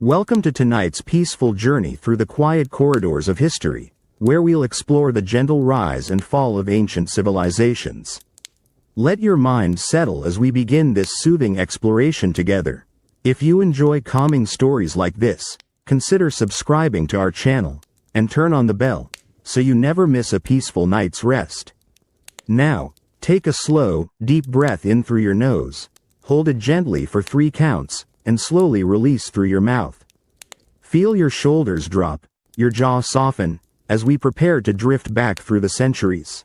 Welcome to tonight's peaceful journey through the quiet corridors of history, where we'll explore the gentle rise and fall of ancient civilizations. Let your mind settle as we begin this soothing exploration together. If you enjoy calming stories like this, consider subscribing to our channel, and turn on the bell, so you never miss a peaceful night's rest. Now, take a slow, deep breath in through your nose, hold it gently for 3 counts, and slowly release through your mouth. Feel your shoulders drop, your jaw soften, as we prepare to drift back through the centuries.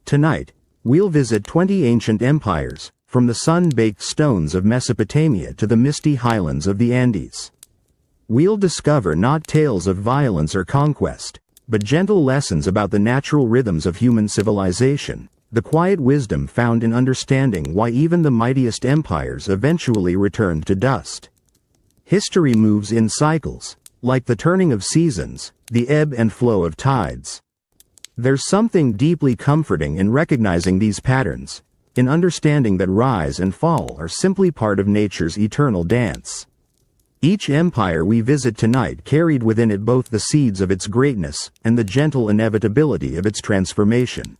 Tonight, we'll visit 20 ancient empires, from the sun-baked stones of Mesopotamia to the misty highlands of the Andes. We'll discover not tales of violence or conquest, but gentle lessons about the natural rhythms of human civilization, the quiet wisdom found in understanding why even the mightiest empires eventually returned to dust. History moves in cycles, like the turning of seasons, the ebb and flow of tides. There's something deeply comforting in recognizing these patterns, in understanding that rise and fall are simply part of nature's eternal dance. Each empire we visit tonight carried within it both the seeds of its greatness and the gentle inevitability of its transformation.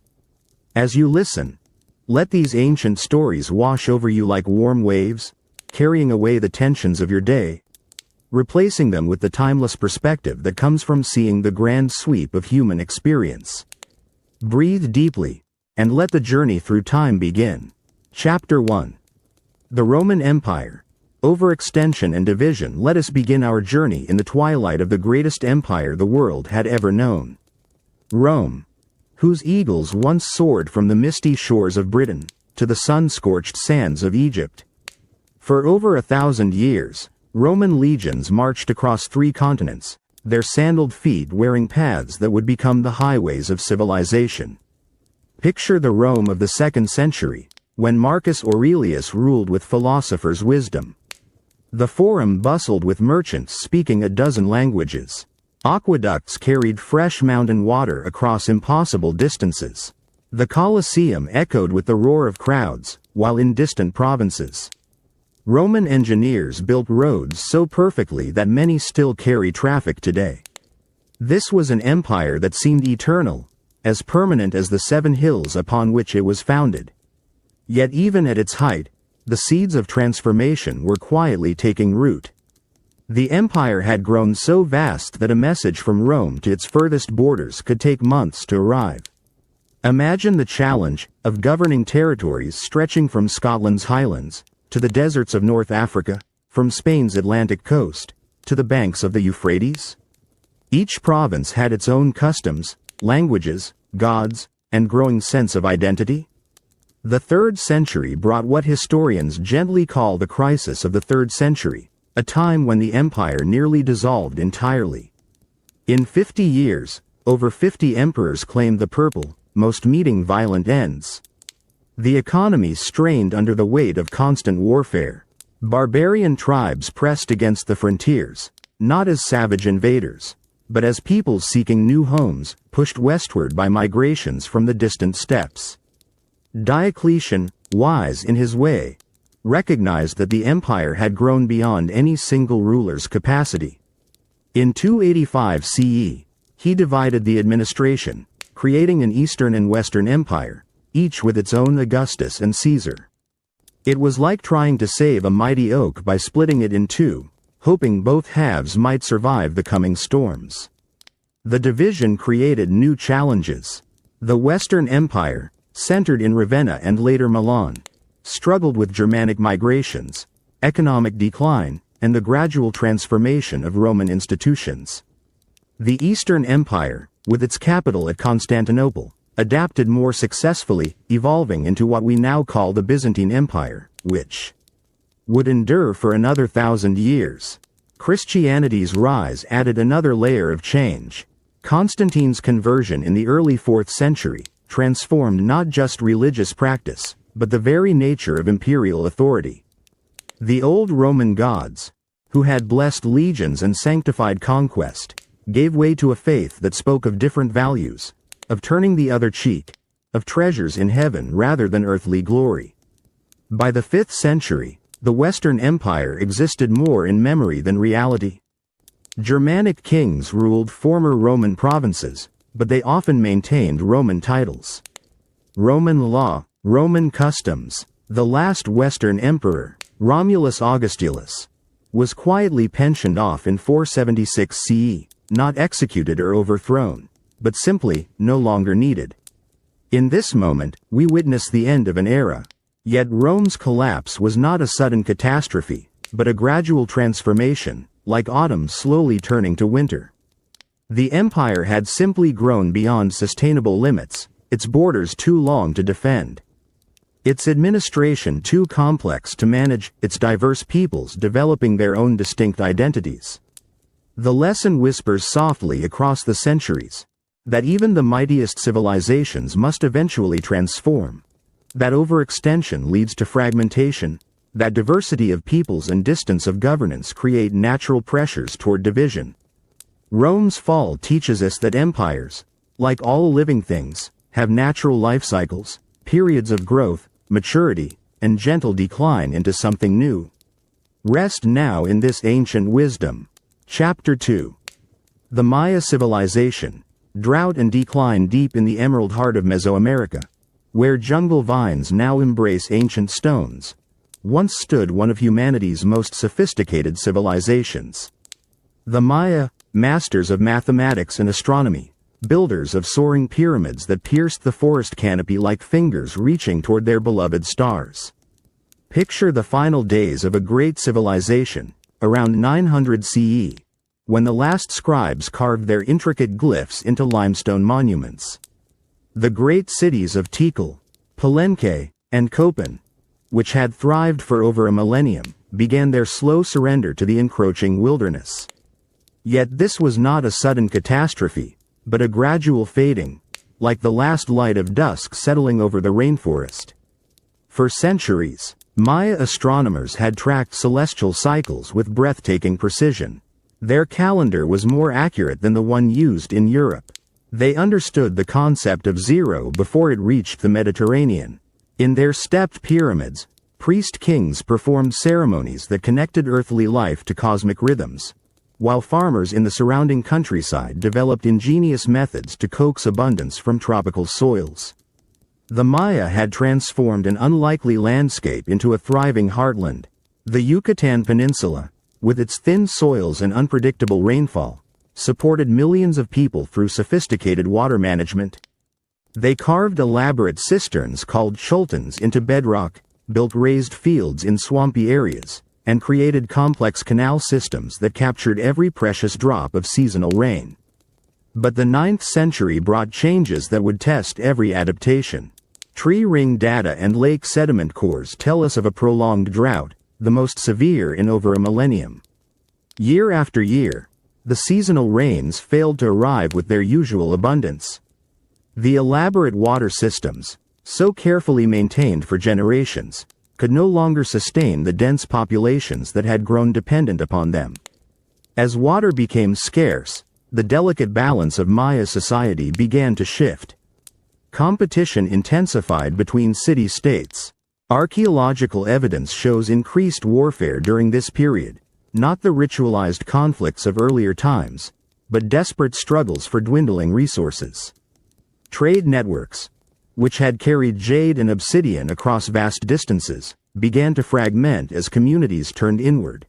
As you listen, let these ancient stories wash over you like warm waves, carrying away the tensions of your day, replacing them with the timeless perspective that comes from seeing the grand sweep of human experience. Breathe deeply, and let the journey through time begin. Chapter 1. The Roman Empire. Overextension and division. Let us begin our journey in the twilight of the greatest empire the world had ever known. Rome, whose eagles once soared from the misty shores of Britain to the sun-scorched sands of Egypt. For over 1,000 years, Roman legions marched across 3 continents, their sandaled feet wearing paths that would become the highways of civilization. Picture the Rome of the 2nd century, when Marcus Aurelius ruled with philosopher's wisdom. The Forum bustled with merchants speaking a dozen languages. Aqueducts carried fresh mountain water across impossible distances. The Colosseum echoed with the roar of crowds, while in distant provinces, Roman engineers built roads so perfectly that many still carry traffic today. This was an empire that seemed eternal, as permanent as the 7 hills upon which it was founded. Yet even at its height, the seeds of transformation were quietly taking root. The empire had grown so vast that a message from Rome to its furthest borders could take months to arrive. Imagine the challenge of governing territories stretching from Scotland's highlands to the deserts of North Africa, from Spain's Atlantic coast to the banks of the Euphrates. Each province had its own customs, languages, gods, and growing sense of identity. The 3rd century brought what historians gently call the crisis of the 3rd century, a time when the empire nearly dissolved entirely. In 50 years, over 50 emperors claimed the purple, most meeting violent ends. The economy strained under the weight of constant warfare. Barbarian tribes pressed against the frontiers, not as savage invaders, but as peoples seeking new homes, pushed westward by migrations from the distant steppes. Diocletian, wise in his way, recognized that the empire had grown beyond any single ruler's capacity. In 285 CE, he divided the administration, creating an Eastern and Western empire, each with its own Augustus and Caesar. It was like trying to save a mighty oak by splitting it in 2, hoping both halves might survive the coming storms. The division created new challenges. The Western Empire, centered in Ravenna and later Milan, struggled with Germanic migrations, economic decline, and the gradual transformation of Roman institutions. The Eastern Empire, with its capital at Constantinople, adapted more successfully, evolving into what we now call the Byzantine Empire, which would endure for another 1,000 years. Christianity's rise added another layer of change. Constantine's conversion in the early 4th century transformed not just religious practice, but the very nature of imperial authority. The old Roman gods, who had blessed legions and sanctified conquest, gave way to a faith that spoke of different values, of turning the other cheek, of treasures in heaven rather than earthly glory. By the 5th century, the Western Empire existed more in memory than reality. Germanic kings ruled former Roman provinces, but they often maintained Roman titles. Roman law, Roman customs. The last Western emperor, Romulus Augustulus, was quietly pensioned off in 476 CE, not executed or overthrown, but simply no longer needed. In this moment, we witness the end of an era. Yet Rome's collapse was not a sudden catastrophe, but a gradual transformation, like autumn slowly turning to winter. The empire had simply grown beyond sustainable limits, its borders too long to defend. Its administration too complex to manage, its diverse peoples developing their own distinct identities. The lesson whispers softly across the centuries, that even the mightiest civilizations must eventually transform. That overextension leads to fragmentation, that diversity of peoples and distance of governance create natural pressures toward division. Rome's fall teaches us that empires, like all living things, have natural life cycles, periods of growth, maturity, and gentle decline into something new. Rest now in this ancient wisdom. Chapter 2. The Maya civilization, drought and decline deep in the emerald heart of Mesoamerica, where jungle vines now embrace ancient stones, once stood one of humanity's most sophisticated civilizations. The Maya, masters of mathematics and astronomy, builders of soaring pyramids that pierced the forest canopy like fingers reaching toward their beloved stars. Picture the final days of a great civilization, around 900 CE, when the last scribes carved their intricate glyphs into limestone monuments. The great cities of Tikal, Palenque, and Copan, which had thrived for over a millennium, began their slow surrender to the encroaching wilderness. Yet this was not a sudden catastrophe, but a gradual fading, like the last light of dusk settling over the rainforest. For centuries, Maya astronomers had tracked celestial cycles with breathtaking precision. Their calendar was more accurate than the one used in Europe. They understood the concept of zero before it reached the Mediterranean. In their stepped pyramids, priest-kings performed ceremonies that connected earthly life to cosmic rhythms, while farmers in the surrounding countryside developed ingenious methods to coax abundance from tropical soils. The Maya had transformed an unlikely landscape into a thriving heartland. The Yucatan Peninsula, with its thin soils and unpredictable rainfall, supported millions of people through sophisticated water management. They carved elaborate cisterns called choltons into bedrock, built raised fields in swampy areas, and created complex canal systems that captured every precious drop of seasonal rain. But the 9th century brought changes that would test every adaptation. Tree ring data and lake sediment cores tell us of a prolonged drought, the most severe in over a millennium. Year after year, the seasonal rains failed to arrive with their usual abundance. The elaborate water systems, so carefully maintained for generations, could no longer sustain the dense populations that had grown dependent upon them. As water became scarce, the delicate balance of Maya society began to shift. Competition intensified between city-states. Archaeological evidence shows increased warfare during this period, not the ritualized conflicts of earlier times, but desperate struggles for dwindling resources. Trade networks, which had carried jade and obsidian across vast distances, began to fragment as communities turned inward.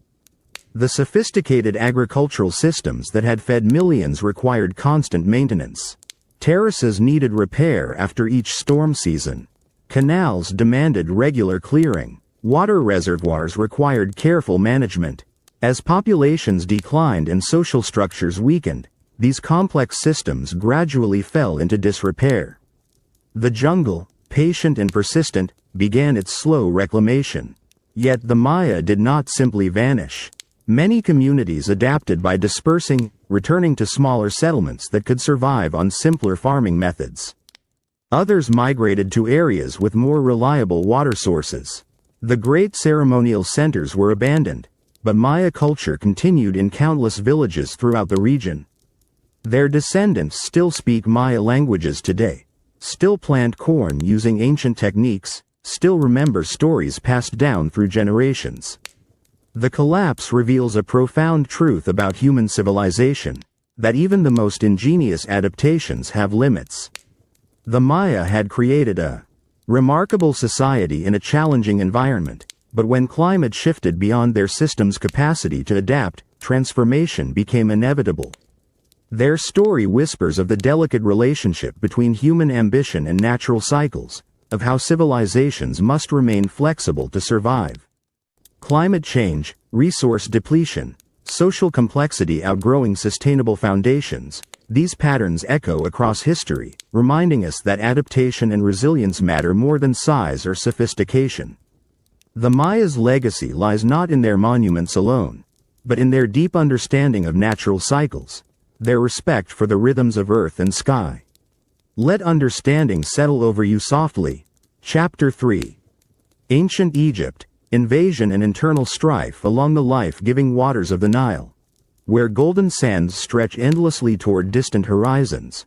The sophisticated agricultural systems that had fed millions required constant maintenance. Terraces needed repair after each storm season. Canals demanded regular clearing. Water reservoirs required careful management. As populations declined and social structures weakened, these complex systems gradually fell into disrepair. The jungle, patient and persistent, began its slow reclamation. Yet the Maya did not simply vanish. Many communities adapted by dispersing, returning to smaller settlements that could survive on simpler farming methods. Others migrated to areas with more reliable water sources. The great ceremonial centers were abandoned, but Maya culture continued in countless villages throughout the region. Their descendants still speak Maya languages today, still plant corn using ancient techniques, still remember stories passed down through generations. The collapse reveals a profound truth about human civilization, that even the most ingenious adaptations have limits. The Maya had created a remarkable society in a challenging environment, but when climate shifted beyond their system's capacity to adapt, transformation became inevitable. Their story whispers of the delicate relationship between human ambition and natural cycles, of how civilizations must remain flexible to survive. Climate change, resource depletion, social complexity outgrowing sustainable foundations, these patterns echo across history, reminding us that adaptation and resilience matter more than size or sophistication. The Maya's legacy lies not in their monuments alone, but in their deep understanding of natural cycles, their respect for the rhythms of earth and sky. Let understanding settle over you softly. Chapter 3. Ancient Egypt, Invasion and Internal Strife along the life-giving waters of the Nile, where golden sands stretch endlessly toward distant horizons.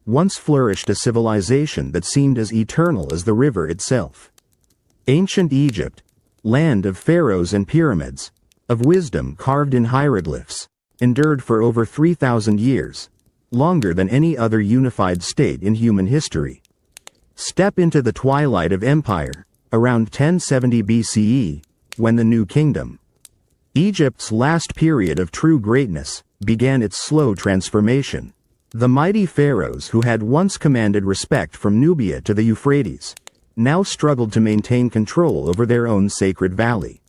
Once flourished a civilization that seemed as eternal as the river itself. Ancient Egypt, land of pharaohs and pyramids, of wisdom carved in hieroglyphs, endured for over 3,000 years, longer than any other unified state in human history. Step into the twilight of empire, around 1070 BCE, when the New Kingdom, Egypt's last period of true greatness, began its slow transformation. The mighty pharaohs who had once commanded respect from Nubia to the Euphrates, now struggled to maintain control over their own sacred valley.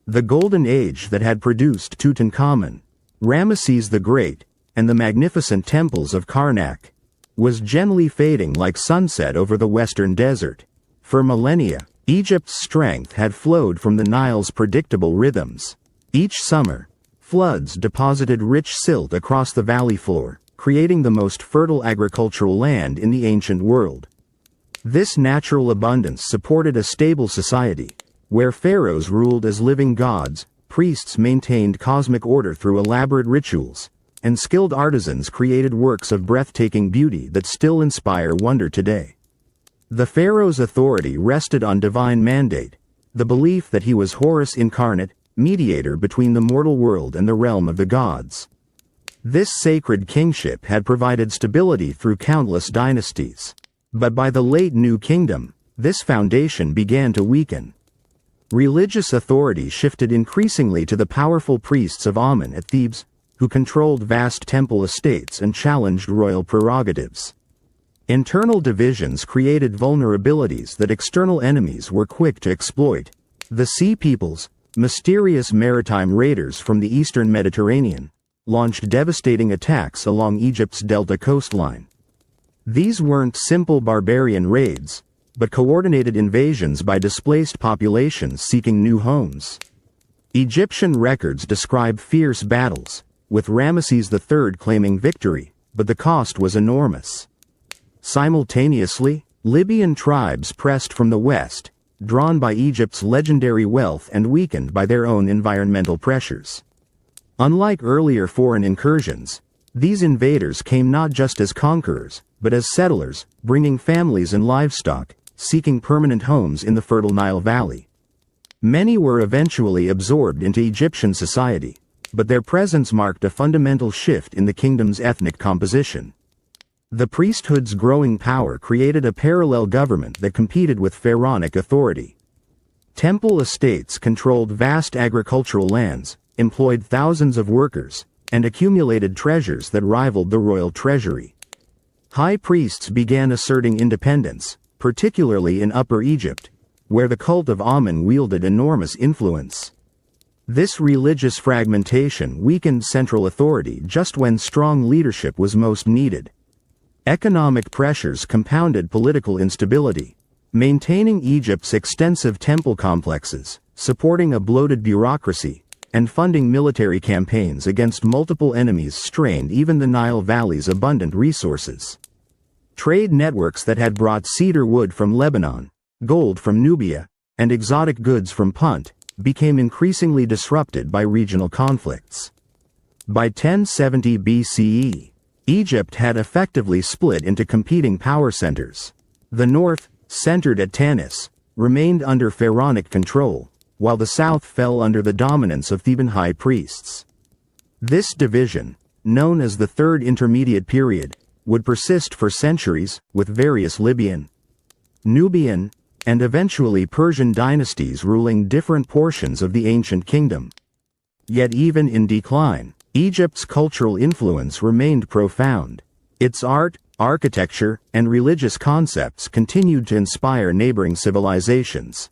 The golden age that had produced Tutankhamun, Ramesses the Great, and the magnificent temples of Karnak, was gently fading like sunset over the western desert. For millennia, Egypt's strength had flowed from the Nile's predictable rhythms. Each summer, floods deposited rich silt across the valley floor, creating the most fertile agricultural land in the ancient world. This natural abundance supported a stable society, where pharaohs ruled as living gods, priests maintained cosmic order through elaborate rituals, and skilled artisans created works of breathtaking beauty that still inspire wonder today. The pharaoh's authority rested on divine mandate, the belief that he was Horus incarnate, mediator between the mortal world and the realm of the gods. This sacred kingship had provided stability through countless dynasties. But by the late New Kingdom, this foundation began to weaken. Religious authority shifted increasingly to the powerful priests of Amun at Thebes, who controlled vast temple estates and challenged royal prerogatives. Internal divisions created vulnerabilities that external enemies were quick to exploit. The Sea Peoples, mysterious maritime raiders from the eastern Mediterranean, launched devastating attacks along Egypt's delta coastline. These weren't simple barbarian raids, but coordinated invasions by displaced populations seeking new homes. Egyptian records describe fierce battles, with Ramesses III claiming victory, but the cost was enormous. Simultaneously, Libyan tribes pressed from the west, drawn by Egypt's legendary wealth and weakened by their own environmental pressures. Unlike earlier foreign incursions, these invaders came not just as conquerors, but as settlers, bringing families and livestock, seeking permanent homes in the fertile Nile Valley. Many were eventually absorbed into Egyptian society, but their presence marked a fundamental shift in the kingdom's ethnic composition. The priesthood's growing power created a parallel government that competed with pharaonic authority. Temple estates controlled vast agricultural lands, employed thousands of workers, and accumulated treasures that rivaled the royal treasury. High priests began asserting independence, particularly in Upper Egypt, where the cult of Amun wielded enormous influence. This religious fragmentation weakened central authority just when strong leadership was most needed. Economic pressures compounded political instability, maintaining Egypt's extensive temple complexes, supporting a bloated bureaucracy, and funding military campaigns against multiple enemies strained even the Nile Valley's abundant resources. Trade networks that had brought cedar wood from Lebanon, gold from Nubia, and exotic goods from Punt, became increasingly disrupted by regional conflicts. By 1070 BCE, Egypt had effectively split into competing power centers. The north, centered at Tanis, remained under pharaonic control, while the south fell under the dominance of Theban high priests. This division, known as the Third Intermediate Period, would persist for centuries, with various Libyan, Nubian, and eventually Persian dynasties ruling different portions of the ancient kingdom. Yet even in decline, Egypt's cultural influence remained profound. Its art, architecture, and religious concepts continued to inspire neighboring civilizations.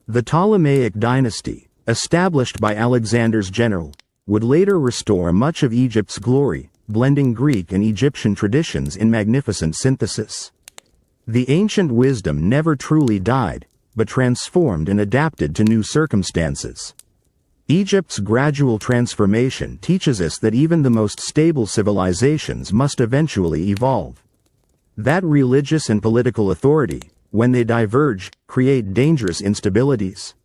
The Ptolemaic dynasty, established by Alexander's general, would later restore much of Egypt's glory, blending Greek and Egyptian traditions in magnificent synthesis. The ancient wisdom never truly died, but transformed and adapted to new circumstances. Egypt's gradual transformation teaches us that even the most stable civilizations must eventually evolve. That religious and political authority, when they diverge, create dangerous instabilities.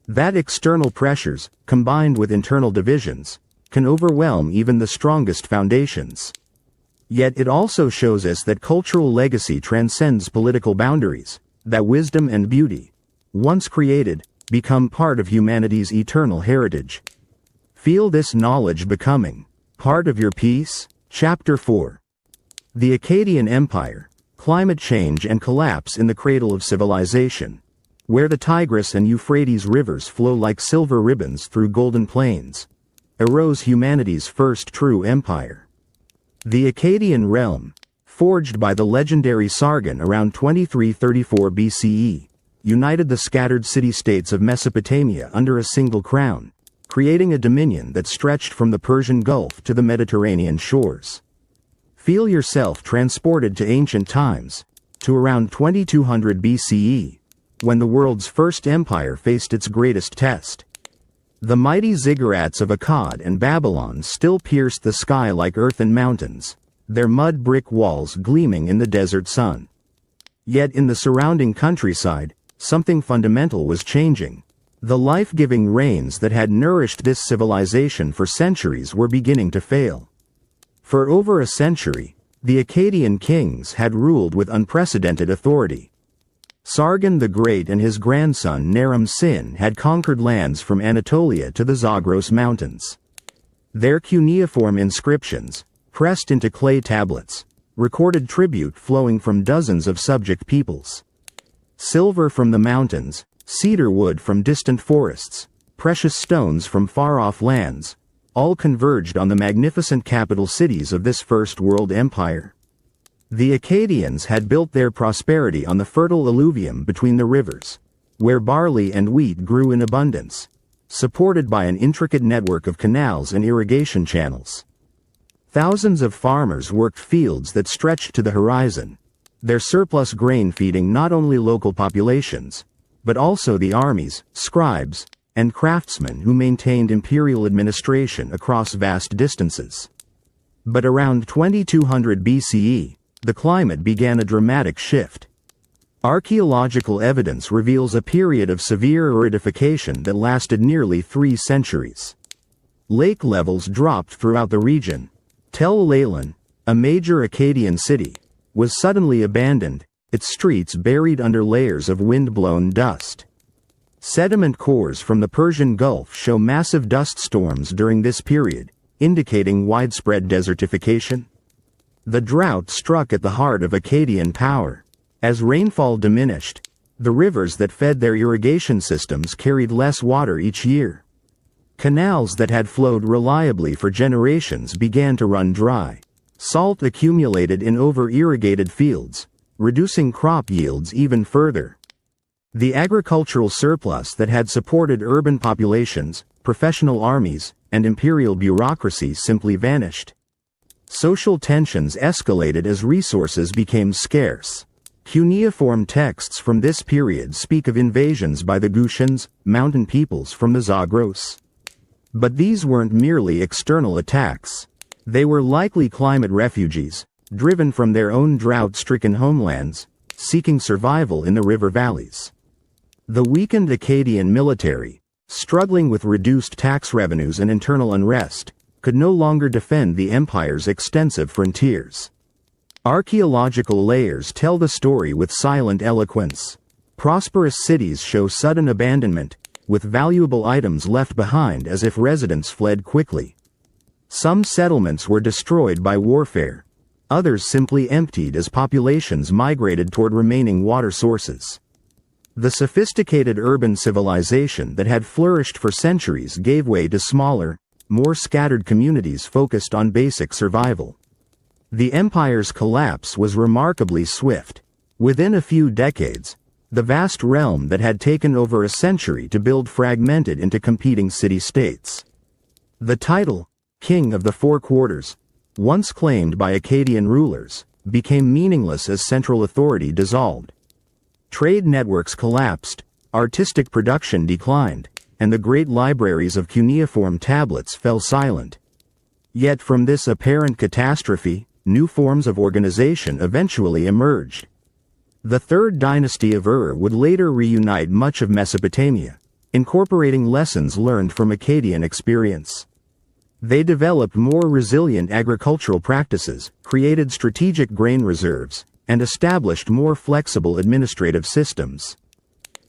That external pressures, combined with internal divisions, can overwhelm even the strongest foundations. Yet it also shows us that cultural legacy transcends political boundaries, that wisdom and beauty, once created, become part of humanity's eternal heritage. Feel this knowledge becoming part of your peace? Chapter 4. The Akkadian Empire, Climate Change and Collapse in the Cradle of Civilization, where the Tigris and Euphrates rivers flow like silver ribbons through golden plains, arose humanity's first true empire. The Akkadian realm, forged by the legendary Sargon around 2334 BCE, united the scattered city-states of Mesopotamia under a single crown, creating a dominion that stretched from the Persian Gulf to the Mediterranean shores. Feel yourself transported to ancient times, to around 2200 BCE, when the world's first empire faced its greatest test. The mighty ziggurats of Akkad and Babylon still pierced the sky like earthen mountains, their mud brick walls gleaming in the desert sun. Yet in the surrounding countryside, something fundamental was changing. The life-giving rains that had nourished this civilization for centuries were beginning to fail. For over a century, the Akkadian kings had ruled with unprecedented authority. Sargon the Great and his grandson Naram-Sin had conquered lands from Anatolia to the Zagros Mountains. Their cuneiform inscriptions, pressed into clay tablets, recorded tribute flowing from dozens of subject peoples. Silver from the mountains, cedar wood from distant forests, precious stones from far-off lands, all converged on the magnificent capital cities of this first world empire. The Akkadians had built their prosperity on the fertile alluvium between the rivers, where barley and wheat grew in abundance, supported by an intricate network of canals and irrigation channels. Thousands of farmers worked fields that stretched to the horizon, their surplus grain feeding not only local populations, but also the armies, scribes, and craftsmen who maintained imperial administration across vast distances. But around 2200 BCE, the climate began a dramatic shift. Archaeological evidence reveals a period of severe aridification that lasted nearly 3 centuries. Lake levels dropped throughout the region. Tel Leilan, a major Akkadian city, was suddenly abandoned, its streets buried under layers of wind-blown dust. Sediment cores from the Persian Gulf show massive dust storms during this period, indicating widespread desertification. The drought struck at the heart of Akkadian power. As rainfall diminished, the rivers that fed their irrigation systems carried less water each year. Canals that had flowed reliably for generations began to run dry. Salt accumulated in over-irrigated fields, reducing crop yields even further. The agricultural surplus that had supported urban populations, professional armies, and imperial bureaucracy simply vanished. Social tensions escalated as resources became scarce. Cuneiform texts from this period speak of invasions by the Gutians, mountain peoples from the Zagros. But these weren't merely external attacks. They were likely climate refugees, driven from their own drought-stricken homelands, seeking survival in the river valleys. The weakened Akkadian military, struggling with reduced tax revenues and internal unrest, could no longer defend the empire's extensive frontiers. Archaeological layers tell the story with silent eloquence. Prosperous cities show sudden abandonment, with valuable items left behind as if residents fled quickly. Some settlements were destroyed by warfare. Others simply emptied as populations migrated toward remaining water sources. The sophisticated urban civilization that had flourished for centuries gave way to smaller, more scattered communities focused on basic survival. The empire's collapse was remarkably swift. Within a few decades, the vast realm that had taken over a century to build fragmented into competing city-states. The title, King of the Four Quarters, once claimed by Akkadian rulers, became meaningless as central authority dissolved. Trade networks collapsed, artistic production declined, and the great libraries of cuneiform tablets fell silent. Yet from this apparent catastrophe, new forms of organization eventually emerged. The Third Dynasty of Ur would later reunite much of Mesopotamia, incorporating lessons learned from Akkadian experience. They developed more resilient agricultural practices, created strategic grain reserves, and established more flexible administrative systems.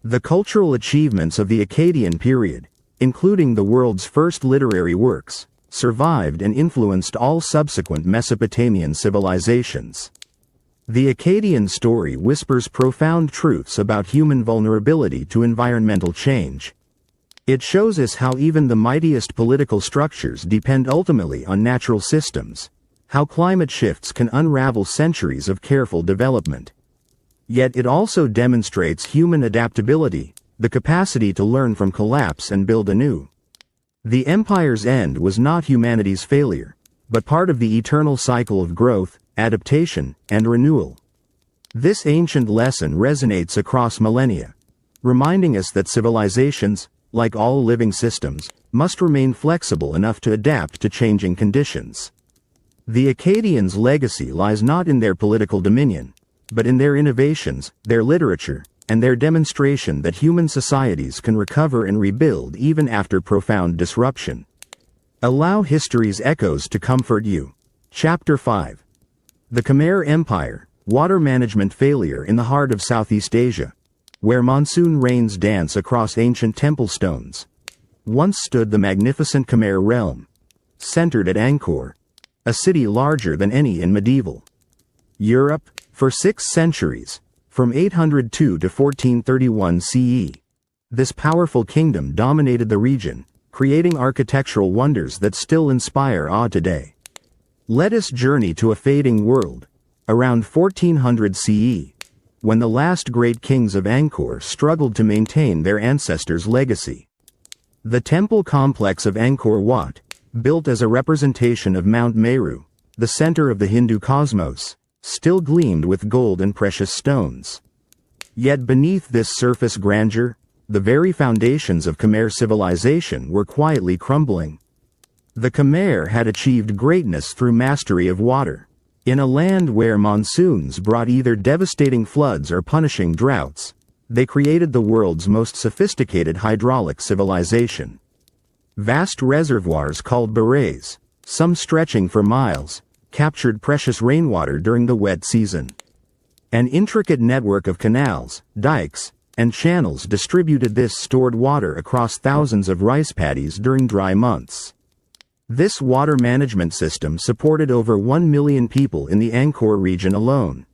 The cultural achievements of the Akkadian period, including the world's first literary works, survived and influenced all subsequent Mesopotamian civilizations. The Akkadian story whispers profound truths about human vulnerability to environmental change. It shows us how even the mightiest political structures depend ultimately on natural systems, how climate shifts can unravel centuries of careful development. Yet it also demonstrates human adaptability, the capacity to learn from collapse and build anew. The empire's end was not humanity's failure, but part of the eternal cycle of growth, adaptation, and renewal. This ancient lesson resonates across millennia, reminding us that civilizations, like all living systems, must remain flexible enough to adapt to changing conditions. The Akkadians' legacy lies not in their political dominion, but in their innovations, their literature, and their demonstration that human societies can recover and rebuild even after profound disruption. Allow history's echoes to comfort you. Chapter 5. The Khmer Empire, water management failure in the heart of Southeast Asia, where monsoon rains dance across ancient temple stones. Once stood the magnificent Khmer realm, centered at Angkor, a city larger than any in medieval Europe. For 6 centuries, from 802 to 1431 CE, this powerful kingdom dominated the region, creating architectural wonders that still inspire awe today. Let us journey to a fading world, around 1400 CE, when the last great kings of Angkor struggled to maintain their ancestors' legacy. The temple complex of Angkor Wat, built as a representation of Mount Meru, the center of the Hindu cosmos, still gleamed with gold and precious stones. Yet beneath this surface grandeur, the very foundations of Khmer civilization were quietly crumbling. The Khmer had achieved greatness through mastery of water. In a land where monsoons brought either devastating floods or punishing droughts, they created the world's most sophisticated hydraulic civilization. Vast reservoirs called barrays, some stretching for miles, captured precious rainwater during the wet season. An intricate network of canals, dikes, and channels distributed this stored water across thousands of rice paddies during dry months. This water management system supported over 1 million people in the Angkor region alone.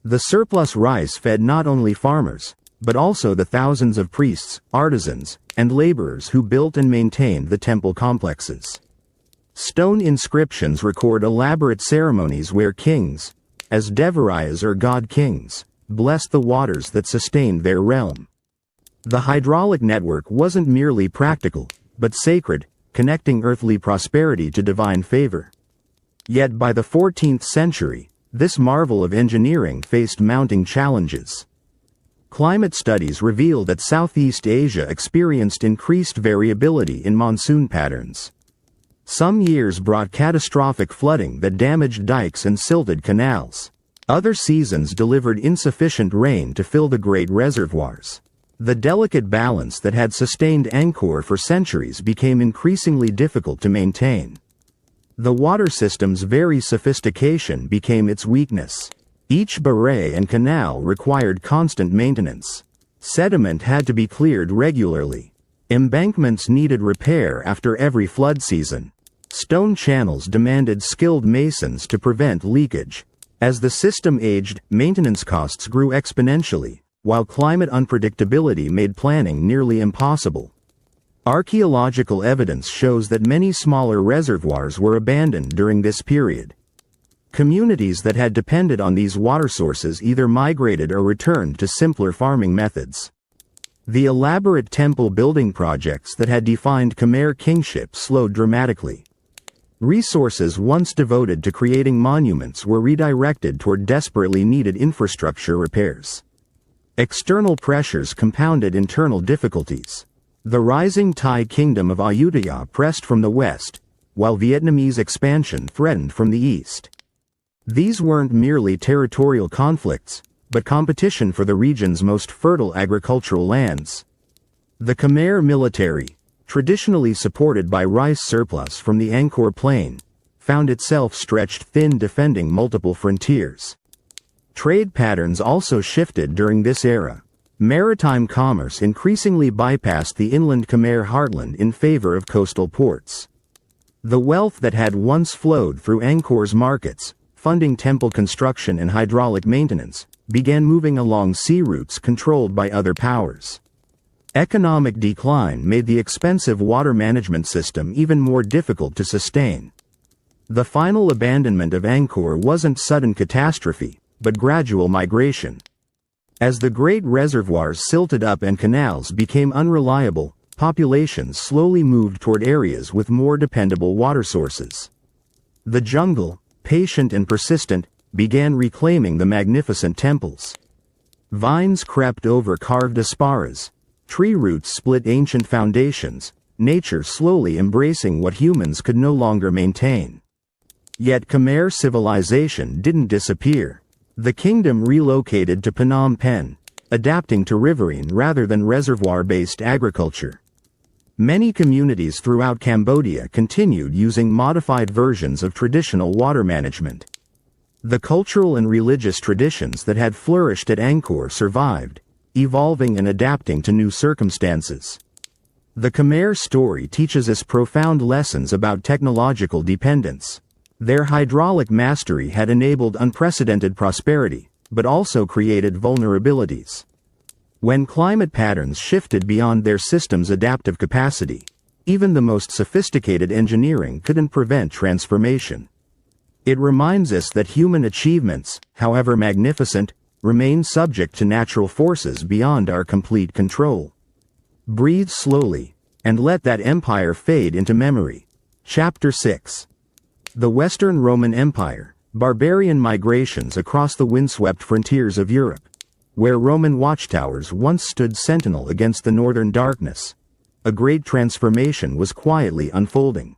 The surplus rice fed not only farmers, but also the thousands of priests, artisans, and laborers who built and maintained the temple complexes. Stone inscriptions record elaborate ceremonies where kings, as devarayas or god-kings, blessed the waters that sustained their realm. The hydraulic network wasn't merely practical, but sacred, connecting earthly prosperity to divine favor. Yet by the 14th century, this marvel of engineering faced mounting challenges. Climate studies reveal that Southeast Asia experienced increased variability in monsoon patterns. Some years brought catastrophic flooding that damaged dikes and silted canals. Other seasons delivered insufficient rain to fill the great reservoirs. The delicate balance that had sustained Angkor for centuries became increasingly difficult to maintain. The water system's very sophistication became its weakness. Each barrage and canal required constant maintenance, Sediment had to be cleared regularly. Embankments needed repair after every flood season. Stone channels demanded skilled masons to prevent leakage. As the system aged, maintenance costs grew exponentially, while climate unpredictability made planning nearly impossible. Archaeological evidence shows that many smaller reservoirs were abandoned during this period. Communities that had depended on these water sources either migrated or returned to simpler farming methods. The elaborate temple building projects that had defined Khmer kingship slowed dramatically. Resources once devoted to creating monuments were redirected toward desperately needed infrastructure repairs. External pressures compounded internal difficulties. The rising Thai kingdom of Ayutthaya pressed from the west, while Vietnamese expansion threatened from the east. These weren't merely territorial conflicts, but competition for the region's most fertile agricultural lands. The Khmer military, traditionally supported by rice surplus from the Angkor Plain, found itself stretched thin defending multiple frontiers. Trade patterns also shifted during this era. Maritime commerce increasingly bypassed the inland Khmer heartland in favor of coastal ports. The wealth that had once flowed through Angkor's markets, funding temple construction and hydraulic maintenance, began moving along sea routes controlled by other powers. Economic decline made the expensive water management system even more difficult to sustain. The final abandonment of Angkor wasn't sudden catastrophe, but gradual migration. As the great reservoirs silted up and canals became unreliable, populations slowly moved toward areas with more dependable water sources. The jungle, patient and persistent, began reclaiming the magnificent temples. Vines crept over carved asparas. Tree roots split ancient foundations, nature slowly embracing what humans could no longer maintain. Yet Khmer civilization didn't disappear. The kingdom relocated to Phnom Penh, adapting to riverine rather than reservoir-based agriculture. Many communities throughout Cambodia continued using modified versions of traditional water management. The cultural and religious traditions that had flourished at Angkor survived, evolving and adapting to new circumstances. The Khmer story teaches us profound lessons about technological dependence. Their hydraulic mastery had enabled unprecedented prosperity, but also created vulnerabilities. When climate patterns shifted beyond their system's adaptive capacity, even the most sophisticated engineering couldn't prevent transformation. It reminds us that human achievements, however magnificent, remain subject to natural forces beyond our complete control. Breathe slowly, and let that empire fade into memory. Chapter 6. The Western Roman Empire, barbarian migrations across the windswept frontiers of Europe, where Roman watchtowers once stood sentinel against the northern darkness. A great transformation was quietly unfolding.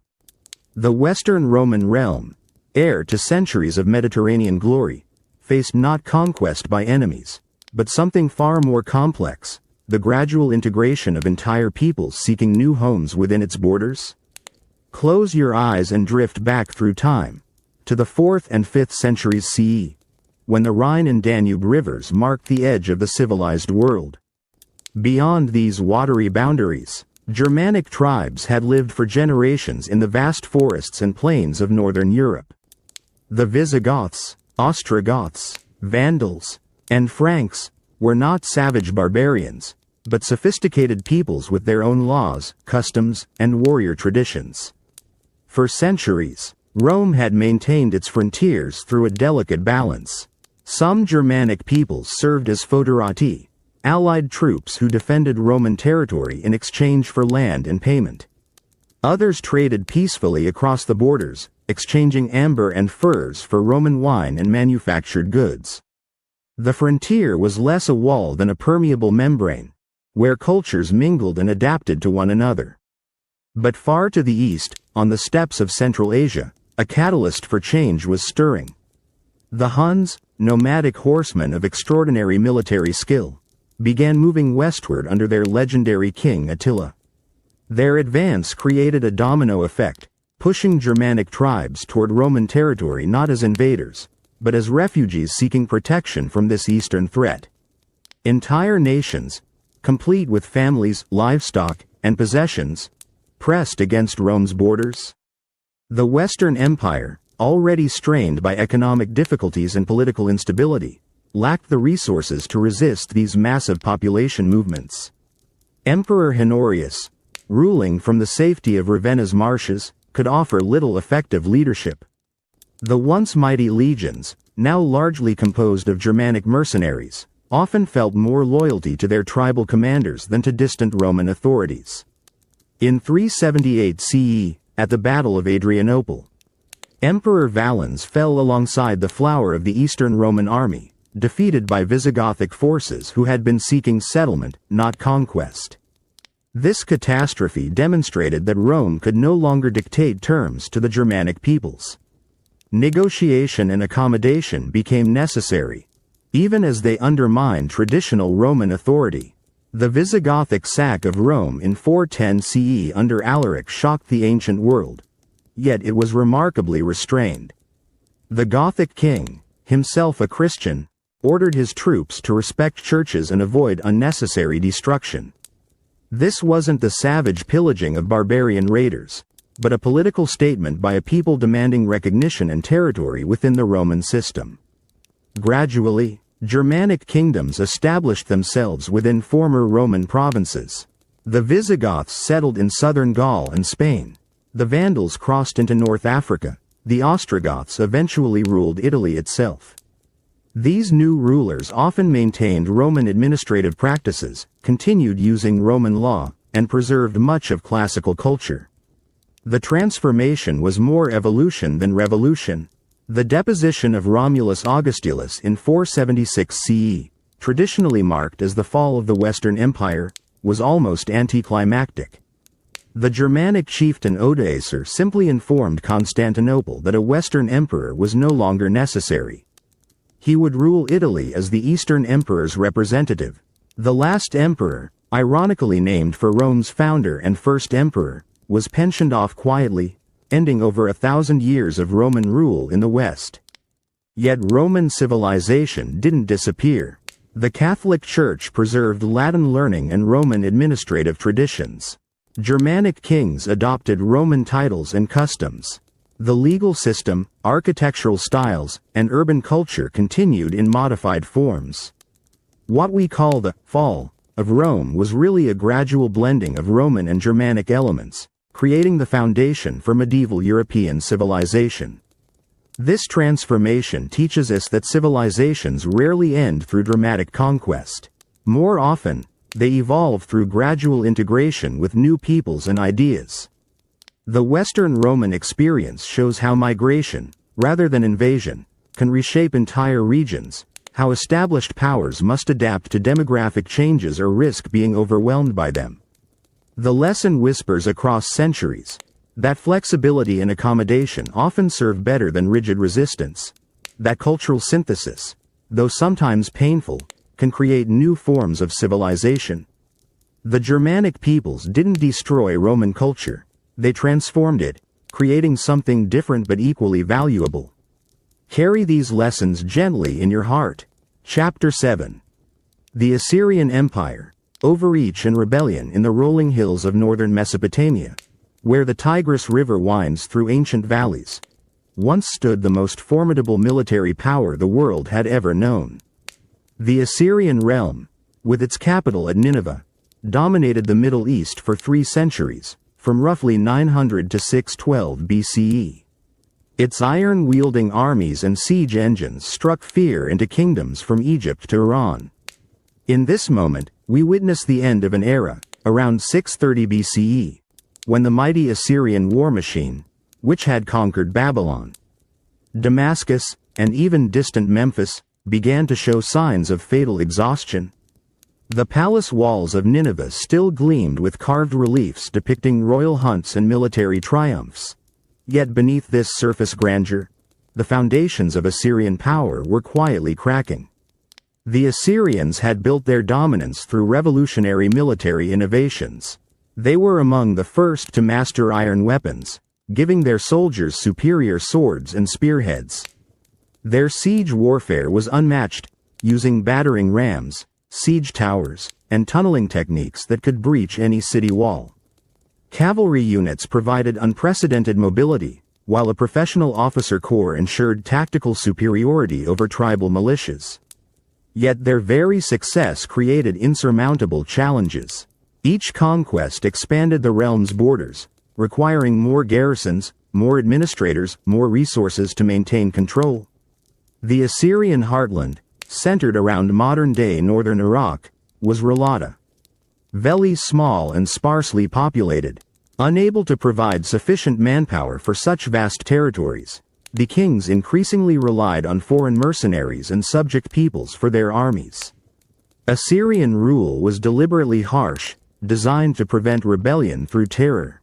The Western Roman realm, heir to centuries of Mediterranean glory, faced not conquest by enemies, but something far more complex, the gradual integration of entire peoples seeking new homes within its borders. Close your eyes and drift back through time, to the 4th and 5th centuries CE, when the Rhine and Danube rivers marked the edge of the civilized world. Beyond these watery boundaries, Germanic tribes had lived for generations in the vast forests and plains of northern Europe. The Visigoths, Ostrogoths, Vandals, and Franks were not savage barbarians, but sophisticated peoples with their own laws, customs, and warrior traditions. For centuries, Rome had maintained its frontiers through a delicate balance. Some Germanic peoples served as foederati, allied troops who defended Roman territory in exchange for land and payment. Others traded peacefully across the borders, exchanging amber and furs for Roman wine and manufactured goods. The frontier was less a wall than a permeable membrane, where cultures mingled and adapted to one another. But far to the east, on the steppes of Central Asia, a catalyst for change was stirring. The Huns, nomadic horsemen of extraordinary military skill, began moving westward under their legendary king Attila. Their advance created a domino effect, pushing Germanic tribes toward Roman territory not as invaders, but as refugees seeking protection from this eastern threat. Entire nations, complete with families, livestock, and possessions, pressed against Rome's borders? The Western Empire, already strained by economic difficulties and political instability, lacked the resources to resist these massive population movements. Emperor Honorius, ruling from the safety of Ravenna's marshes, could offer little effective leadership. The once mighty legions, now largely composed of Germanic mercenaries, often felt more loyalty to their tribal commanders than to distant Roman authorities. In 378 CE, at the Battle of Adrianople, Emperor Valens fell alongside the flower of the Eastern Roman army, defeated by Visigothic forces who had been seeking settlement, not conquest. This catastrophe demonstrated that Rome could no longer dictate terms to the Germanic peoples. Negotiation and accommodation became necessary, even as they undermined traditional Roman authority. The Visigothic sack of Rome in 410 CE under Alaric shocked the ancient world, yet it was remarkably restrained. The Gothic king, himself a Christian, ordered his troops to respect churches and avoid unnecessary destruction. This wasn't the savage pillaging of barbarian raiders, but a political statement by a people demanding recognition and territory within the Roman system. Gradually, Germanic kingdoms established themselves within former Roman provinces. The Visigoths settled in southern Gaul and Spain. The Vandals crossed into North Africa. The Ostrogoths eventually ruled Italy itself. These new rulers often maintained Roman administrative practices, continued using Roman law, and preserved much of classical culture. The transformation was more evolution than revolution. The deposition of Romulus Augustulus in 476 CE, traditionally marked as the fall of the Western Empire, was almost anticlimactic. The Germanic chieftain Odoacer simply informed Constantinople that a Western emperor was no longer necessary. He would rule Italy as the Eastern Emperor's representative. The last emperor, ironically named for Rome's founder and first emperor, was pensioned off quietly, ending over 1,000 years of Roman rule in the West. Yet Roman civilization didn't disappear. The Catholic Church preserved Latin learning and Roman administrative traditions. Germanic kings adopted Roman titles and customs. The legal system, architectural styles, and urban culture continued in modified forms. What we call the fall of Rome was really a gradual blending of Roman and Germanic elements, creating the foundation for medieval European civilization. This transformation teaches us that civilizations rarely end through dramatic conquest. More often, they evolve through gradual integration with new peoples and ideas. The Western Roman experience shows how migration, rather than invasion, can reshape entire regions, how established powers must adapt to demographic changes or risk being overwhelmed by them. The lesson whispers across centuries that flexibility and accommodation often serve better than rigid resistance, that cultural synthesis, though sometimes painful, can create new forms of civilization. The Germanic peoples didn't destroy Roman culture, they transformed it, creating something different but equally valuable. Carry these lessons gently in your heart. Chapter 7. The Assyrian Empire. Overreach and rebellion in the rolling hills of northern Mesopotamia, where the Tigris River winds through ancient valleys, once stood the most formidable military power the world had ever known. The Assyrian realm, with its capital at Nineveh, dominated the Middle East for 3 centuries, from roughly 900 to 612 BCE. Its iron-wielding armies and siege engines struck fear into kingdoms from Egypt to Iran. In this moment, we witness the end of an era, around 630 BCE, when the mighty Assyrian war machine, which had conquered Babylon, Damascus, and even distant Memphis, began to show signs of fatal exhaustion. The palace walls of Nineveh still gleamed with carved reliefs depicting royal hunts and military triumphs. Yet beneath this surface grandeur, the foundations of Assyrian power were quietly cracking. The Assyrians had built their dominance through revolutionary military innovations. They were among the first to master iron weapons, giving their soldiers superior swords and spearheads. Their siege warfare was unmatched, using battering rams, siege towers, and tunneling techniques that could breach any city wall. Cavalry units provided unprecedented mobility, while a professional officer corps ensured tactical superiority over tribal militias. Yet their very success created insurmountable challenges. Each conquest expanded the realm's borders, requiring more garrisons, more administrators, more resources to maintain control. The Assyrian heartland, centered around modern-day northern Iraq, was Relata. Very small and sparsely populated, unable to provide sufficient manpower for such vast territories, the kings increasingly relied on foreign mercenaries and subject peoples for their armies. Assyrian rule was deliberately harsh, designed to prevent rebellion through terror.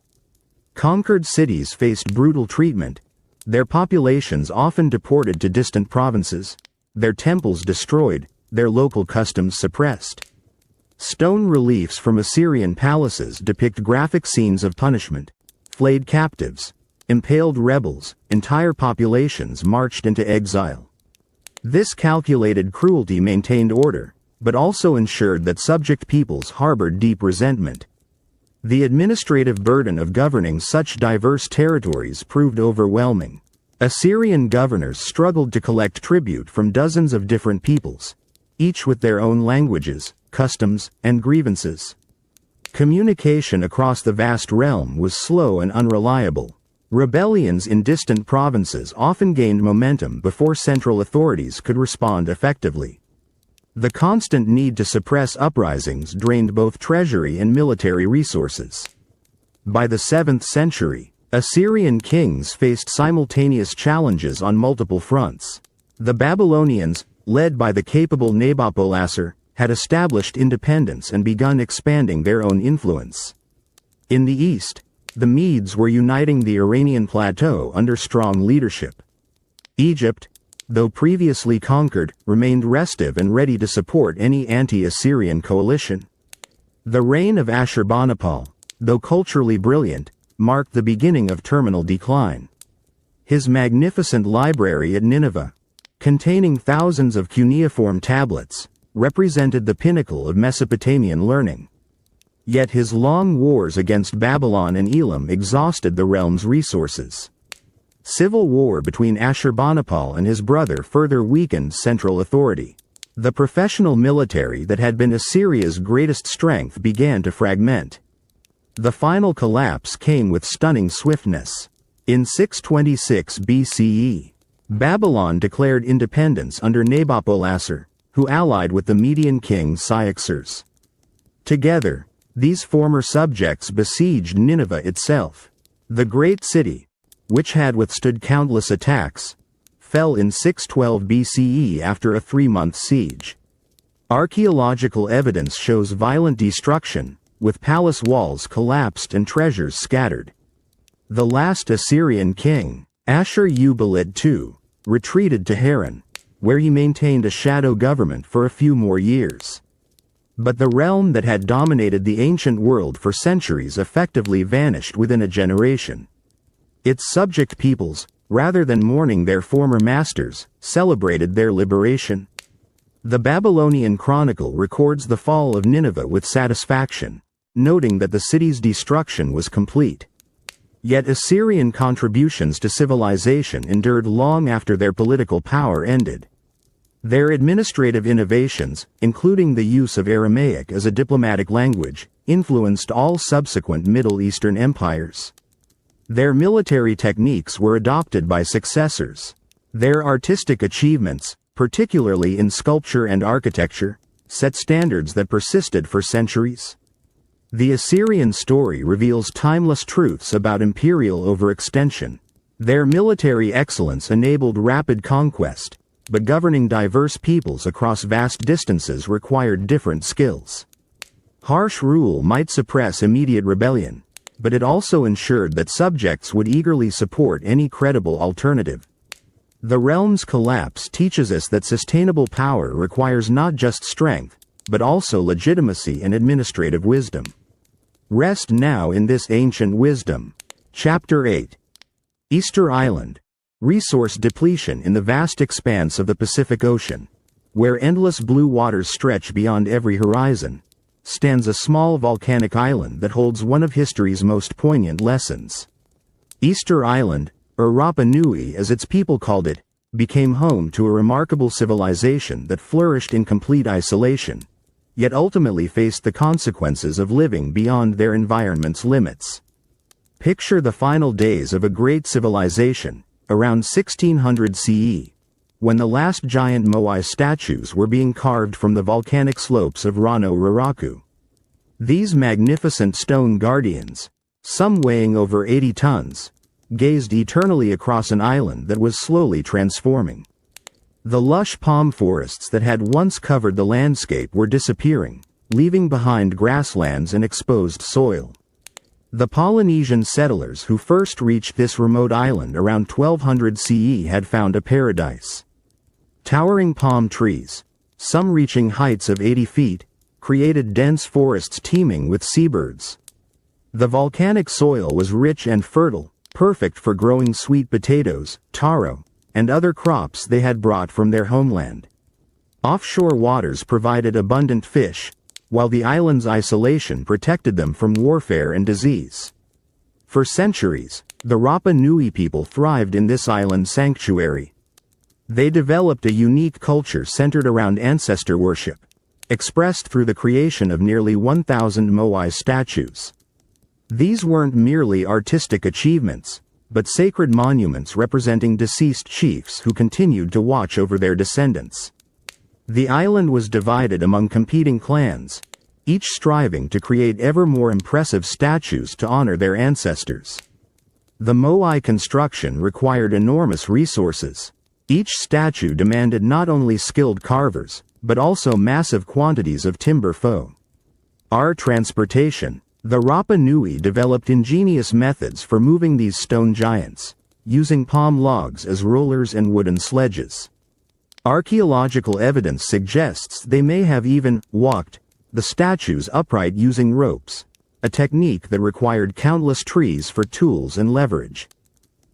Conquered cities faced brutal treatment, their populations often deported to distant provinces, their temples destroyed, their local customs suppressed. Stone reliefs from Assyrian palaces depict graphic scenes of punishment: flayed captives, impaled rebels, entire populations marched into exile. This calculated cruelty maintained order, but also ensured that subject peoples harbored deep resentment. The administrative burden of governing such diverse territories proved overwhelming. Assyrian governors struggled to collect tribute from dozens of different peoples, each with their own languages, customs, and grievances. Communication across the vast realm was slow and unreliable. Rebellions in distant provinces often gained momentum before central authorities could respond effectively. The constant need to suppress uprisings drained both treasury and military resources. By the 7th century, Assyrian kings faced simultaneous challenges on multiple fronts. The Babylonians, led by the capable Nabopolassar, had established independence and begun expanding their own influence. In the east, the Medes were uniting the Iranian plateau under strong leadership. Egypt, though previously conquered, remained restive and ready to support any anti-Assyrian coalition. The reign of Ashurbanipal, though culturally brilliant, marked the beginning of terminal decline. His magnificent library at Nineveh, containing thousands of cuneiform tablets, represented the pinnacle of Mesopotamian learning. Yet his long wars against Babylon and Elam exhausted the realm's resources. Civil war between Ashurbanipal and his brother further weakened central authority. The professional military that had been Assyria's greatest strength began to fragment. The final collapse came with stunning swiftness. In 626 BCE, Babylon declared independence under Nabopolassar, who allied with the Median king Cyaxares. Together, these former subjects besieged Nineveh itself. The great city, which had withstood countless attacks, fell in 612 BCE after a 3-month siege. Archaeological evidence shows violent destruction, with palace walls collapsed and treasures scattered. The last Assyrian king, Ashur-uballit II, retreated to Haran, where he maintained a shadow government for a few more years. But the realm that had dominated the ancient world for centuries effectively vanished within a generation. Its subject peoples, rather than mourning their former masters, celebrated their liberation. The Babylonian Chronicle records the fall of Nineveh with satisfaction, noting that the city's destruction was complete. Yet Assyrian contributions to civilization endured long after their political power ended. Their administrative innovations, including the use of Aramaic as a diplomatic language, influenced all subsequent Middle Eastern empires. Their military techniques were adopted by successors. Their artistic achievements, particularly in sculpture and architecture, set standards that persisted for centuries. The Assyrian story reveals timeless truths about imperial overextension. Their military excellence enabled rapid conquest, but governing diverse peoples across vast distances required different skills. Harsh rule might suppress immediate rebellion, but it also ensured that subjects would eagerly support any credible alternative. The realm's collapse teaches us that sustainable power requires not just strength, but also legitimacy and administrative wisdom. Rest now in this ancient wisdom. Chapter 8. Easter Island. Resource depletion in the vast expanse of the Pacific Ocean, where endless blue waters stretch beyond every horizon. stands a small volcanic island that holds one of history's most poignant lessons. Easter Island, or Rapa Nui as its people called it, became home to a remarkable civilization that flourished in complete isolation, yet ultimately faced the consequences of living beyond their environment's limits. Picture the final days of a great civilization, around 1600 CE, when the last giant moai statues were being carved from the volcanic slopes of Rano Raraku. These magnificent stone guardians, some weighing over 80 tons, gazed eternally across an island that was slowly transforming. The lush palm forests that had once covered the landscape were disappearing, leaving behind grasslands and exposed soil. The Polynesian settlers who first reached this remote island around 1200 CE had found a paradise. Towering palm trees, some reaching heights of 80 feet, created dense forests teeming with seabirds. The volcanic soil was rich and fertile, perfect for growing sweet potatoes, taro, and other crops they had brought from their homeland. Offshore waters provided abundant fish, while the island's isolation protected them from warfare and disease. For centuries, the Rapa Nui people thrived in this island sanctuary. They developed a unique culture centered around ancestor worship, expressed through the creation of nearly 1,000 moai statues. These weren't merely artistic achievements, but sacred monuments representing deceased chiefs who continued to watch over their descendants. The island was divided among competing clans, each striving to create ever more impressive statues to honor their ancestors. The moai construction required enormous resources. Each statue demanded not only skilled carvers, but also massive quantities of timber for transportation. The Rapa Nui developed ingenious methods for moving these stone giants, using palm logs as rollers and wooden sledges. Archaeological evidence suggests they may have even walked the statues upright using ropes, a technique that required countless trees for tools and leverage.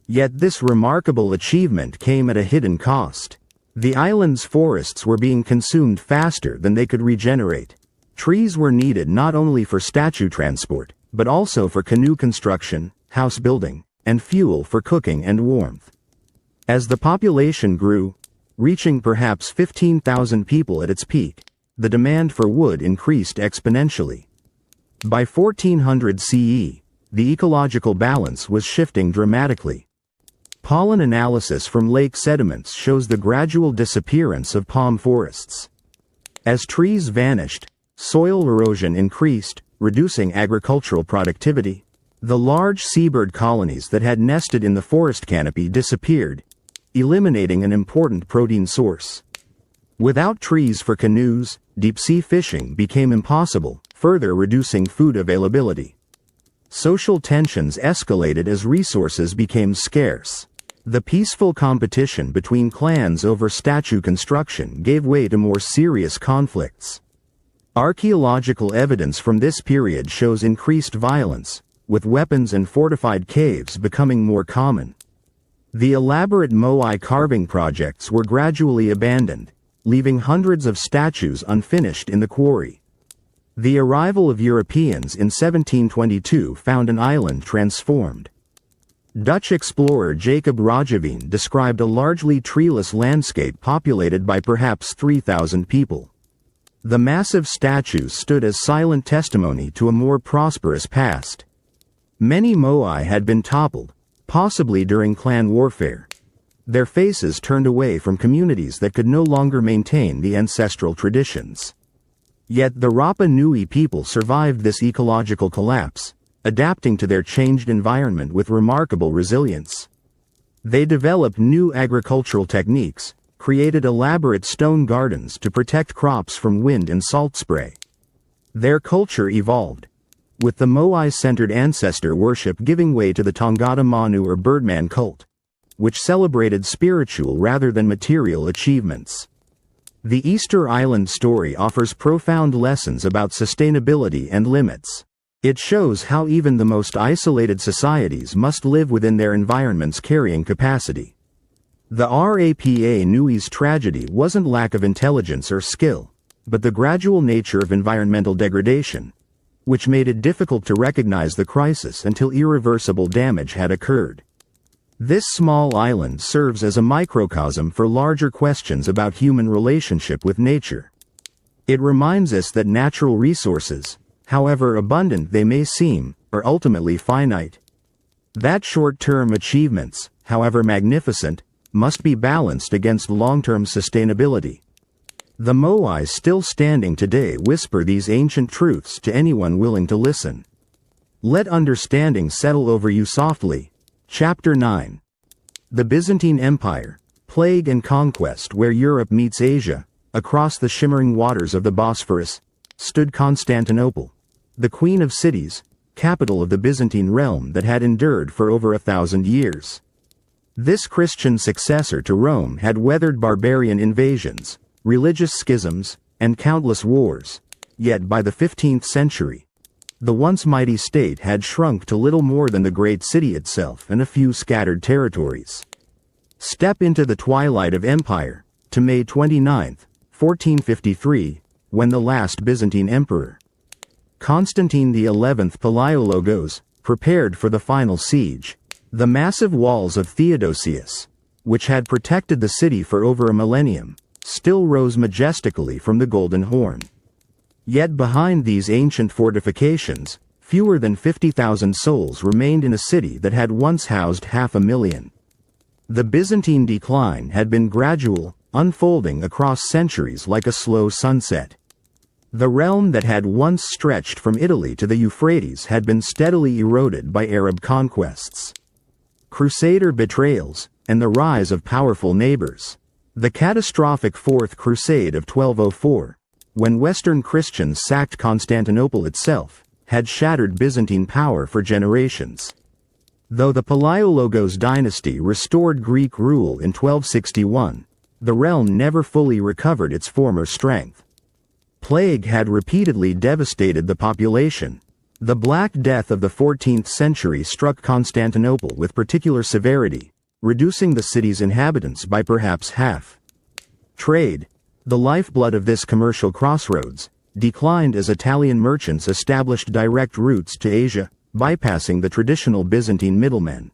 Yet this remarkable achievement came at a hidden cost. The island's forests were being consumed faster than they could regenerate. Trees were needed not only for statue transport, but also for canoe construction, house building, and fuel for cooking and warmth. As the population grew, reaching perhaps 15,000 people at its peak, the demand for wood increased exponentially. By 1400 CE, the ecological balance was shifting dramatically. Pollen analysis from lake sediments shows the gradual disappearance of palm forests. As trees vanished, soil erosion increased, reducing agricultural productivity. The large seabird colonies that had nested in the forest canopy disappeared, eliminating an important protein source. Without trees for canoes, deep-sea fishing became impossible, further reducing food availability. Social tensions escalated as resources became scarce. The peaceful competition between clans over statue construction gave way to more serious conflicts. Archaeological evidence from this period shows increased violence, with weapons and fortified caves becoming more common. The elaborate moai carving projects were gradually abandoned, leaving hundreds of statues unfinished in the quarry. The arrival of Europeans in 1722 found an island transformed. Dutch explorer Jacob Rogeveen described a largely treeless landscape populated by perhaps 3,000 people. The massive statues stood as silent testimony to a more prosperous past. Many moai had been toppled, possibly during clan warfare. Their faces turned away from communities that could no longer maintain the ancestral traditions. Yet the Rapa Nui people survived this ecological collapse, adapting to their changed environment with remarkable resilience. They developed new agricultural techniques, created elaborate stone gardens to protect crops from wind and salt spray. Their culture evolved, with the moai-centered ancestor worship giving way to the Tongata Manu or Birdman cult, which celebrated spiritual rather than material achievements. The Easter Island story offers profound lessons about sustainability and limits. It shows how even the most isolated societies must live within their environment's carrying capacity. The Rapa Nui's tragedy wasn't lack of intelligence or skill, but the gradual nature of environmental degradation, which made it difficult to recognize the crisis until irreversible damage had occurred. This small island serves as a microcosm for larger questions about human relationship with nature. It reminds us that natural resources, however abundant they may seem, are ultimately finite. That short-term achievements, however magnificent, must be balanced against long-term sustainability. The moai still standing today whisper these ancient truths to anyone willing to listen. Let understanding settle over you softly. Chapter 9. The Byzantine Empire, Plague and Conquest. Where Europe meets Asia, across the shimmering waters of the Bosphorus, stood Constantinople, the queen of cities, capital of the Byzantine realm that had endured for over 1,000 years. This Christian successor to Rome had weathered barbarian invasions, religious schisms, and countless wars, yet by the 15th century, the once mighty state had shrunk to little more than the great city itself and a few scattered territories. Step into the twilight of empire, to May 29, 1453, when the last Byzantine emperor, Constantine XI Palaiologos, prepared for the final siege. The massive walls of Theodosius, which had protected the city for over a millennium, still rose majestically from the Golden Horn. Yet behind these ancient fortifications, fewer than 50,000 souls remained in a city that had once housed 500,000. The Byzantine decline had been gradual, unfolding across centuries like a slow sunset. The realm that had once stretched from Italy to the Euphrates had been steadily eroded by Arab conquests, Crusader betrayals, and the rise of powerful neighbors. The catastrophic Fourth Crusade of 1204, when Western Christians sacked Constantinople itself, had shattered Byzantine power for generations. Though the Palaiologos dynasty restored Greek rule in 1261, the realm never fully recovered its former strength. Plague had repeatedly devastated the population. The Black Death of the 14th century struck Constantinople with particular severity, reducing the city's inhabitants by perhaps half. Trade, the lifeblood of this commercial crossroads, declined as Italian merchants established direct routes to Asia, bypassing the traditional Byzantine middlemen.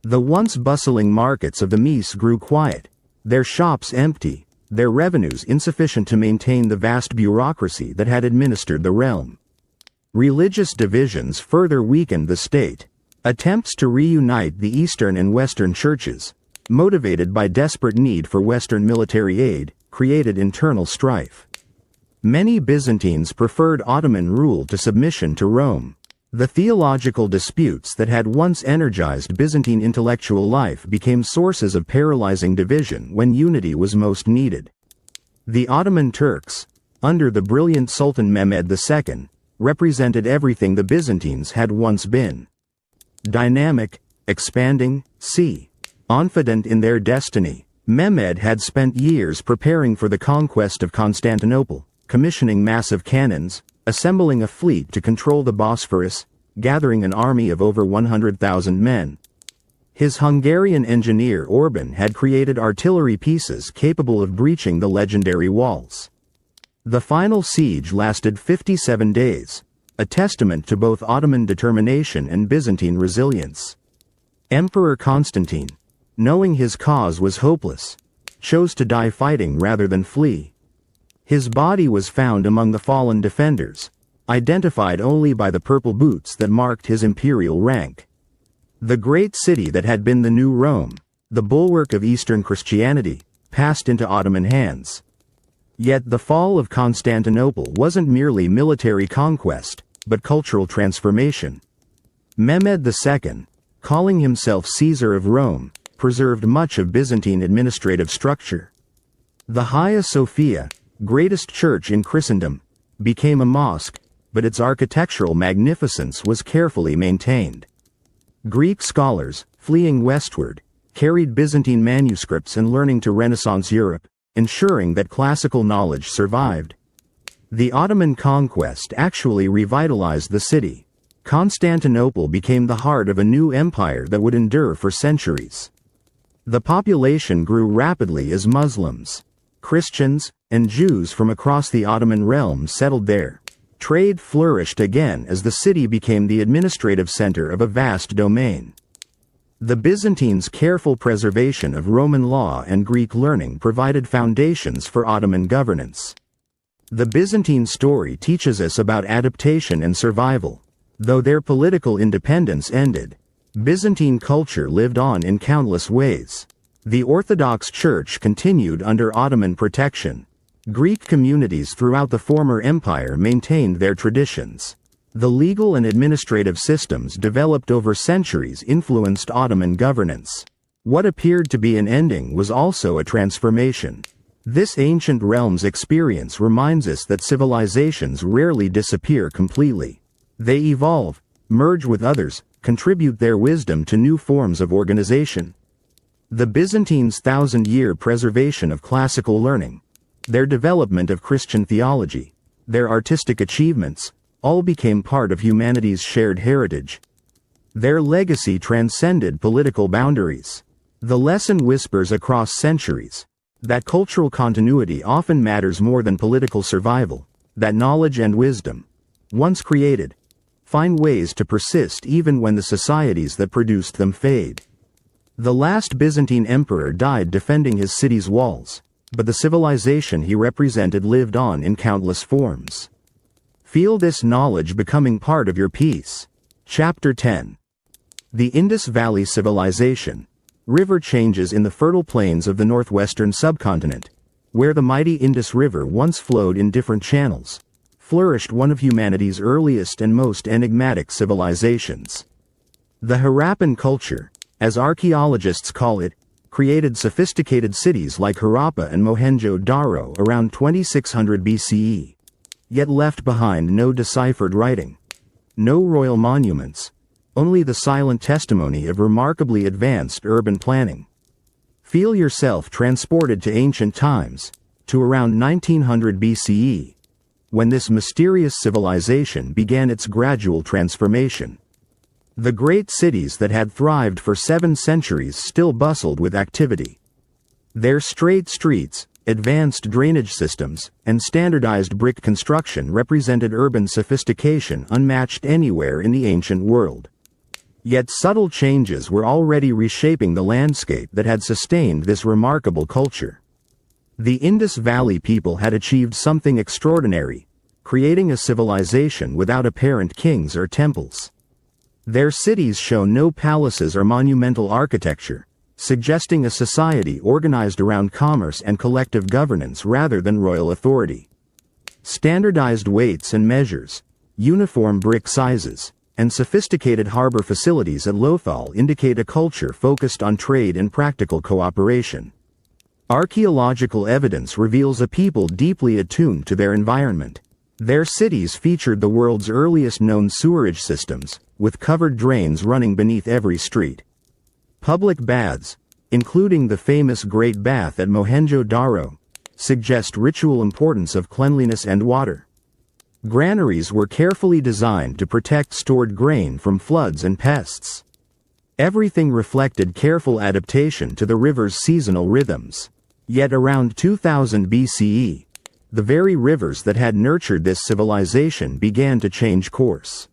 The once bustling markets of the Mise grew quiet, their shops empty, their revenues insufficient to maintain the vast bureaucracy that had administered the realm. Religious divisions further weakened the state. Attempts to reunite the Eastern and Western churches, motivated by desperate need for Western military aid, created internal strife. Many Byzantines preferred Ottoman rule to submission to Rome. The theological disputes that had once energized Byzantine intellectual life became sources of paralyzing division when unity was most needed. The Ottoman Turks, under the brilliant Sultan Mehmed II, represented everything the Byzantines had once been. Dynamic, expanding, confident in their destiny, Mehmed had spent years preparing for the conquest of Constantinople, commissioning massive cannons, assembling a fleet to control the Bosphorus, gathering an army of over 100,000 men. His Hungarian engineer Orban had created artillery pieces capable of breaching the legendary walls. The final siege lasted 57 days, a testament to both Ottoman determination and Byzantine resilience. Emperor Constantine, knowing his cause was hopeless, chose to die fighting rather than flee. His body was found among the fallen defenders, identified only by the purple boots that marked his imperial rank. The great city that had been the new Rome, the bulwark of Eastern Christianity, passed into Ottoman hands. Yet the fall of Constantinople wasn't merely military conquest, but cultural transformation. Mehmed II, calling himself Caesar of Rome, preserved much of Byzantine administrative structure. The Hagia Sophia, greatest church in Christendom, became a mosque, but its architectural magnificence was carefully maintained. Greek scholars, fleeing westward, carried Byzantine manuscripts and learning to Renaissance Europe, ensuring that classical knowledge survived. The Ottoman conquest actually revitalized the city. Constantinople became the heart of a new empire that would endure for centuries. The population grew rapidly as Muslims, Christians, and Jews from across the Ottoman realm settled there. Trade flourished again as the city became the administrative center of a vast domain. The Byzantines' careful preservation of Roman law and Greek learning provided foundations for Ottoman governance. The Byzantine story teaches us about adaptation and survival. Though their political independence ended, Byzantine culture lived on in countless ways. The Orthodox Church continued under Ottoman protection. Greek communities throughout the former empire maintained their traditions. The legal and administrative systems developed over centuries influenced Ottoman governance. What appeared to be an ending was also a transformation. This ancient realm's experience reminds us that civilizations rarely disappear completely. They evolve, merge with others, contribute their wisdom to new forms of organization. The Byzantines' thousand-year preservation of classical learning, their development of Christian theology, their artistic achievements, all became part of humanity's shared heritage. Their legacy transcended political boundaries. The lesson whispers across centuries that cultural continuity often matters more than political survival, that knowledge and wisdom, once created, find ways to persist even when the societies that produced them fade. The last Byzantine emperor died defending his city's walls, but the civilization he represented lived on in countless forms. Feel this knowledge becoming part of your peace. Chapter 10. The Indus Valley Civilization. River changes in the fertile plains of the northwestern subcontinent, where the mighty Indus River once flowed in different channels, flourished one of humanity's earliest and most enigmatic civilizations. The Harappan culture, as archaeologists call it, created sophisticated cities like Harappa and Mohenjo-Daro around 2600 BCE. Yet left behind no deciphered writing. No royal monuments. Only the silent testimony of remarkably advanced urban planning. Feel yourself transported to ancient times, to around 1900 BCE, when this mysterious civilization began its gradual transformation. The great cities that had thrived for 7 centuries still bustled with activity. Their straight streets, advanced drainage systems, and standardized brick construction represented urban sophistication unmatched anywhere in the ancient world. Yet subtle changes were already reshaping the landscape that had sustained this remarkable culture. The Indus Valley people had achieved something extraordinary, creating a civilization without apparent kings or temples. Their cities show no palaces or monumental architecture, suggesting a society organized around commerce and collective governance rather than royal authority. Standardized weights and measures, uniform brick sizes, and sophisticated harbor facilities at Lothal indicate a culture focused on trade and practical cooperation. Archaeological evidence reveals a people deeply attuned to their environment. Their cities featured the world's earliest known sewerage systems, with covered drains running beneath every street. Public baths, including the famous Great Bath at Mohenjo-Daro, suggest ritual importance of cleanliness and water. Granaries were carefully designed to protect stored grain from floods and pests. Everything reflected careful adaptation to the river's seasonal rhythms. Yet around 2000 BCE, the very rivers that had nurtured this civilization began to change course.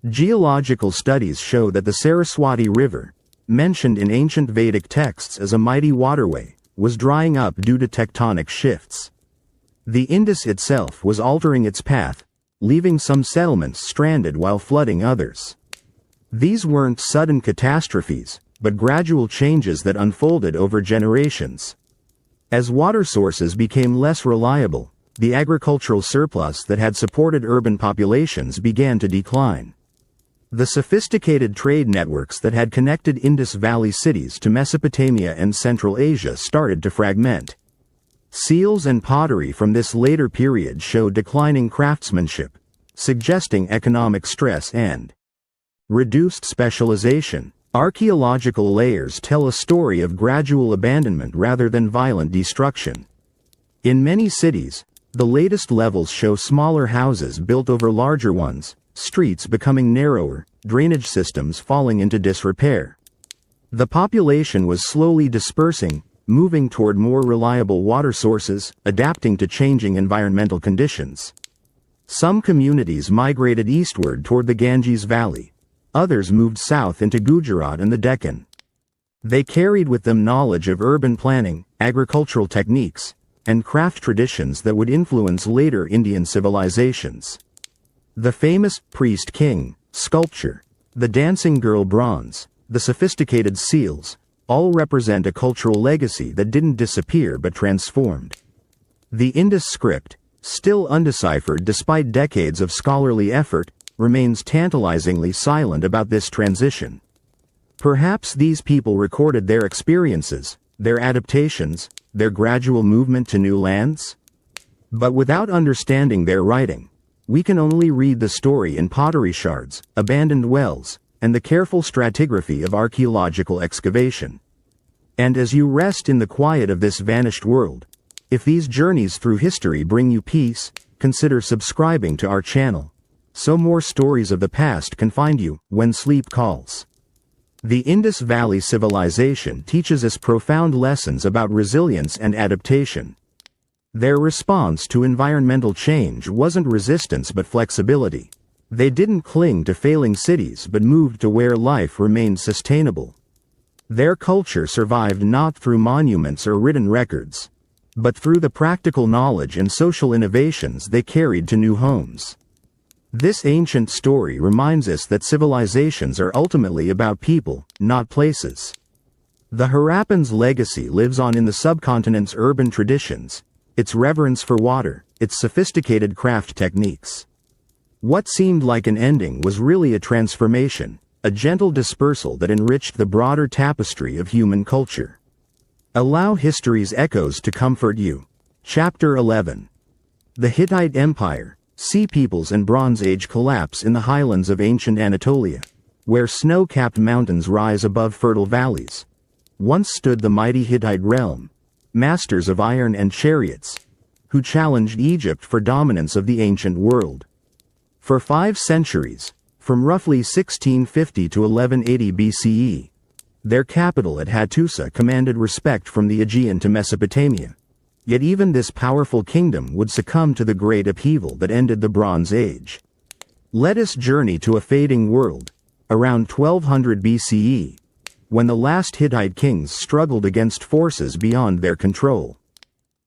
Geological studies show that the Saraswati River, mentioned in ancient Vedic texts as a mighty waterway, was drying up due to tectonic shifts. The Indus itself was altering its path, leaving some settlements stranded while flooding others. These weren't sudden catastrophes, but gradual changes that unfolded over generations. As water sources became less reliable, the agricultural surplus that had supported urban populations began to decline. The sophisticated trade networks that had connected Indus Valley cities to Mesopotamia and Central Asia started to fragment. Seals and pottery from this later period show declining craftsmanship, suggesting economic stress and reduced specialization. Archaeological layers tell a story of gradual abandonment rather than violent destruction. In many cities, the latest levels show smaller houses built over larger ones, streets becoming narrower, drainage systems falling into disrepair. The population was slowly dispersing, moving toward more reliable water sources, adapting to changing environmental conditions. Some communities migrated eastward toward the Ganges Valley. Others moved south into Gujarat and the Deccan. They carried with them knowledge of urban planning, agricultural techniques, and craft traditions that would influence later Indian civilizations. The famous priest king sculpture, the dancing girl bronze, the sophisticated seals, all represent a cultural legacy that didn't disappear but transformed. The Indus script, still undeciphered despite decades of scholarly effort, remains tantalizingly silent about this transition. Perhaps these people recorded their experiences, their adaptations, their gradual movement to new lands? But without understanding their writing, we can only read the story in pottery shards, abandoned wells, and the careful stratigraphy of archaeological excavation. And as you rest in the quiet of this vanished world, if these journeys through history bring you peace, consider subscribing to our channel, so more stories of the past can find you when sleep calls. The Indus Valley civilization teaches us profound lessons about resilience and adaptation. Their response to environmental change wasn't resistance but flexibility. They didn't cling to failing cities but moved to where life remained sustainable. Their culture survived not through monuments or written records, but through the practical knowledge and social innovations they carried to new homes. This ancient story reminds us that civilizations are ultimately about people, not places. The Harappan's legacy lives on in the subcontinent's urban traditions, its reverence for water, its sophisticated craft techniques. What seemed like an ending was really a transformation, a gentle dispersal that enriched the broader tapestry of human culture. Allow history's echoes to comfort you. Chapter 11. The Hittite Empire, Sea Peoples and Bronze Age collapse in the highlands of ancient Anatolia, where snow-capped mountains rise above fertile valleys. Once stood the mighty Hittite realm, masters of iron and chariots, who challenged Egypt for dominance of the ancient world. For 5 centuries, from roughly 1650 to 1180 BCE, their capital at Hattusa commanded respect from the Aegean to Mesopotamia. Yet even this powerful kingdom would succumb to the great upheaval that ended the Bronze Age. Let us journey to a fading world, around 1200 BCE, when the last Hittite kings struggled against forces beyond their control.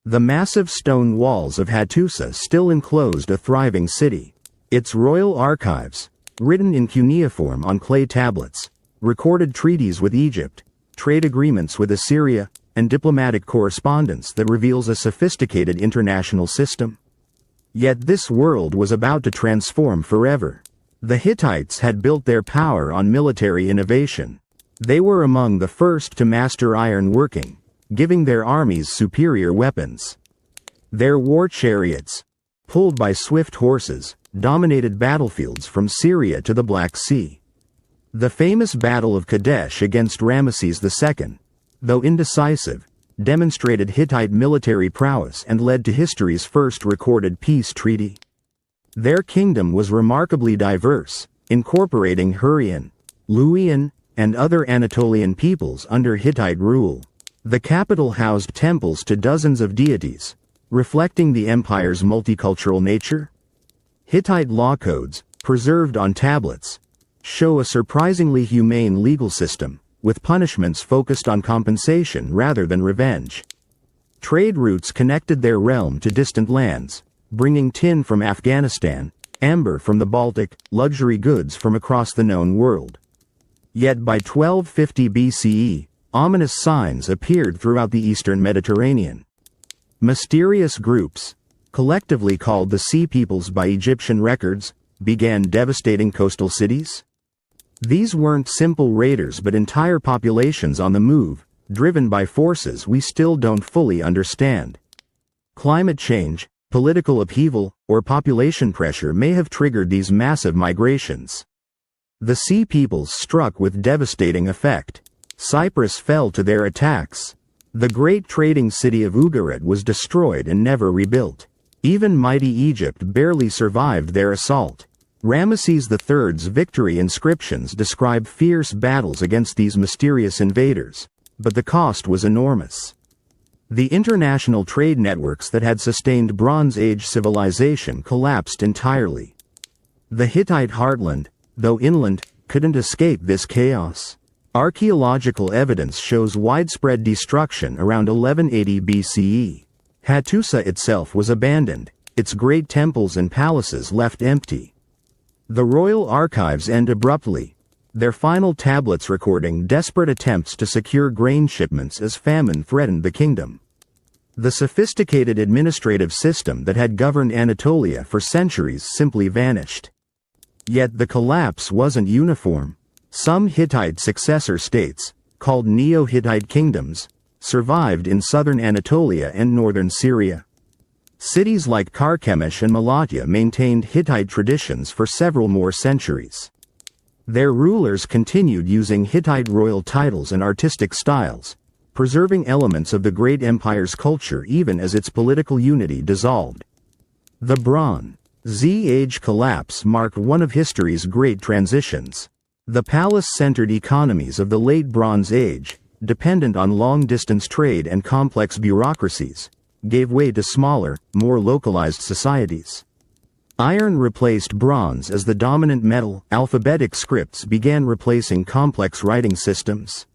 The massive stone walls of Hattusa still enclosed a thriving city. Its royal archives, written in cuneiform on clay tablets, recorded treaties with Egypt, trade agreements with Assyria, and diplomatic correspondence that reveals a sophisticated international system. Yet this world was about to transform forever. The Hittites had built their power on military innovation. They were among the first to master iron working, giving their armies superior weapons. Their war chariots, pulled by swift horses, dominated battlefields from Syria to the Black Sea. The famous Battle of Kadesh against Ramesses II, though indecisive, demonstrated Hittite military prowess and led to history's first recorded peace treaty. Their kingdom was remarkably diverse, incorporating Hurrian, Luwian, and other Anatolian peoples under Hittite rule. The capital housed temples to dozens of deities, reflecting the empire's multicultural nature. Hittite law codes, preserved on tablets, show a surprisingly humane legal system, with punishments focused on compensation rather than revenge. Trade routes connected their realm to distant lands, bringing tin from Afghanistan, amber from the Baltic, luxury goods from across the known world. Yet by 1250 BCE, ominous signs appeared throughout the eastern Mediterranean. Mysterious groups, collectively called the Sea Peoples by Egyptian records, began devastating coastal cities. These weren't simple raiders but entire populations on the move, driven by forces we still don't fully understand. Climate change, political upheaval, or population pressure may have triggered these massive migrations. The Sea Peoples struck with devastating effect. Cyprus fell to their attacks. The great trading city of Ugarit was destroyed and never rebuilt. Even mighty Egypt barely survived their assault. Ramesses III's victory inscriptions describe fierce battles against these mysterious invaders, but the cost was enormous. The international trade networks that had sustained Bronze Age civilization collapsed entirely. The Hittite heartland, though inland, couldn't escape this chaos. Archaeological evidence shows widespread destruction around 1180 BCE. Hattusa itself was abandoned, its great temples and palaces left empty. The royal archives end abruptly, their final tablets recording desperate attempts to secure grain shipments as famine threatened the kingdom. The sophisticated administrative system that had governed Anatolia for centuries simply vanished. Yet the collapse wasn't uniform. Some Hittite successor states, called Neo-Hittite kingdoms, survived in southern Anatolia and northern Syria. Cities like Carchemish and Malatya maintained Hittite traditions for several more centuries. Their rulers continued using Hittite royal titles and artistic styles, preserving elements of the great empire's culture even as its political unity dissolved. The Bronze Age collapse marked one of history's great transitions. The palace-centered economies of the late Bronze Age, dependent on long-distance trade and complex bureaucracies, gave way to smaller, more localized societies. Iron replaced bronze as the dominant metal. Alphabetic scripts began replacing complex writing systems.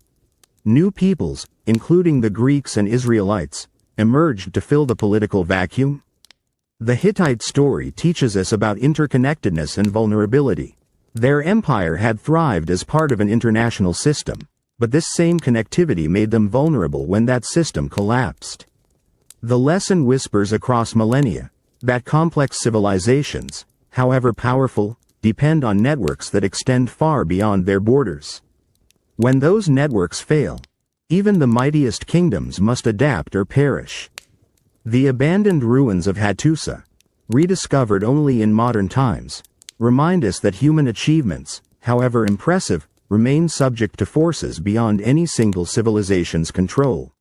New peoples, including the Greeks and Israelites, emerged to fill the political vacuum. The Hittite story teaches us about interconnectedness and vulnerability. Their empire had thrived as part of an international system, but this same connectivity made them vulnerable when that system collapsed. The lesson whispers across millennia, that complex civilizations, however powerful, depend on networks that extend far beyond their borders. When those networks fail, even the mightiest kingdoms must adapt or perish. The abandoned ruins of Hattusa, rediscovered only in modern times, remind us that human achievements, however impressive, remain subject to forces beyond any single civilization's control.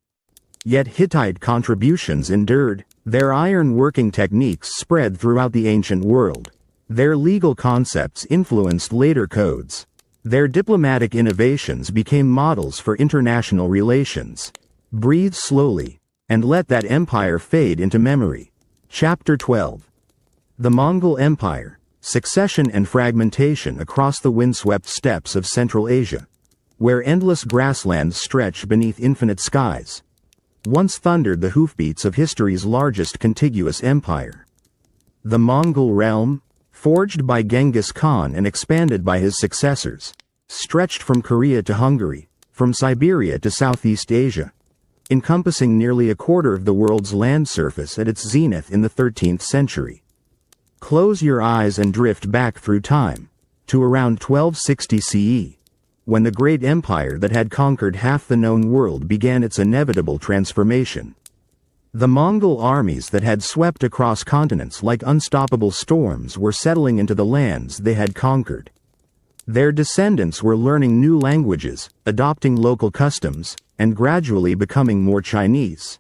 Yet Hittite contributions endured. Their iron-working techniques spread throughout the ancient world. Their legal concepts influenced later codes. Their diplomatic innovations became models for international relations. Breathe slowly, and let that empire fade into memory. Chapter 12. The Mongol Empire. Succession and fragmentation across the windswept steppes of Central Asia, where endless grasslands stretch beneath infinite skies, once thundered the hoofbeats of history's largest contiguous empire. The Mongol realm, forged by Genghis Khan and expanded by his successors, stretched from Korea to Hungary, from Siberia to Southeast Asia, encompassing nearly a quarter of the world's land surface at its zenith in the 13th century. Close your eyes and drift back through time, to around 1260 CE, when the great empire that had conquered half the known world began its inevitable transformation. The Mongol armies that had swept across continents like unstoppable storms were settling into the lands they had conquered. Their descendants were learning new languages, adopting local customs, and gradually becoming more Chinese,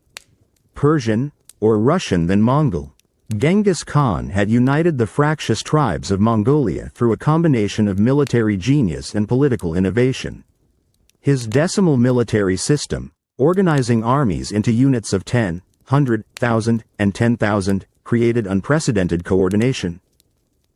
Persian, or Russian than Mongol. Genghis Khan had united the fractious tribes of Mongolia through a combination of military genius and political innovation. His decimal military system, organizing armies into units of 10, 100, 1,000, and 10,000, created unprecedented coordination.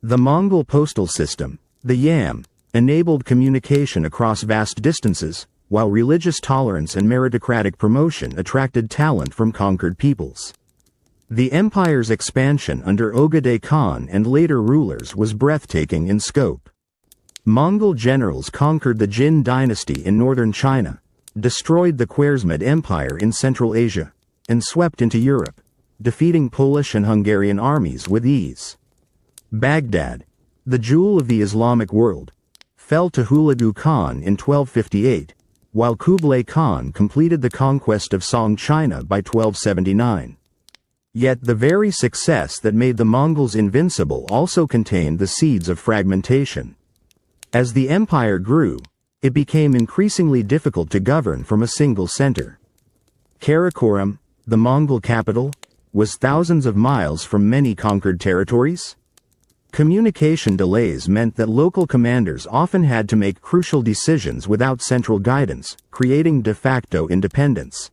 The Mongol postal system, the yam, enabled communication across vast distances, while religious tolerance and meritocratic promotion attracted talent from conquered peoples. The empire's expansion under Ogedei Khan and later rulers was breathtaking in scope. Mongol generals conquered the Jin dynasty in northern China, destroyed the Khwarezmid Empire in Central Asia, and swept into Europe, defeating Polish and Hungarian armies with ease. Baghdad, the jewel of the Islamic world, fell to Hulagu Khan in 1258, while Kublai Khan completed the conquest of Song China by 1279. Yet the very success that made the Mongols invincible also contained the seeds of fragmentation. As the empire grew, it became increasingly difficult to govern from a single center. Karakoram, the Mongol capital, was thousands of miles from many conquered territories. Communication delays meant that local commanders often had to make crucial decisions without central guidance, creating de facto independence.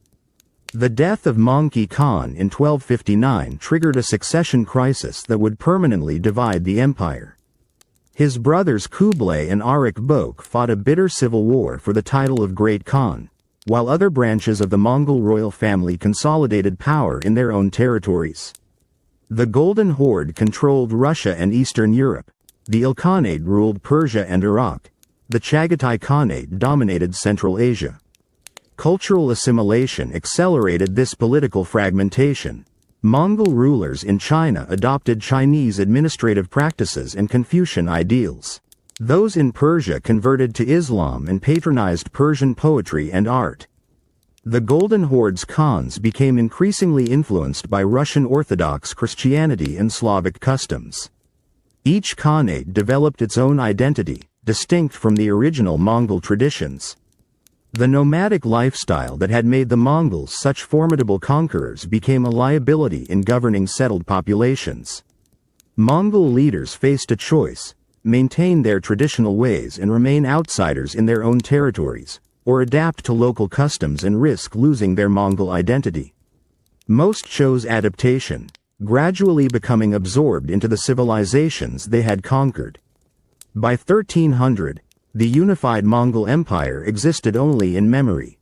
The death of Mongke Khan in 1259 triggered a succession crisis that would permanently divide the empire. His brothers Kublai and Arik Bok fought a bitter civil war for the title of Great Khan, while other branches of the Mongol royal family consolidated power in their own territories. The Golden Horde controlled Russia and Eastern Europe. The Ilkhanate ruled Persia and Iraq. The Chagatai Khanate dominated Central Asia. Cultural assimilation accelerated this political fragmentation. Mongol rulers in China adopted Chinese administrative practices and Confucian ideals. Those in Persia converted to Islam and patronized Persian poetry and art. The Golden Horde's Khans became increasingly influenced by Russian Orthodox Christianity and Slavic customs. Each Khanate developed its own identity, distinct from the original Mongol traditions. The nomadic lifestyle that had made the Mongols such formidable conquerors became a liability in governing settled populations. Mongol leaders faced a choice: maintain their traditional ways and remain outsiders in their own territories, or adapt to local customs and risk losing their Mongol identity. Most chose adaptation, gradually becoming absorbed into the civilizations they had conquered. By 1300, the unified Mongol Empire existed only in memory.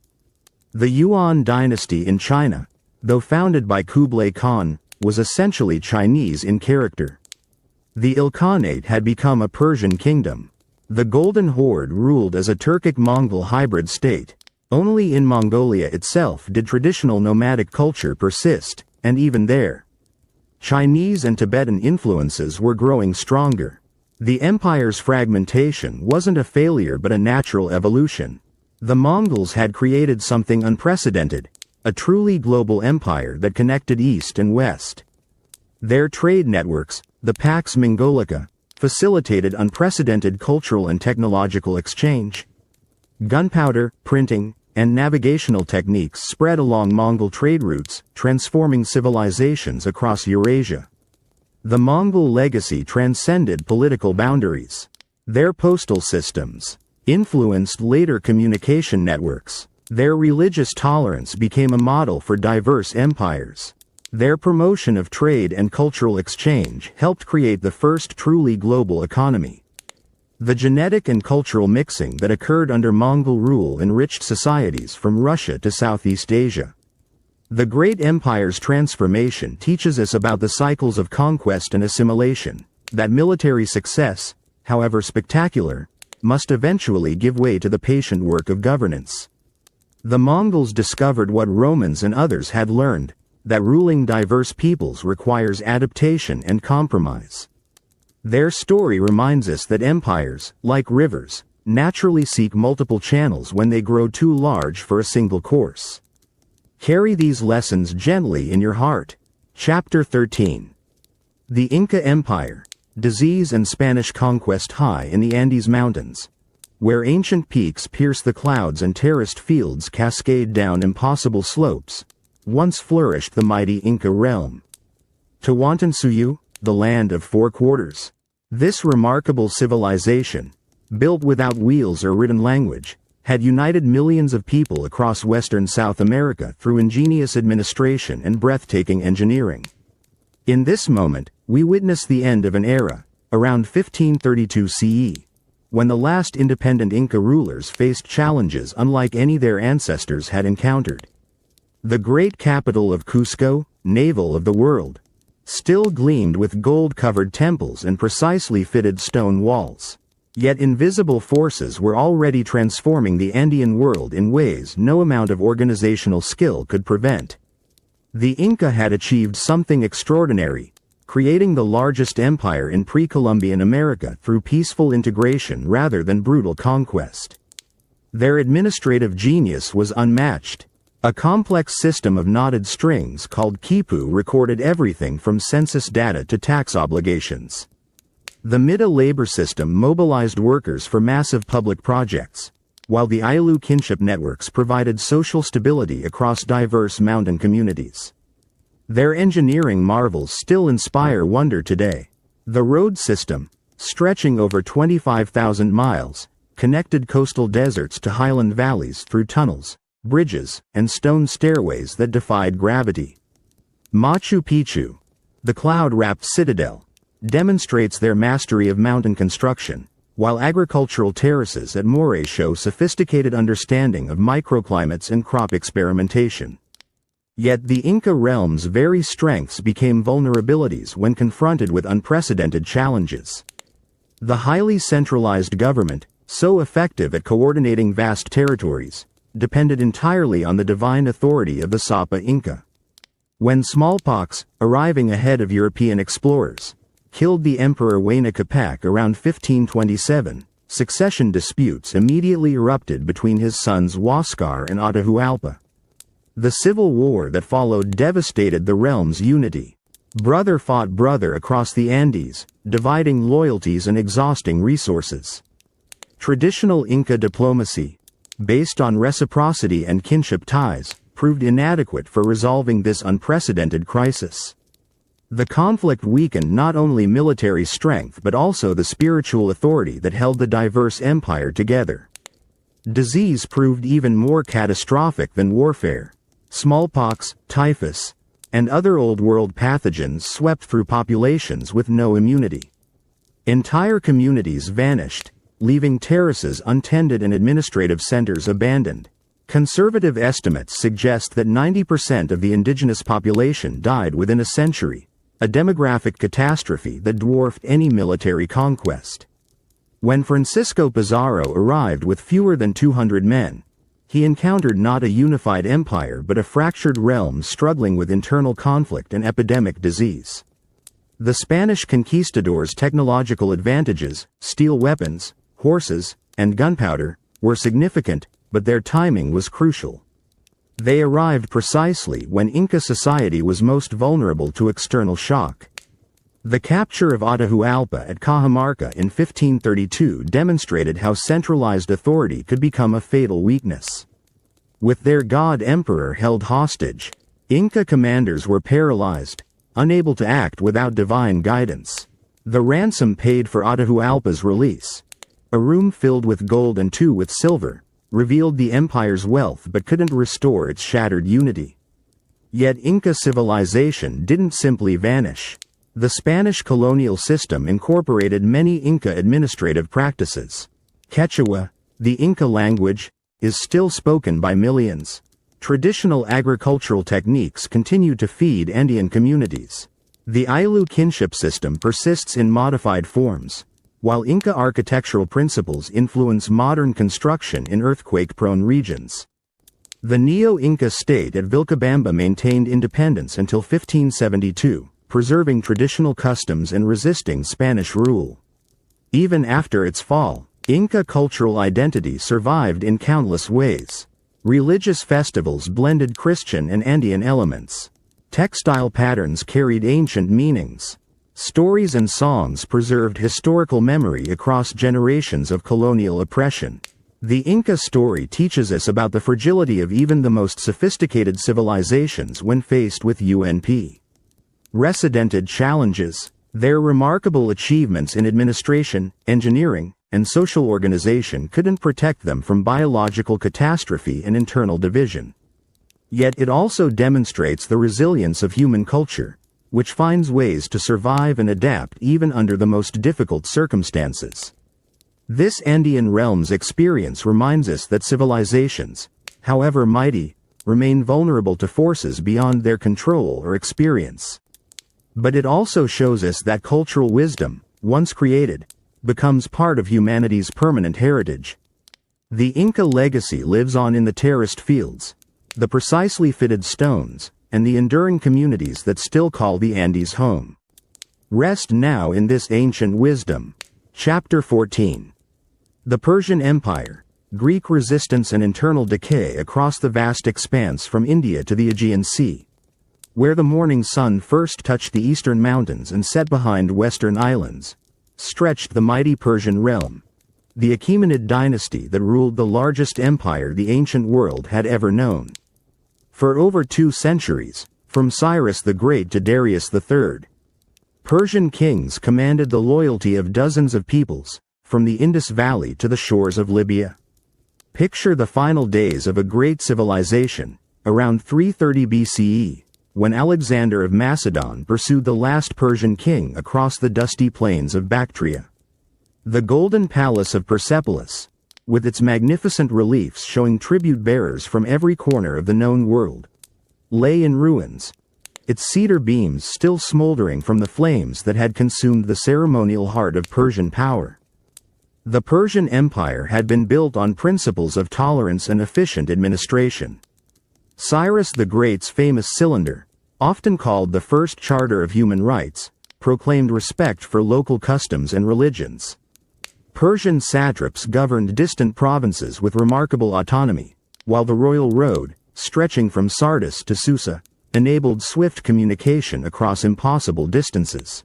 The Yuan dynasty in China, though founded by Kublai Khan, was essentially Chinese in character. The Ilkhanate had become a Persian kingdom. The Golden Horde ruled as a Turkic-Mongol hybrid state. Only in Mongolia itself did traditional nomadic culture persist, and even there, Chinese and Tibetan influences were growing stronger. The empire's fragmentation wasn't a failure but a natural evolution. The Mongols had created something unprecedented, a truly global empire that connected East and West. Their trade networks, the Pax Mongolica, facilitated unprecedented cultural and technological exchange. Gunpowder, printing, and navigational techniques spread along Mongol trade routes, transforming civilizations across Eurasia. The Mongol legacy transcended political boundaries. Their postal systems influenced later communication networks. Their religious tolerance became a model for diverse empires. Their promotion of trade and cultural exchange helped create the first truly global economy. The genetic and cultural mixing that occurred under Mongol rule enriched societies from Russia to Southeast Asia. The great empire's transformation teaches us about the cycles of conquest and assimilation, that military success, however spectacular, must eventually give way to the patient work of governance. The Mongols discovered what Romans and others had learned, that ruling diverse peoples requires adaptation and compromise. Their story reminds us that empires, like rivers, naturally seek multiple channels when they grow too large for a single course. Carry these lessons gently in your heart. Chapter 13. The Inca Empire, disease and Spanish conquest. High in the Andes Mountains, where ancient peaks pierce the clouds and terraced fields cascade down impossible slopes, once flourished the mighty Inca realm. Tawantinsuyu, the land of four quarters. This remarkable civilization, built without wheels or written language, had united millions of people across western South America through ingenious administration and breathtaking engineering. In this moment, we witness the end of an era, around 1532 CE, when the last independent Inca rulers faced challenges unlike any their ancestors had encountered. The great capital of Cusco, navel of the world, still gleamed with gold-covered temples and precisely fitted stone walls. Yet invisible forces were already transforming the Andean world in ways no amount of organizational skill could prevent. The Inca had achieved something extraordinary, creating the largest empire in pre-Columbian America through peaceful integration rather than brutal conquest. Their administrative genius was unmatched. A complex system of knotted strings called quipu recorded everything from census data to tax obligations. The Mida labor system mobilized workers for massive public projects, while the Ailu kinship networks provided social stability across diverse mountain communities. Their engineering marvels still inspire wonder today. The road system, stretching over 25,000 miles, connected coastal deserts to highland valleys through tunnels, bridges, and stone stairways that defied gravity. Machu Picchu, the cloud-wrapped citadel, demonstrates their mastery of mountain construction, while agricultural terraces at Moray show sophisticated understanding of microclimates and crop experimentation. Yet the Inca realm's very strengths became vulnerabilities when confronted with unprecedented challenges. The highly centralized government, so effective at coordinating vast territories, depended entirely on the divine authority of the Sapa Inca. When smallpox, arriving ahead of European explorers, killed the Emperor Huayna Capac around 1527, succession disputes immediately erupted between his sons Huáscar and Atahualpa. The civil war that followed devastated the realm's unity. Brother fought brother across the Andes, dividing loyalties and exhausting resources. Traditional Inca diplomacy, based on reciprocity and kinship ties, proved inadequate for resolving this unprecedented crisis. The conflict weakened not only military strength but also the spiritual authority that held the diverse empire together. Disease proved even more catastrophic than warfare. Smallpox, typhus, and other old-world pathogens swept through populations with no immunity. Entire communities vanished, leaving terraces untended and administrative centers abandoned. Conservative estimates suggest that 90% of the indigenous population died within a century, a demographic catastrophe that dwarfed any military conquest. When Francisco Pizarro arrived with fewer than 200 men, he encountered not a unified empire but a fractured realm struggling with internal conflict and epidemic disease. The Spanish conquistadors' technological advantages, steel weapons, horses, and gunpowder, were significant, but their timing was crucial. They arrived precisely when Inca society was most vulnerable to external shock. The capture of Atahualpa at Cajamarca in 1532 demonstrated how centralized authority could become a fatal weakness. With their god-emperor held hostage, Inca commanders were paralyzed, unable to act without divine guidance. The ransom paid for Atahualpa's release, a room filled with gold and two with silver, revealed the empire's wealth but couldn't restore its shattered unity. Yet Inca civilization didn't simply vanish. The Spanish colonial system incorporated many Inca administrative practices. Quechua, the Inca language, is still spoken by millions. Traditional agricultural techniques continue to feed Andean communities. The Ayllu kinship system persists in modified forms, while Inca architectural principles influence modern construction in earthquake-prone regions. The Neo-Inca state at Vilcabamba maintained independence until 1572, preserving traditional customs and resisting Spanish rule. Even after its fall, Inca cultural identity survived in countless ways. Religious festivals blended Christian and Andean elements. Textile patterns carried ancient meanings. Stories and songs preserved historical memory across generations of colonial oppression. The Inca story teaches us about the fragility of even the most sophisticated civilizations when faced with unprecedented challenges. Their remarkable achievements in administration, engineering, and social organization couldn't protect them from biological catastrophe and internal division. Yet it also demonstrates the resilience of human culture, which finds ways to survive and adapt even under the most difficult circumstances. This Andean realm's experience reminds us that civilizations, however mighty, remain vulnerable to forces beyond their control or experience. But it also shows us that cultural wisdom, once created, becomes part of humanity's permanent heritage. The Inca legacy lives on in the terraced fields, the precisely fitted stones, and the enduring communities that still call the Andes home. Rest now in this ancient wisdom. Chapter 14. The Persian Empire, Greek resistance and internal decay across the vast expanse from India to the Aegean Sea. Where the morning sun first touched the eastern mountains and set behind western islands, stretched the mighty Persian realm, the Achaemenid dynasty that ruled the largest empire the ancient world had ever known. For over 2 centuries, from Cyrus the Great to Darius III, Persian kings commanded the loyalty of dozens of peoples, from the Indus Valley to the shores of Libya. Picture the final days of a great civilization, around 330 BCE, when Alexander of Macedon pursued the last Persian king across the dusty plains of Bactria. The golden palace of Persepolis, with its magnificent reliefs showing tribute bearers from every corner of the known world, lay in ruins, its cedar beams still smoldering from the flames that had consumed the ceremonial heart of Persian power. The Persian Empire had been built on principles of tolerance and efficient administration. Cyrus the Great's famous cylinder, often called the First Charter of Human Rights, proclaimed respect for local customs and religions. Persian satraps governed distant provinces with remarkable autonomy, while the royal road, stretching from Sardis to Susa, enabled swift communication across impossible distances.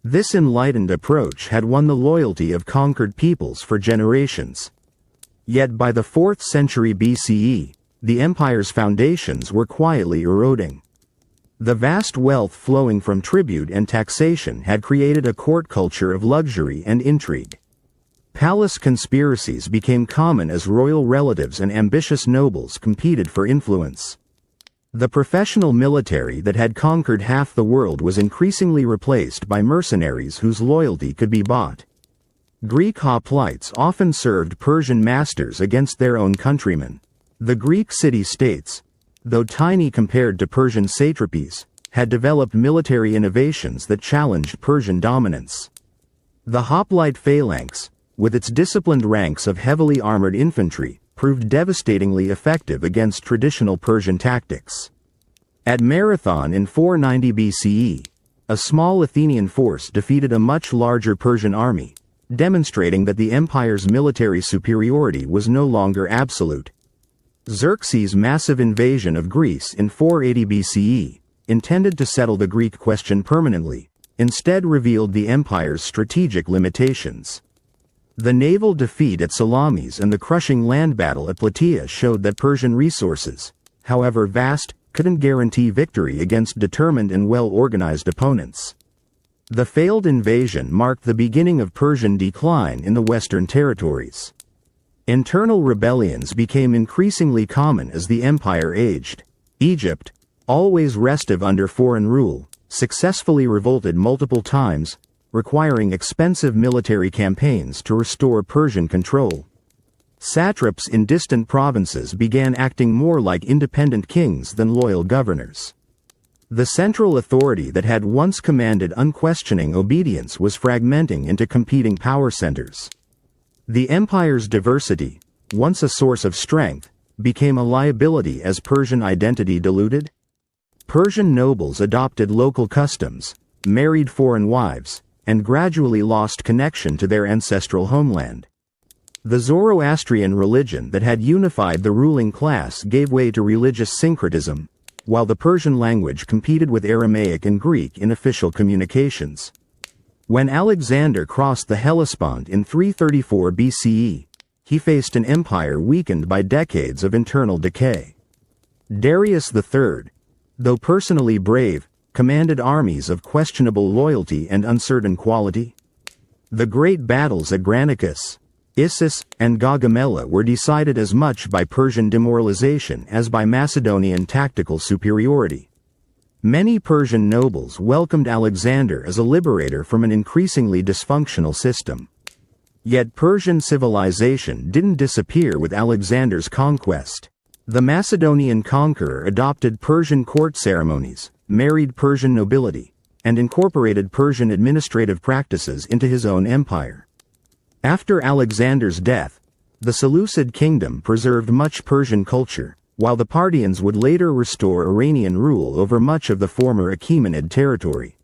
This enlightened approach had won the loyalty of conquered peoples for generations. Yet by the 4th century BCE, the empire's foundations were quietly eroding. The vast wealth flowing from tribute and taxation had created a court culture of luxury and intrigue. Palace conspiracies became common as royal relatives and ambitious nobles competed for influence. The professional military that had conquered half the world was increasingly replaced by mercenaries whose loyalty could be bought. Greek hoplites often served Persian masters against their own countrymen. The Greek city-states, though tiny compared to Persian satrapies, had developed military innovations that challenged Persian dominance. The hoplite phalanx, with its disciplined ranks of heavily armored infantry, proved devastatingly effective against traditional Persian tactics. At Marathon in 490 BCE, a small Athenian force defeated a much larger Persian army, demonstrating that the empire's military superiority was no longer absolute. Xerxes' massive invasion of Greece in 480 BCE, intended to settle the Greek question permanently, instead revealed the empire's strategic limitations. The naval defeat at Salamis and the crushing land battle at Plataea showed that Persian resources, however vast, couldn't guarantee victory against determined and well-organized opponents. The failed invasion marked the beginning of Persian decline in the Western territories. Internal rebellions became increasingly common as the empire aged. Egypt, always restive under foreign rule, successfully revolted multiple times, requiring expensive military campaigns to restore Persian control. Satraps in distant provinces began acting more like independent kings than loyal governors. The central authority that had once commanded unquestioning obedience was fragmenting into competing power centers. The empire's diversity, once a source of strength, became a liability as Persian identity diluted. Persian nobles adopted local customs, married foreign wives, and gradually lost connection to their ancestral homeland. The Zoroastrian religion that had unified the ruling class gave way to religious syncretism, while the Persian language competed with Aramaic and Greek in official communications. When Alexander crossed the Hellespont in 334 BCE, he faced an empire weakened by decades of internal decay. Darius III, though personally brave, commanded armies of questionable loyalty and uncertain quality. The great battles at Granicus, Issus, and Gaugamela were decided as much by Persian demoralization as by Macedonian tactical superiority. Many Persian nobles welcomed Alexander as a liberator from an increasingly dysfunctional system. Yet Persian civilization didn't disappear with Alexander's conquest. The Macedonian conqueror adopted Persian court ceremonies, married Persian nobility, and incorporated Persian administrative practices into his own empire. After Alexander's death, the Seleucid kingdom preserved much Persian culture, while the Parthians would later restore Iranian rule over much of the former Achaemenid territory.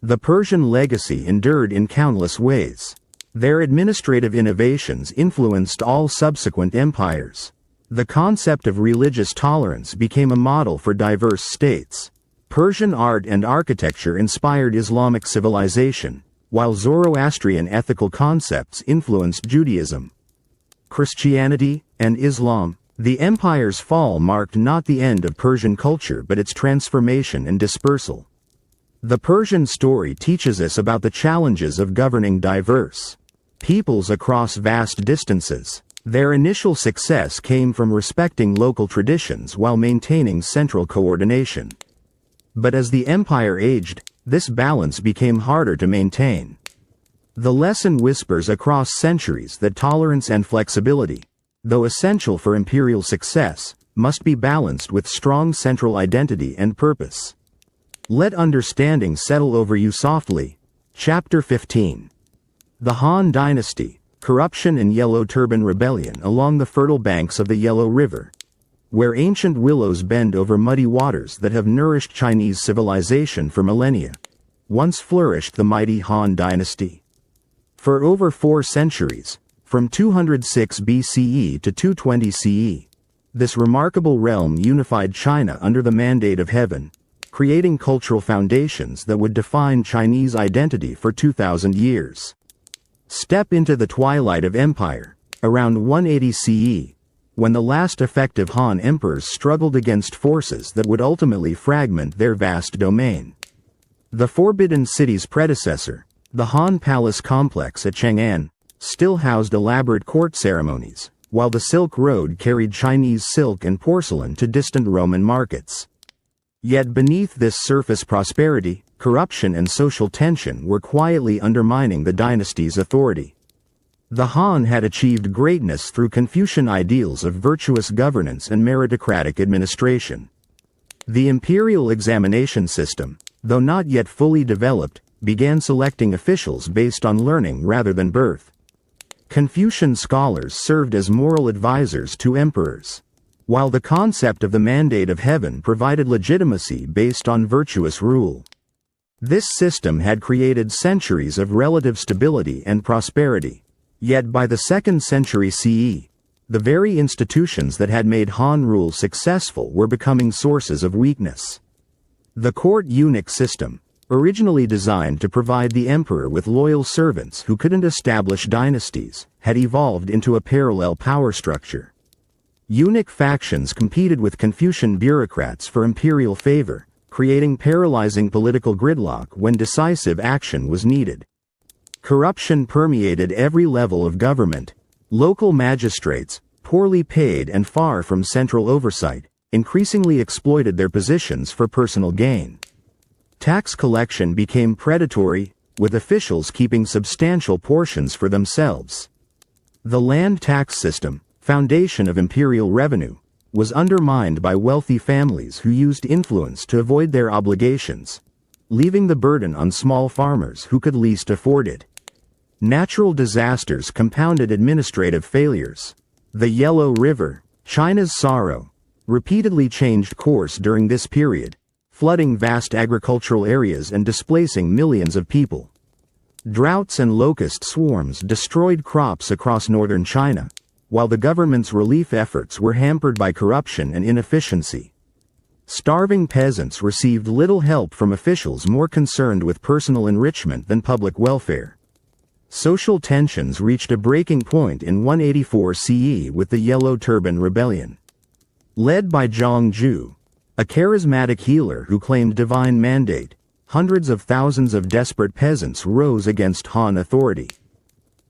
The Persian legacy endured in countless ways. Their administrative innovations influenced all subsequent empires. The concept of religious tolerance became a model for diverse states. Persian art and architecture inspired Islamic civilization, while Zoroastrian ethical concepts influenced Judaism, Christianity, and Islam. The empire's fall marked not the end of Persian culture but its transformation and dispersal. The Persian story teaches us about the challenges of governing diverse peoples across vast distances. Their initial success came from respecting local traditions while maintaining central coordination. But as the empire aged, this balance became harder to maintain. The lesson whispers across centuries that tolerance and flexibility, though essential for imperial success, must be balanced with strong central identity and purpose. Let understanding settle over you softly. Chapter 15. The Han Dynasty, Corruption and Yellow Turban Rebellion along the fertile banks of the Yellow River, where ancient willows bend over muddy waters that have nourished Chinese civilization for millennia. Once flourished the mighty Han Dynasty. For over 4 centuries, from 206 BCE to 220 CE, this remarkable realm unified China under the mandate of heaven, creating cultural foundations that would define Chinese identity for 2,000 years. Step into the twilight of empire, around 180 CE, when the last effective Han emperors struggled against forces that would ultimately fragment their vast domain. The Forbidden City's predecessor, the Han Palace complex at Chang'an, still housed elaborate court ceremonies, while the Silk Road carried Chinese silk and porcelain to distant Roman markets. Yet beneath this surface prosperity, corruption and social tension were quietly undermining the dynasty's authority. The Han had achieved greatness through Confucian ideals of virtuous governance and meritocratic administration. The imperial examination system, though not yet fully developed, began selecting officials based on learning rather than birth. Confucian scholars served as moral advisors to emperors, while the concept of the mandate of heaven provided legitimacy based on virtuous rule. This system had created centuries of relative stability and prosperity. Yet by the 2nd century CE, the very institutions that had made Han rule successful were becoming sources of weakness. The court eunuch system, originally designed to provide the emperor with loyal servants who couldn't establish dynasties, had evolved into a parallel power structure. Eunuch factions competed with Confucian bureaucrats for imperial favor, creating paralyzing political gridlock when decisive action was needed. Corruption permeated every level of government. Local magistrates, poorly paid and far from central oversight, increasingly exploited their positions for personal gain. Tax collection became predatory, with officials keeping substantial portions for themselves. The land tax system, foundation of imperial revenue, was undermined by wealthy families who used influence to avoid their obligations, leaving the burden on small farmers who could least afford it. Natural disasters compounded administrative failures. The Yellow River, China's sorrow, repeatedly changed course during this period, flooding vast agricultural areas and displacing millions of people. Droughts and locust swarms destroyed crops across northern China, while the government's relief efforts were hampered by corruption and inefficiency. Starving peasants received little help from officials more concerned with personal enrichment than public welfare. Social tensions reached a breaking point in 184 CE with the Yellow Turban Rebellion. Led by Zhang Zhu, a charismatic healer who claimed divine mandate, hundreds of thousands of desperate peasants rose against Han authority.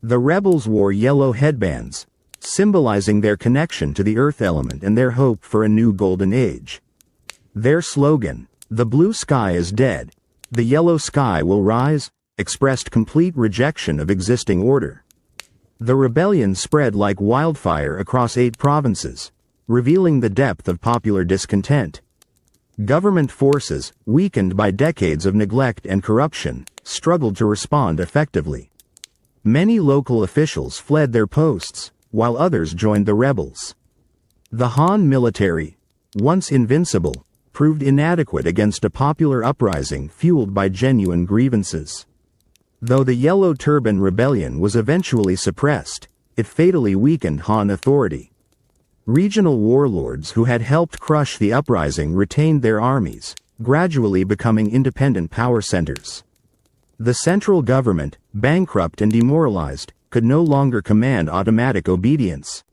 The rebels wore yellow headbands, symbolizing their connection to the earth element and their hope for a new golden age. Their slogan, "The blue sky is dead, the yellow sky will rise," expressed complete rejection of existing order. The rebellion spread like wildfire across 8 provinces, revealing the depth of popular discontent. Government forces, weakened by decades of neglect and corruption, struggled to respond effectively. Many local officials fled their posts, while others joined the rebels. The Han military, once invincible, proved inadequate against a popular uprising fueled by genuine grievances. Though the Yellow Turban Rebellion was eventually suppressed, it fatally weakened Han authority. Regional warlords who had helped crush the uprising retained their armies, gradually becoming independent power centers. The central government, bankrupt and demoralized, could no longer command automatic obedience.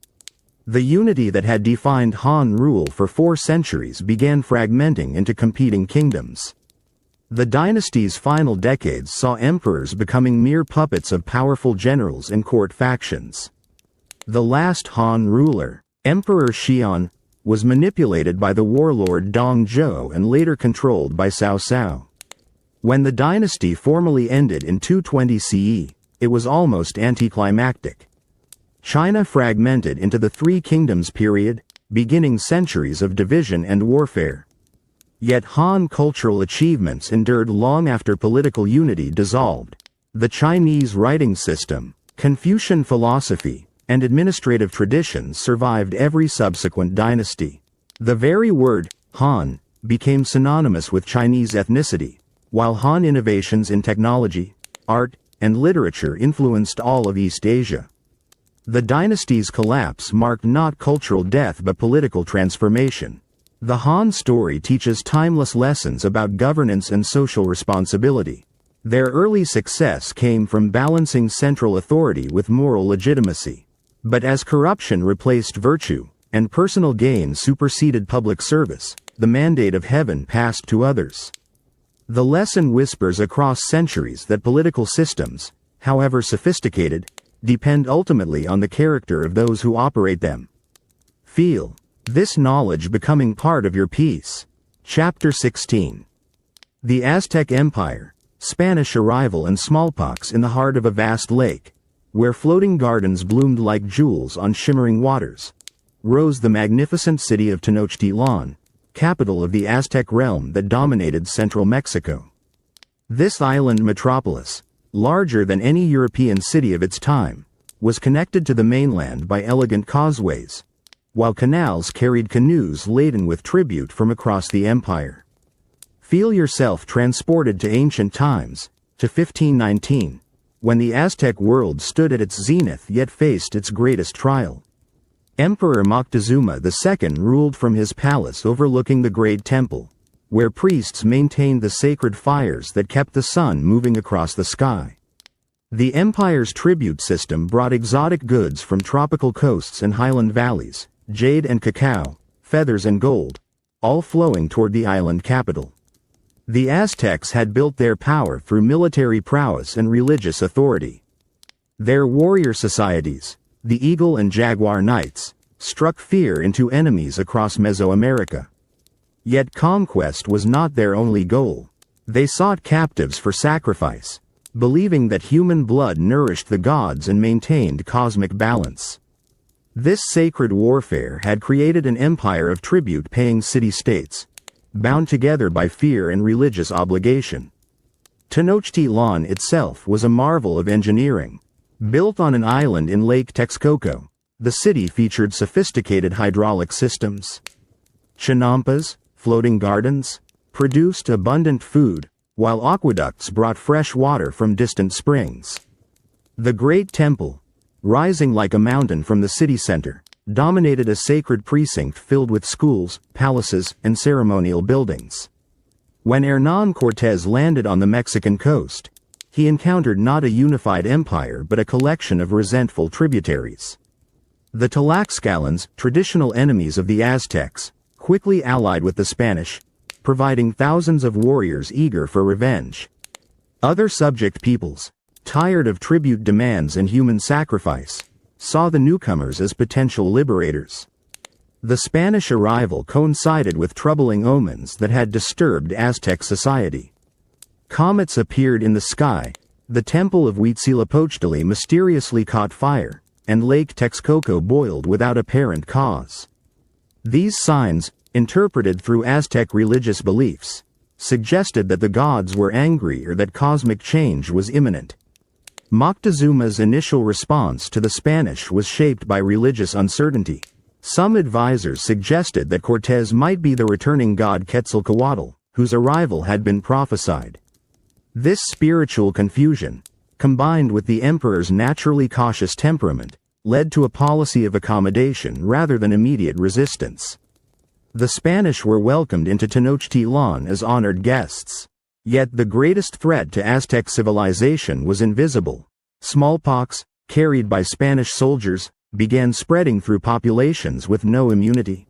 The unity that had defined Han rule for 4 centuries began fragmenting into competing kingdoms. The dynasty's final decades saw emperors becoming mere puppets of powerful generals and court factions. The last Han ruler, Emperor Xian, was manipulated by the warlord Dong Zhou and later controlled by Cao Cao. When the dynasty formally ended in 220 CE, it was almost anticlimactic. China fragmented into the Three Kingdoms period, beginning centuries of division and warfare. Yet Han cultural achievements endured long after political unity dissolved. The Chinese writing system, Confucian philosophy, and administrative traditions survived every subsequent dynasty. The very word, Han, became synonymous with Chinese ethnicity, while Han innovations in technology, art, and literature influenced all of East Asia. The dynasty's collapse marked not cultural death but political transformation. The Han story teaches timeless lessons about governance and social responsibility. Their early success came from balancing central authority with moral legitimacy. But as corruption replaced virtue, and personal gain superseded public service, the mandate of heaven passed to others. The lesson whispers across centuries that political systems, however sophisticated, depend ultimately on the character of those who operate them. Feel this knowledge becoming part of your peace. Chapter 16. The Aztec Empire, Spanish arrival and smallpox in the heart of a vast lake, where floating gardens bloomed like jewels on shimmering waters, rose the magnificent city of Tenochtitlan, capital of the Aztec realm that dominated central Mexico. This island metropolis, larger than any European city of its time, was connected to the mainland by elegant causeways, while canals carried canoes laden with tribute from across the empire. Feel yourself transported to ancient times, to 1519, when the Aztec world stood at its zenith yet faced its greatest trial. Emperor Moctezuma II ruled from his palace overlooking the Great Temple, where priests maintained the sacred fires that kept the sun moving across the sky. The empire's tribute system brought exotic goods from tropical coasts and highland valleys, jade and cacao, feathers and gold, all flowing toward the island capital. The Aztecs had built their power through military prowess and religious authority. Their warrior societies, the Eagle and Jaguar Knights, struck fear into enemies across Mesoamerica. Yet conquest was not their only goal. They sought captives for sacrifice, believing that human blood nourished the gods and maintained cosmic balance. This sacred warfare had created an empire of tribute-paying city-states, bound together by fear and religious obligation. Tenochtitlan itself was a marvel of engineering. Built on an island in Lake Texcoco, the city featured sophisticated hydraulic systems. Chinampas, floating gardens, produced abundant food, while aqueducts brought fresh water from distant springs. The Great Temple, rising like a mountain from the city center, dominated a sacred precinct filled with schools, palaces, and ceremonial buildings. When Hernán Cortés landed on the Mexican coast, he encountered not a unified empire but a collection of resentful tributaries. The Tlaxcalans, traditional enemies of the Aztecs, quickly allied with the Spanish, providing thousands of warriors eager for revenge. Other subject peoples, tired of tribute demands and human sacrifice, saw the newcomers as potential liberators. The Spanish arrival coincided with troubling omens that had disturbed Aztec society. Comets appeared in the sky, the temple of Huitzilopochtli mysteriously caught fire, and Lake Texcoco boiled without apparent cause. These signs, interpreted through Aztec religious beliefs, suggested that the gods were angry or that cosmic change was imminent. Moctezuma's initial response to the Spanish was shaped by religious uncertainty. Some advisors suggested that Cortés might be the returning god Quetzalcoatl, whose arrival had been prophesied. This spiritual confusion, combined with the emperor's naturally cautious temperament, led to a policy of accommodation rather than immediate resistance. The Spanish were welcomed into Tenochtitlan as honored guests. Yet the greatest threat to Aztec civilization was invisible. Smallpox, carried by Spanish soldiers, began spreading through populations with no immunity.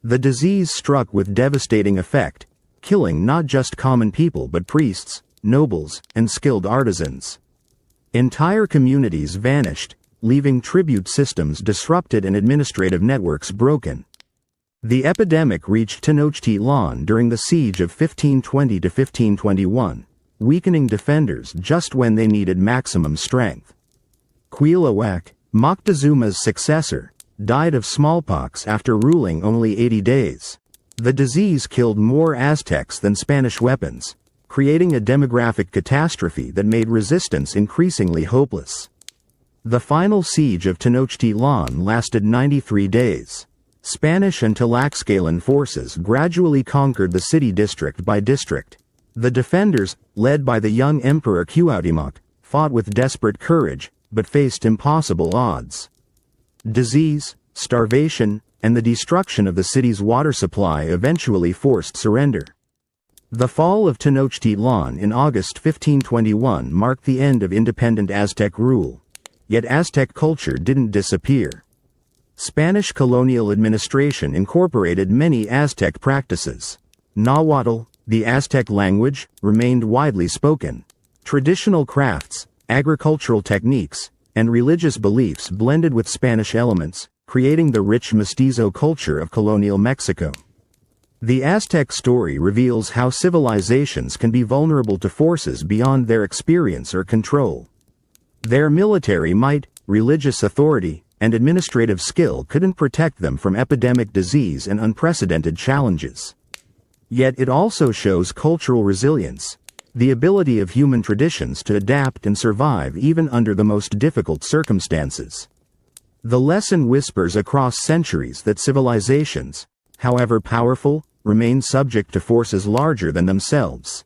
The disease struck with devastating effect, killing not just common people but priests, nobles, and skilled artisans. Entire communities vanished, leaving tribute systems disrupted and administrative networks broken. The epidemic reached Tenochtitlan during the siege of 1520 to 1521, weakening defenders just when they needed maximum strength. Cuitlahuac, Moctezuma's successor, died of smallpox after ruling only 80 days. The disease killed more Aztecs than Spanish weapons, creating a demographic catastrophe that made resistance increasingly hopeless. The final siege of Tenochtitlan lasted 93 days. Spanish and Tlaxcalan forces gradually conquered the city district by district. The defenders, led by the young Emperor Cuauhtémoc, fought with desperate courage, but faced impossible odds. Disease, starvation, and the destruction of the city's water supply eventually forced surrender. The fall of Tenochtitlan in August 1521 marked the end of independent Aztec rule. Yet Aztec culture didn't disappear. Spanish colonial administration incorporated many Aztec practices. Nahuatl, the Aztec language, remained widely spoken. Traditional crafts, agricultural techniques, and religious beliefs blended with Spanish elements, creating the rich mestizo culture of colonial Mexico. The Aztec story reveals how civilizations can be vulnerable to forces beyond their experience or control. Their military might, religious authority, and administrative skill couldn't protect them from epidemic disease and unprecedented challenges. Yet it also shows cultural resilience, the ability of human traditions to adapt and survive even under the most difficult circumstances. The lesson whispers across centuries that civilizations, however powerful, remain subject to forces larger than themselves.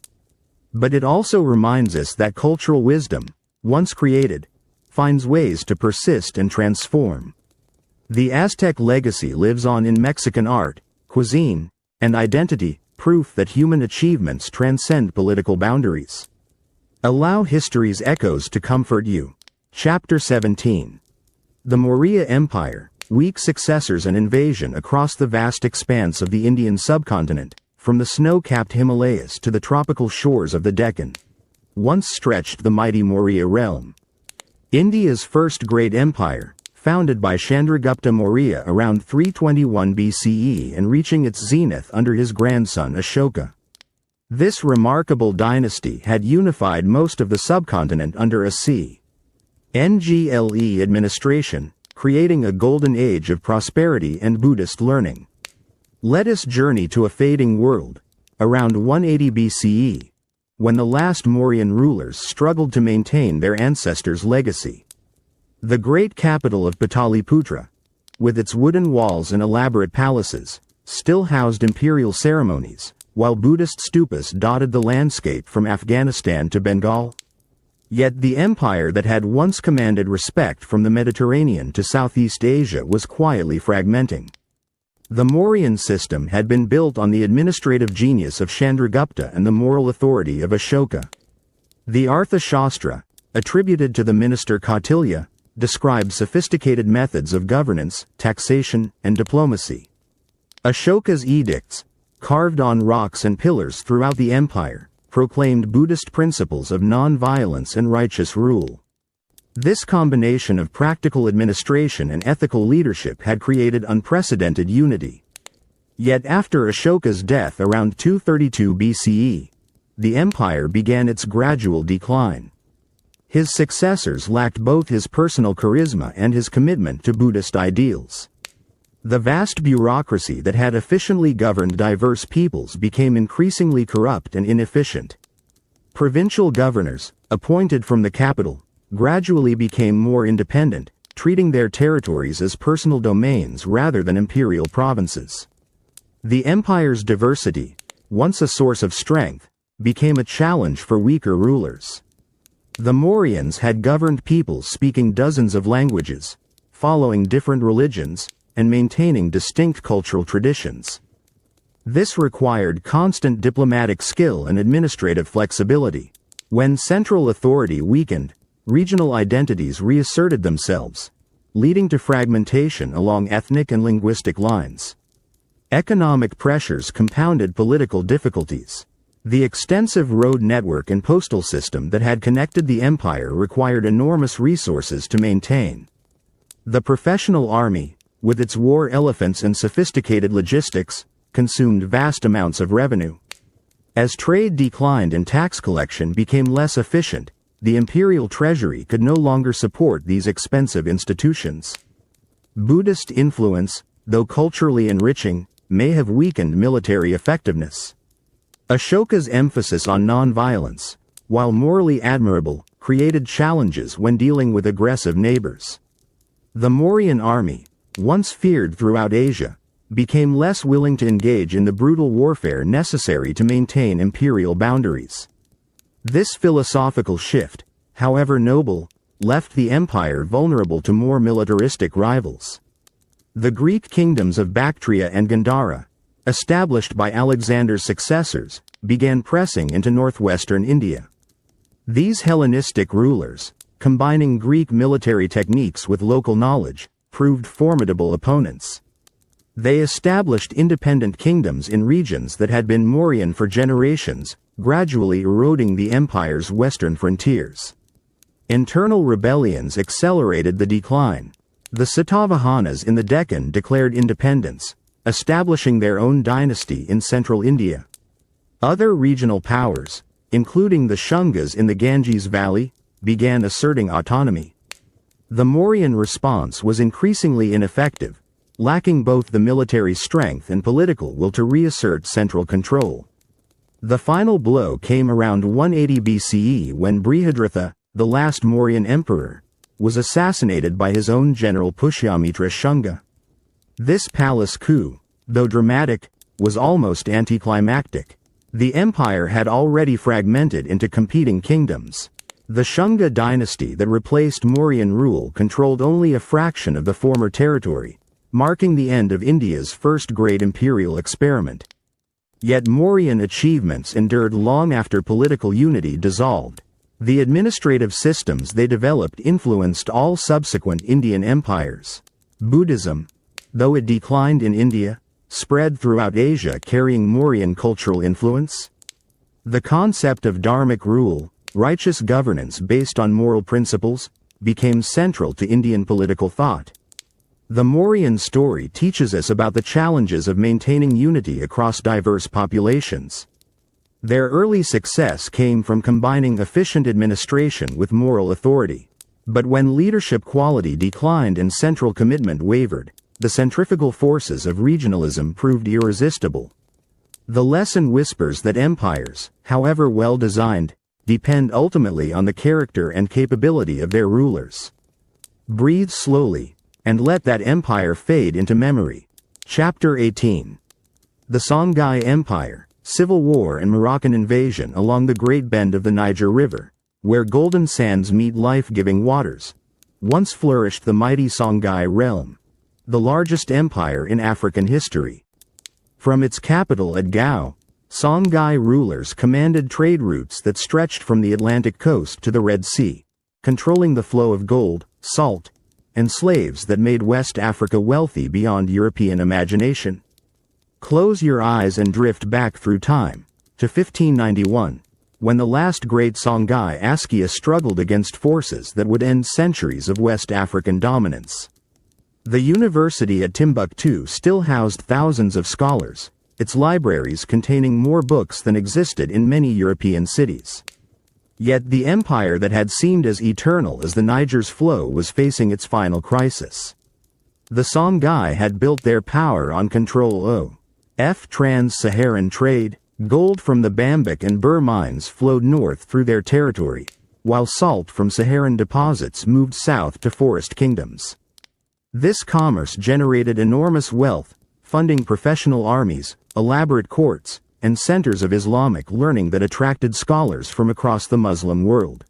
But it also reminds us that cultural wisdom, once created, finds ways to persist and transform. The Aztec legacy lives on in Mexican art, cuisine, and identity, proof that human achievements transcend political boundaries. Allow history's echoes to comfort you. Chapter 17. The Maurya Empire, weak successors and invasion across the vast expanse of the Indian subcontinent, from the snow-capped Himalayas to the tropical shores of the Deccan, once stretched the mighty Maurya realm. India's first great empire, founded by Chandragupta Maurya around 321 BCE and reaching its zenith under his grandson Ashoka. This remarkable dynasty had unified most of the subcontinent under a CNGLE administration, creating a golden age of prosperity and Buddhist learning. Let us journey to a fading world, around 180 BCE, when the last Mauryan rulers struggled to maintain their ancestors' legacy. The great capital of Pataliputra, with its wooden walls and elaborate palaces, still housed imperial ceremonies, while Buddhist stupas dotted the landscape from Afghanistan to Bengal. Yet the empire that had once commanded respect from the Mediterranean to Southeast Asia was quietly fragmenting. The Mauryan system had been built on the administrative genius of Chandragupta and the moral authority of Ashoka. The Arthashastra, attributed to the minister Kautilya, describes sophisticated methods of governance, taxation, and diplomacy. Ashoka's edicts, carved on rocks and pillars throughout the empire, proclaimed Buddhist principles of non-violence and righteous rule. This combination of practical administration and ethical leadership had created unprecedented unity. Yet after Ashoka's death around 232 BCE, the empire began its gradual decline. His successors lacked both his personal charisma and his commitment to Buddhist ideals. The vast bureaucracy that had efficiently governed diverse peoples became increasingly corrupt and inefficient. Provincial governors, appointed from the capital, gradually became more independent, treating their territories as personal domains rather than imperial provinces. The empire's diversity, once a source of strength, became a challenge for weaker rulers. The Mauryans had governed peoples speaking dozens of languages, following different religions, and maintaining distinct cultural traditions. This required constant diplomatic skill and administrative flexibility. When central authority weakened, regional identities reasserted themselves, leading to fragmentation along ethnic and linguistic lines. Economic pressures compounded political difficulties. The extensive road network and postal system that had connected the empire required enormous resources to maintain. The professional army, with its war elephants and sophisticated logistics, consumed vast amounts of revenue. As trade declined and tax collection became less efficient, the imperial treasury could no longer support these expensive institutions. Buddhist influence, though culturally enriching, may have weakened military effectiveness. Ashoka's emphasis on non-violence, while morally admirable, created challenges when dealing with aggressive neighbors. The Mauryan army, once feared throughout Asia, became less willing to engage in the brutal warfare necessary to maintain imperial boundaries. This philosophical shift, however noble, left the empire vulnerable to more militaristic rivals. The Greek kingdoms of Bactria and Gandhara, established by Alexander's successors, began pressing into northwestern India. These Hellenistic rulers, combining Greek military techniques with local knowledge, proved formidable opponents. They established independent kingdoms in regions that had been Mauryan for generations, gradually eroding the empire's western frontiers. Internal rebellions accelerated the decline. The Satavahanas in the Deccan declared independence, establishing their own dynasty in central India. Other regional powers, including the Shungas in the Ganges Valley, began asserting autonomy. The Mauryan response was increasingly ineffective, lacking both the military strength and political will to reassert central control. The final blow came around 180 BCE when Brihadratha, the last Mauryan emperor, was assassinated by his own general Pushyamitra Shunga. This palace coup, though dramatic, was almost anticlimactic. The empire had already fragmented into competing kingdoms. The Shunga dynasty that replaced Mauryan rule controlled only a fraction of the former territory, marking the end of India's first great imperial experiment. Yet Mauryan achievements endured long after political unity dissolved. The administrative systems they developed influenced all subsequent Indian empires. Buddhism, though it declined in India, spread throughout Asia carrying Mauryan cultural influence. The concept of dharmic rule, righteous governance based on moral principles, became central to Indian political thought. The Mauryan story teaches us about the challenges of maintaining unity across diverse populations. Their early success came from combining efficient administration with moral authority. But when leadership quality declined and central commitment wavered, the centrifugal forces of regionalism proved irresistible. The lesson whispers that empires, however well designed, depend ultimately on the character and capability of their rulers. Breathe slowly, and let that empire fade into memory. Chapter 18. The Songhai Empire, Civil War and Moroccan invasion along the Great Bend of the Niger River, where golden sands meet life-giving waters. Once flourished the mighty Songhai realm, the largest empire in African history. From its capital at Gao, Songhai rulers commanded trade routes that stretched from the Atlantic coast to the Red Sea, controlling the flow of gold, salt, and slaves that made West Africa wealthy beyond European imagination. Close your eyes and drift back through time, to 1591, when the last great Songhai Askia struggled against forces that would end centuries of West African dominance. The university at Timbuktu still housed thousands of scholars, its libraries containing more books than existed in many European cities. Yet the empire that had seemed as eternal as the Niger's flow was facing its final crisis. The Songhai had built their power on control of trans-Saharan trade. Gold from the Bambic and Bur mines flowed north through their territory, while salt from Saharan deposits moved south to forest kingdoms. This commerce generated enormous wealth, funding professional armies, elaborate courts, and centers of Islamic learning that attracted scholars from across the Muslim world.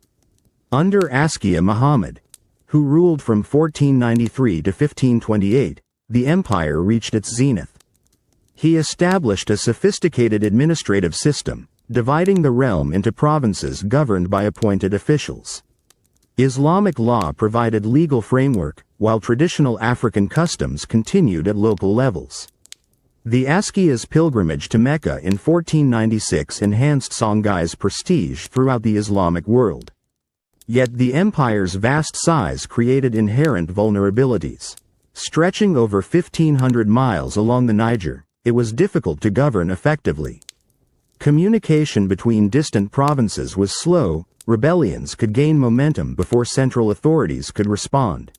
Under Askia Muhammad, who ruled from 1493 to 1528, the empire reached its zenith. He established a sophisticated administrative system, dividing the realm into provinces governed by appointed officials. Islamic law provided legal framework, while traditional African customs continued at local levels. The Askia's pilgrimage to Mecca in 1496 enhanced Songhai's prestige throughout the Islamic world. Yet the empire's vast size created inherent vulnerabilities. Stretching over 1,500 miles along the Niger, it was difficult to govern effectively. Communication between distant provinces was slow, rebellions could gain momentum before central authorities could respond.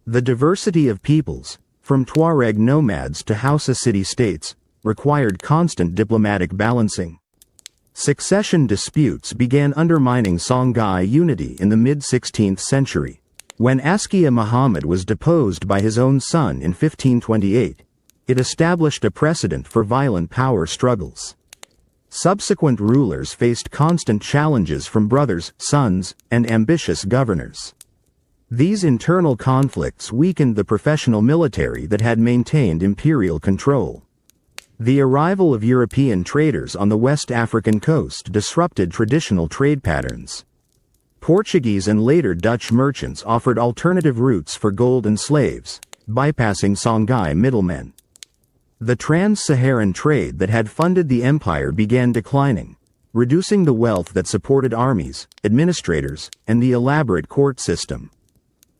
The diversity of peoples, from Tuareg nomads to Hausa city-states, required constant diplomatic balancing. Succession disputes began undermining Songhai unity in the mid-16th century. When Askia Muhammad was deposed by his own son in 1528, it established a precedent for violent power struggles. Subsequent rulers faced constant challenges from brothers, sons, and ambitious governors. These internal conflicts weakened the professional military that had maintained imperial control. The arrival of European traders on the West African coast disrupted traditional trade patterns. Portuguese and later Dutch merchants offered alternative routes for gold and slaves, bypassing Songhai middlemen. The trans-Saharan trade that had funded the empire began declining, reducing the wealth that supported armies, administrators, and the elaborate court system.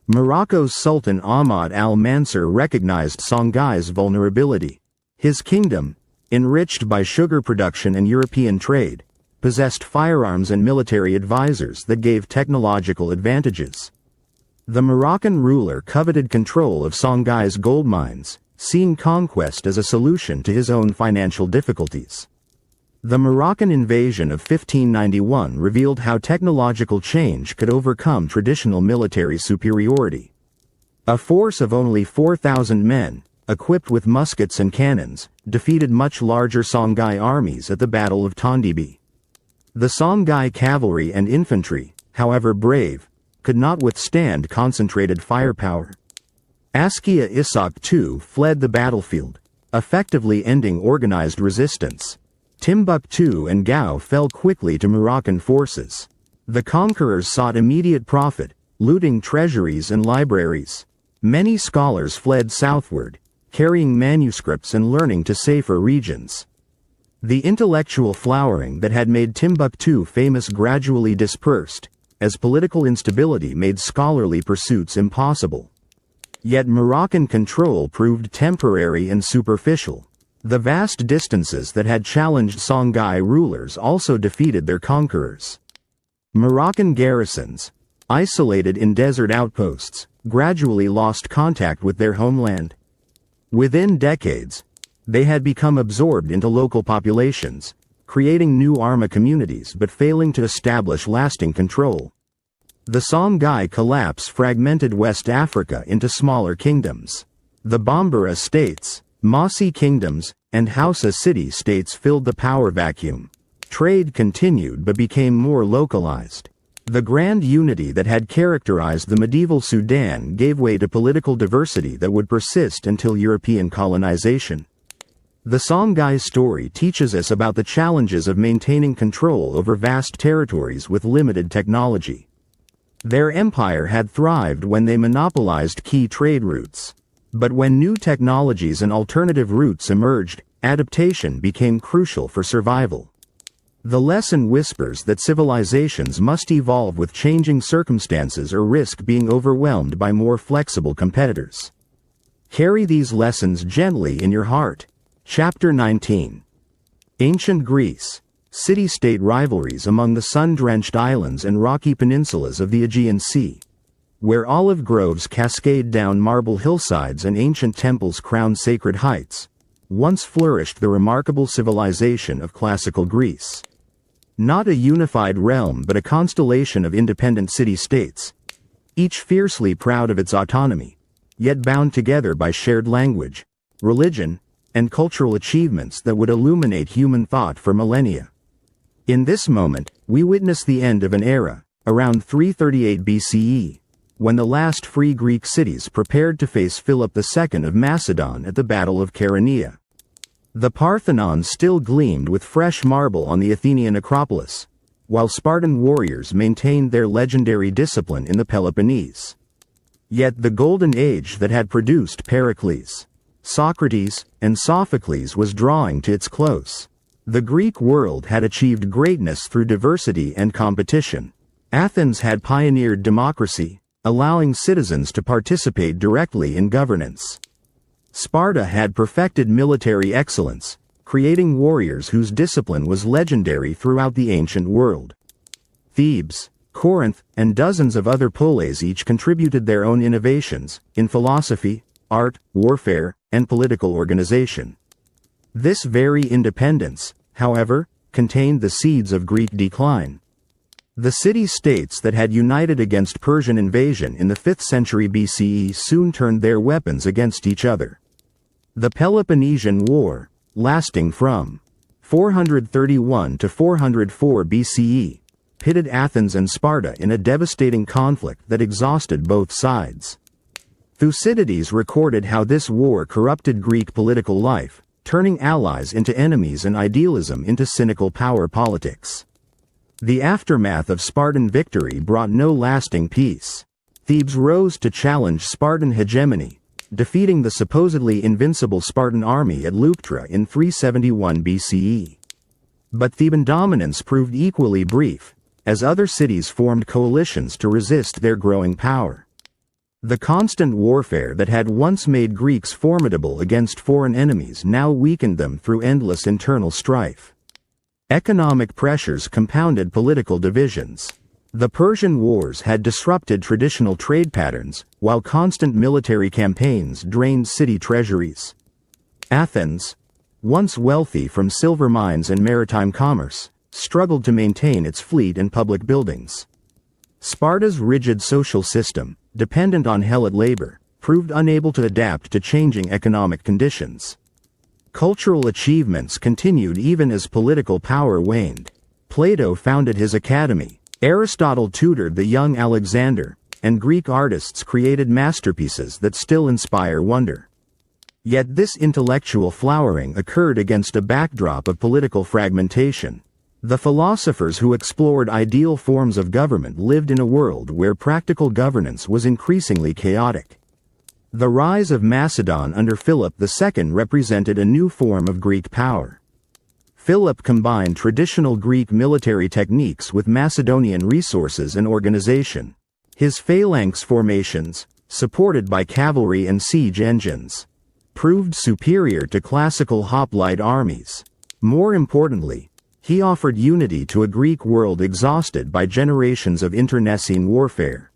Morocco's Sultan Ahmad al-Mansur recognized Songhai's vulnerability. His kingdom, enriched by sugar production and European trade, possessed firearms and military advisors that gave technological advantages. The Moroccan ruler coveted control of Songhai's gold mines, seeing conquest as a solution to his own financial difficulties. The Moroccan invasion of 1591 revealed how technological change could overcome traditional military superiority. A force of only 4,000 men, equipped with muskets and cannons, defeated much larger Songhai armies at the Battle of Tondibi. The Songhai cavalry and infantry, however brave, could not withstand concentrated firepower. Askia Ishaq II fled the battlefield, effectively ending organized resistance. Timbuktu and Gao fell quickly to Moroccan forces. The conquerors sought immediate profit, looting treasuries and libraries. Many scholars fled southward, carrying manuscripts and learning to safer regions. The intellectual flowering that had made Timbuktu famous gradually dispersed, as political instability made scholarly pursuits impossible. Yet Moroccan control proved temporary and superficial. The vast distances that had challenged Songhai rulers also defeated their conquerors. Moroccan garrisons, isolated in desert outposts, gradually lost contact with their homeland. Within decades, they had become absorbed into local populations, creating new Arma communities but failing to establish lasting control. The Songhai collapse fragmented West Africa into smaller kingdoms. The Bambara states, Mossi kingdoms, and Hausa city-states filled the power vacuum. Trade continued but became more localized. The grand unity that had characterized the medieval Sudan gave way to political diversity that would persist until European colonization. The Songhai story teaches us about the challenges of maintaining control over vast territories with limited technology. Their empire had thrived when they monopolized key trade routes. But when new technologies and alternative routes emerged, adaptation became crucial for survival. The lesson whispers that civilizations must evolve with changing circumstances or risk being overwhelmed by more flexible competitors. Carry these lessons gently in your heart. Chapter 19. Ancient Greece. City-state rivalries among the sun-drenched islands and rocky peninsulas of the Aegean Sea. Where olive groves cascade down marble hillsides and ancient temples crown sacred heights, once flourished the remarkable civilization of classical Greece. Not a unified realm but a constellation of independent city-states, each fiercely proud of its autonomy, yet bound together by shared language, religion, and cultural achievements that would illuminate human thought for millennia. In this moment, we witness the end of an era, around 338 BCE, when the last free Greek cities prepared to face Philip II of Macedon at the Battle of Chaeronea. The Parthenon still gleamed with fresh marble on the Athenian Acropolis, while Spartan warriors maintained their legendary discipline in the Peloponnese. Yet the golden age that had produced Pericles, Socrates, and Sophocles was drawing to its close. The Greek world had achieved greatness through diversity and competition, Athens had pioneered democracy, allowing citizens to participate directly in governance. Sparta had perfected military excellence, creating warriors whose discipline was legendary throughout the ancient world. Thebes, Corinth, and dozens of other polis each contributed their own innovations in philosophy, art, warfare, and political organization. This very independence, however, contained the seeds of Greek decline. The city-states that had united against Persian invasion in the 5th century BCE soon turned their weapons against each other. The Peloponnesian War, lasting from 431 to 404 BCE, pitted Athens and Sparta in a devastating conflict that exhausted both sides. Thucydides recorded how this war corrupted Greek political life, turning allies into enemies and idealism into cynical power politics. The aftermath of Spartan victory brought no lasting peace. Thebes rose to challenge Spartan hegemony, defeating the supposedly invincible Spartan army at Leuctra in 371 BCE. But Theban dominance proved equally brief, as other cities formed coalitions to resist their growing power. The constant warfare that had once made Greeks formidable against foreign enemies now weakened them through endless internal strife. Economic pressures compounded political divisions. The Persian Wars had disrupted traditional trade patterns, while constant military campaigns drained city treasuries. Athens, once wealthy from silver mines and maritime commerce, struggled to maintain its fleet and public buildings. Sparta's rigid social system, dependent on helot labor, proved unable to adapt to changing economic conditions. Cultural achievements continued even as political power waned. Plato founded his academy, Aristotle tutored the young Alexander, and Greek artists created masterpieces that still inspire wonder. Yet this intellectual flowering occurred against a backdrop of political fragmentation. The philosophers who explored ideal forms of government lived in a world where practical governance was increasingly chaotic. The rise of Macedon under Philip II represented a new form of Greek power. Philip combined traditional Greek military techniques with Macedonian resources and organization. His phalanx formations, supported by cavalry and siege engines, proved superior to classical hoplite armies. More importantly, he offered unity to a Greek world exhausted by generations of internecine warfare.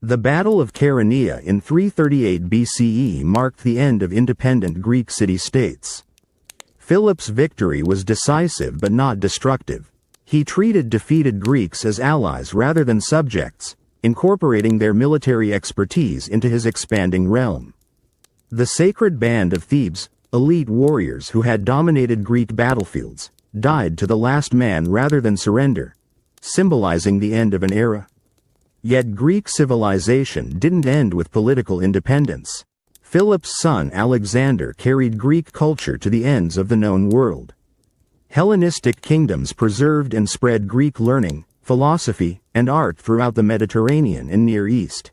The Battle of Chaeronea in 338 BCE marked the end of independent Greek city-states. Philip's victory was decisive but not destructive. He treated defeated Greeks as allies rather than subjects, incorporating their military expertise into his expanding realm. The Sacred Band of Thebes, elite warriors who had dominated Greek battlefields, died to the last man rather than surrender, symbolizing the end of an era. Yet Greek civilization didn't end with political independence. Philip's son Alexander carried Greek culture to the ends of the known world. Hellenistic kingdoms preserved and spread Greek learning, philosophy, and art throughout the Mediterranean and Near East.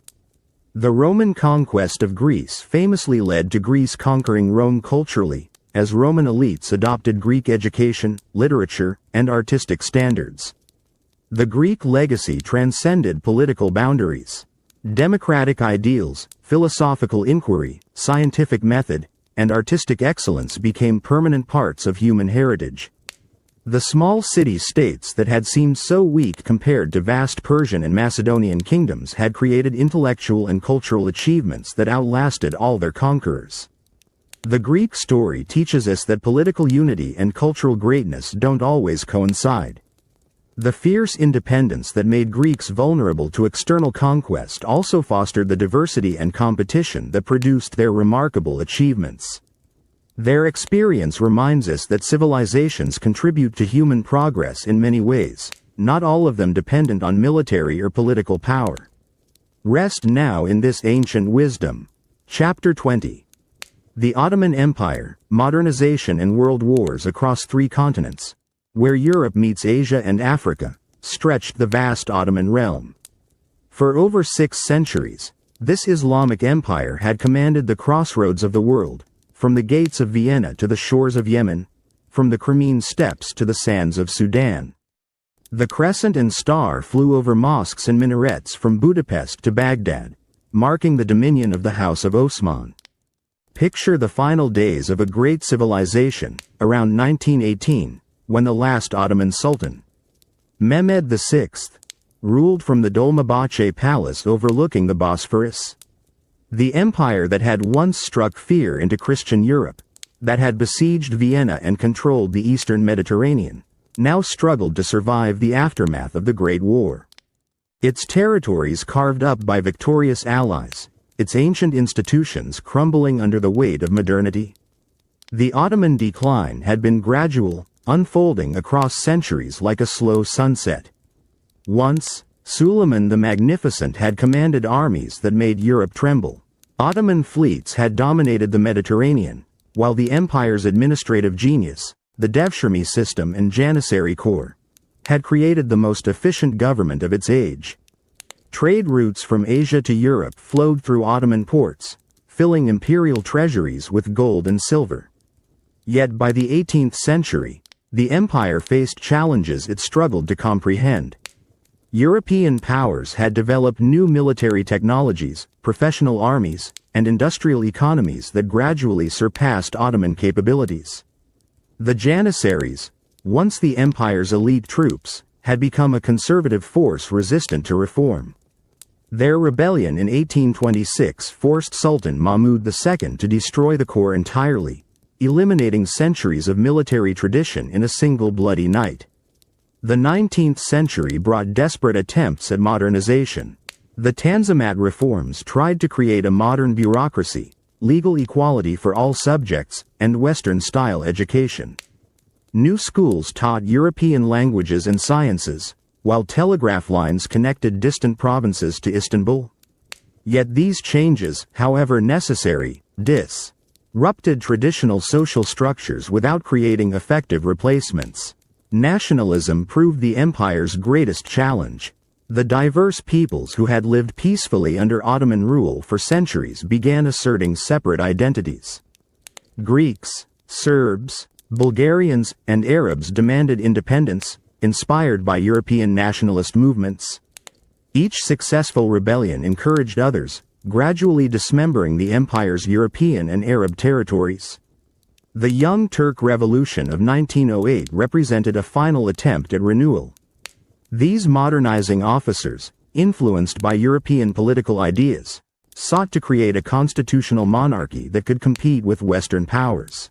The Roman conquest of Greece famously led to Greece conquering Rome culturally, as Roman elites adopted Greek education, literature, and artistic standards. The Greek legacy transcended political boundaries. Democratic ideals, philosophical inquiry, scientific method, and artistic excellence became permanent parts of human heritage. The small city-states that had seemed so weak compared to vast Persian and Macedonian kingdoms had created intellectual and cultural achievements that outlasted all their conquerors. The Greek story teaches us that political unity and cultural greatness don't always coincide. The fierce independence that made Greeks vulnerable to external conquest also fostered the diversity and competition that produced their remarkable achievements. Their experience reminds us that civilizations contribute to human progress in many ways, not all of them dependent on military or political power. Rest now in this ancient wisdom. Chapter 20. The Ottoman Empire, Modernization and World Wars across 3 continents, where Europe meets Asia and Africa, stretched the vast Ottoman realm. For over 6 centuries, this Islamic empire had commanded the crossroads of the world, from the gates of Vienna to the shores of Yemen, from the Crimean steppes to the sands of Sudan. The crescent and star flew over mosques and minarets from Budapest to Baghdad, marking the dominion of the House of Osman. Picture the final days of a great civilization, around 1918, when the last Ottoman Sultan, Mehmed VI, ruled from the Dolmabahce Palace overlooking the Bosphorus. The empire that had once struck fear into Christian Europe, that had besieged Vienna and controlled the eastern Mediterranean, now struggled to survive the aftermath of the Great War. Its territories carved up by victorious allies, its ancient institutions crumbling under the weight of modernity. The Ottoman decline had been gradual, unfolding across centuries like a slow sunset. Once, Suleiman the Magnificent had commanded armies that made Europe tremble. Ottoman fleets had dominated the Mediterranean, while the empire's administrative genius, the Devshirme system and Janissary Corps, had created the most efficient government of its age. Trade routes from Asia to Europe flowed through Ottoman ports, filling imperial treasuries with gold and silver. Yet by the 18th century, the empire faced challenges it struggled to comprehend. European powers had developed new military technologies, professional armies, and industrial economies that gradually surpassed Ottoman capabilities. The Janissaries, once the empire's elite troops, had become a conservative force resistant to reform. Their rebellion in 1826 forced Sultan Mahmud II to destroy the core entirely, eliminating centuries of military tradition in a single bloody night. The 19th century brought desperate attempts at modernization. The Tanzimat reforms tried to create a modern bureaucracy, legal equality for all subjects, and Western-style education. New schools taught European languages and sciences, while telegraph lines connected distant provinces to Istanbul. Yet these changes, however necessary, disrupted traditional social structures without creating effective replacements. Nationalism proved the empire's greatest challenge. The diverse peoples who had lived peacefully under Ottoman rule for centuries began asserting separate identities. Greeks, Serbs, Bulgarians, and Arabs demanded independence, inspired by European nationalist movements. Each successful rebellion encouraged others, gradually dismembering the empire's European and Arab territories. The Young Turk Revolution of 1908 represented a final attempt at renewal. These modernizing officers, influenced by European political ideas, sought to create a constitutional monarchy that could compete with Western powers.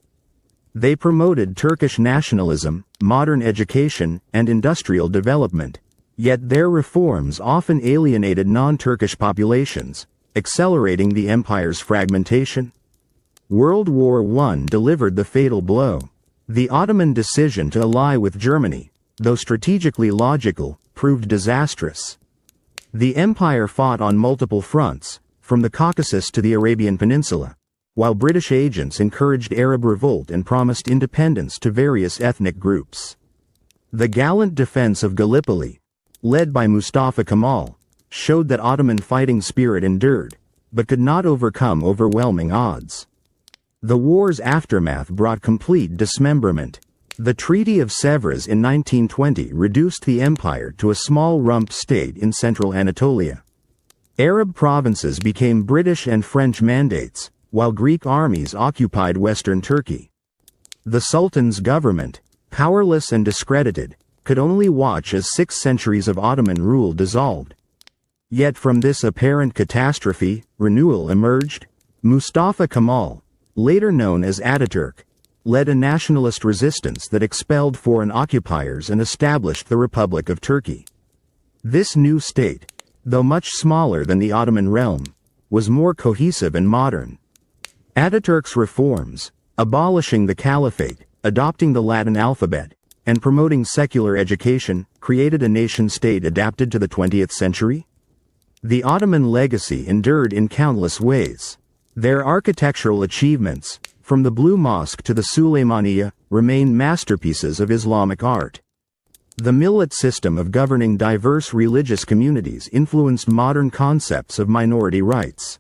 They promoted Turkish nationalism, modern education, and industrial development, yet their reforms often alienated non-Turkish populations, accelerating the empire's fragmentation. World War I delivered the fatal blow. The Ottoman decision to ally with Germany, though strategically logical, proved disastrous. The empire fought on multiple fronts, from the Caucasus to the Arabian Peninsula, while British agents encouraged Arab revolt and promised independence to various ethnic groups. The gallant defense of Gallipoli, led by Mustafa Kemal, showed that Ottoman fighting spirit endured, but could not overcome overwhelming odds. The war's aftermath brought complete dismemberment. The Treaty of Sèvres in 1920 reduced the empire to a small rump state in central Anatolia. Arab provinces became British and French mandates, while Greek armies occupied western Turkey. The Sultan's government, powerless and discredited, could only watch as 6 centuries of Ottoman rule dissolved. Yet from this apparent catastrophe, renewal emerged. Mustafa Kemal, later known as Ataturk, led a nationalist resistance that expelled foreign occupiers and established the Republic of Turkey. This new state, though much smaller than the Ottoman realm, was more cohesive and modern. Ataturk's reforms, abolishing the caliphate, adopting the Latin alphabet, and promoting secular education, created a nation-state adapted to the 20th century. The Ottoman legacy endured in countless ways. Their architectural achievements, from the Blue Mosque to the Sulaymaniyah, remain masterpieces of Islamic art. The millet system of governing diverse religious communities influenced modern concepts of minority rights.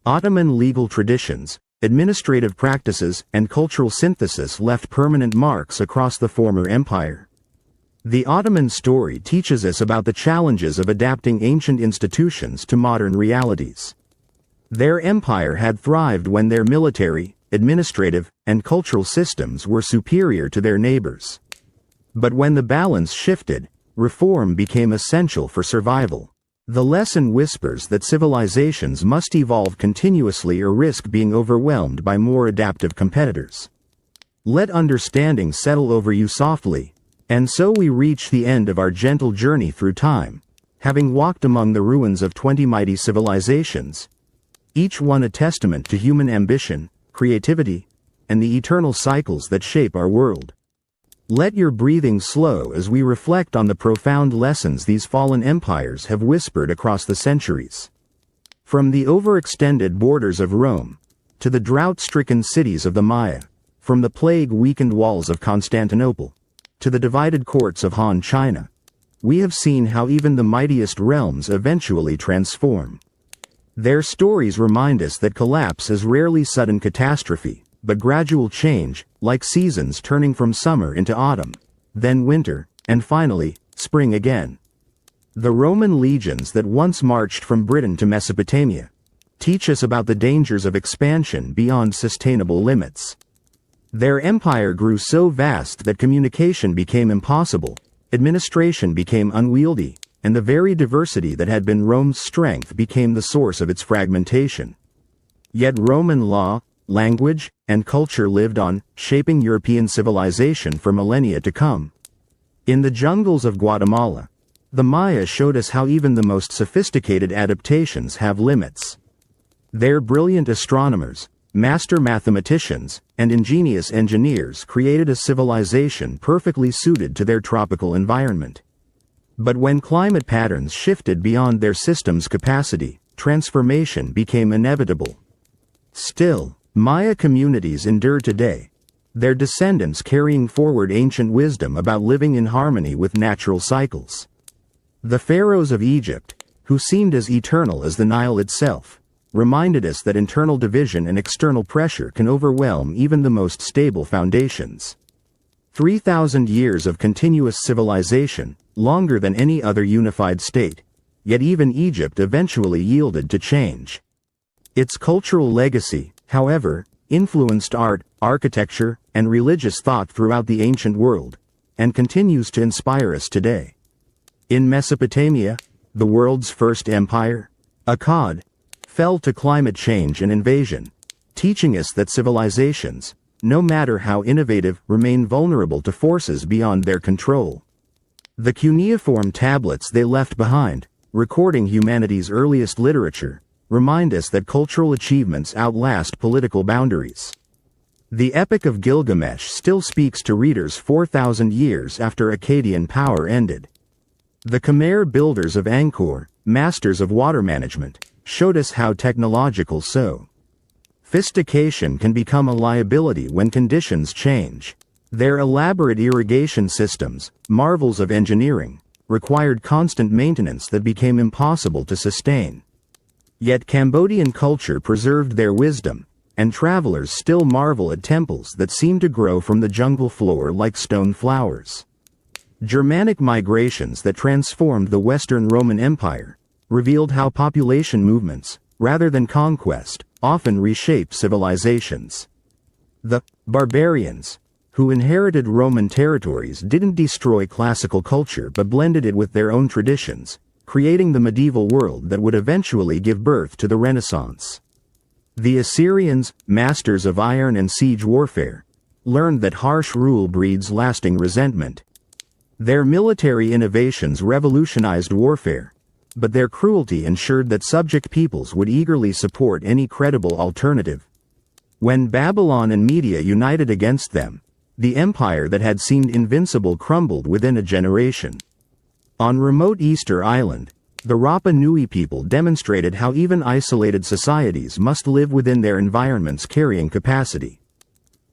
Ottoman legal traditions, administrative practices, and cultural synthesis left permanent marks across the former empire. The Ottoman story teaches us about the challenges of adapting ancient institutions to modern realities. Their empire had thrived when their military, administrative, and cultural systems were superior to their neighbors. But when the balance shifted, reform became essential for survival. The lesson whispers that civilizations must evolve continuously or risk being overwhelmed by more adaptive competitors. Let understanding settle over you softly. And so we reach the end of our gentle journey through time, having walked among the ruins of 20 mighty civilizations, each one a testament to human ambition, creativity, and the eternal cycles that shape our world. Let your breathing slow as we reflect on the profound lessons these fallen empires have whispered across the centuries. From the overextended borders of Rome, to the drought-stricken cities of the Maya, from the plague-weakened walls of Constantinople, to the divided courts of Han China, we have seen how even the mightiest realms eventually transform. Their stories remind us that collapse is rarely sudden catastrophe, but gradual change, like seasons turning from summer into autumn, then winter, and finally, spring again. The Roman legions that once marched from Britain to Mesopotamia teach us about the dangers of expansion beyond sustainable limits. Their empire grew so vast that communication became impossible, administration became unwieldy, and the very diversity that had been Rome's strength became the source of its fragmentation. Yet Roman law, language, and culture lived on, shaping European civilization for millennia to come. In the jungles of Guatemala, the Maya showed us how even the most sophisticated adaptations have limits. Their brilliant astronomers, master mathematicians, and ingenious engineers created a civilization perfectly suited to their tropical environment. But when climate patterns shifted beyond their system's capacity, transformation became inevitable. Still, Maya communities endure today, their descendants carrying forward ancient wisdom about living in harmony with natural cycles. The pharaohs of Egypt, who seemed as eternal as the Nile itself, reminded us that internal division and external pressure can overwhelm even the most stable foundations. 3,000 years of continuous civilization, longer than any other unified state, yet even Egypt eventually yielded to change. Its cultural legacy, however, influenced art, architecture, and religious thought throughout the ancient world, and continues to inspire us today. In Mesopotamia, the world's first empire, Akkad, fell to climate change and invasion, teaching us that civilizations, no matter how innovative, remain vulnerable to forces beyond their control. The cuneiform tablets they left behind, recording humanity's earliest literature, remind us that cultural achievements outlast political boundaries. The Epic of Gilgamesh still speaks to readers 4,000 years after Akkadian power ended. The Khmer builders of Angkor, masters of water management, showed us how technological sophistication can become a liability when conditions change. Their elaborate irrigation systems, marvels of engineering, required constant maintenance that became impossible to sustain. Yet Cambodian culture preserved their wisdom, and travelers still marvel at temples that seem to grow from the jungle floor like stone flowers. Germanic migrations that transformed the Western Roman Empire revealed how population movements, rather than conquest, often reshape civilizations. The barbarians, who inherited Roman territories, didn't destroy classical culture but blended it with their own traditions, creating the medieval world that would eventually give birth to the Renaissance. The Assyrians, masters of iron and siege warfare, learned that harsh rule breeds lasting resentment. Their military innovations revolutionized warfare, but their cruelty ensured that subject peoples would eagerly support any credible alternative. When Babylon and Media united against them, the empire that had seemed invincible crumbled within a generation. On remote Easter Island, the Rapa Nui people demonstrated how even isolated societies must live within their environment's carrying capacity.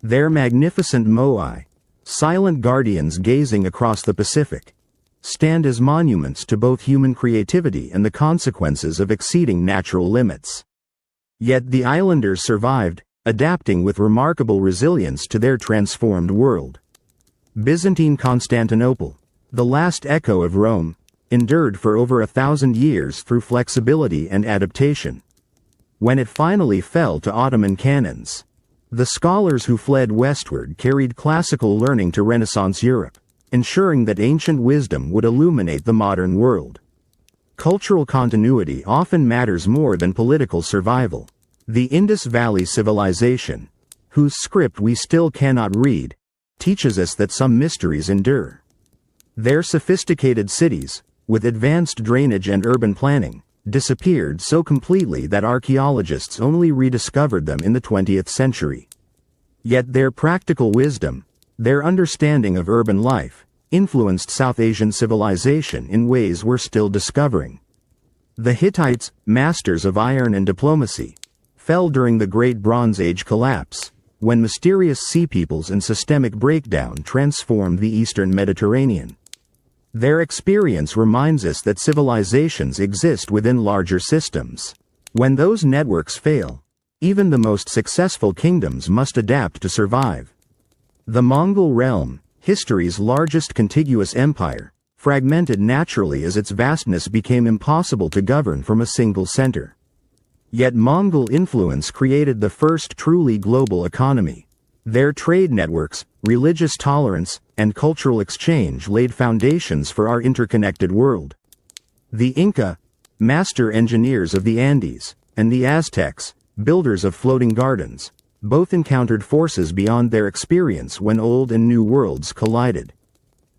Their magnificent moai, silent guardians gazing across the Pacific, stand as monuments to both human creativity and the consequences of exceeding natural limits. Yet the islanders survived, adapting with remarkable resilience to their transformed world. Byzantine Constantinople, The last echo of Rome, endured for over 1,000 years through flexibility and adaptation. When it finally fell to Ottoman cannons, the scholars who fled westward carried classical learning to Renaissance Europe, ensuring that ancient wisdom would illuminate the modern world. Cultural continuity often matters more than political survival. The Indus Valley civilization, whose script we still cannot read, teaches us that some mysteries endure. Their sophisticated cities, with advanced drainage and urban planning, disappeared so completely that archaeologists only rediscovered them in the 20th century. Yet their practical wisdom, their understanding of urban life, influenced South Asian civilization in ways we're still discovering. The Hittites, masters of iron and diplomacy, fell during the Great Bronze Age collapse, when mysterious sea peoples and systemic breakdown transformed the Eastern Mediterranean. Their experience reminds us that civilizations exist within larger systems. When those networks fail, even the most successful kingdoms must adapt to survive. The Mongol realm, history's largest contiguous empire, fragmented naturally as its vastness became impossible to govern from a single center. Yet Mongol influence created the first truly global economy. Their trade networks, religious tolerance, and cultural exchange laid foundations for our interconnected world. The Inca, master engineers of the Andes, and the Aztecs, builders of floating gardens, both encountered forces beyond their experience when old and new worlds collided.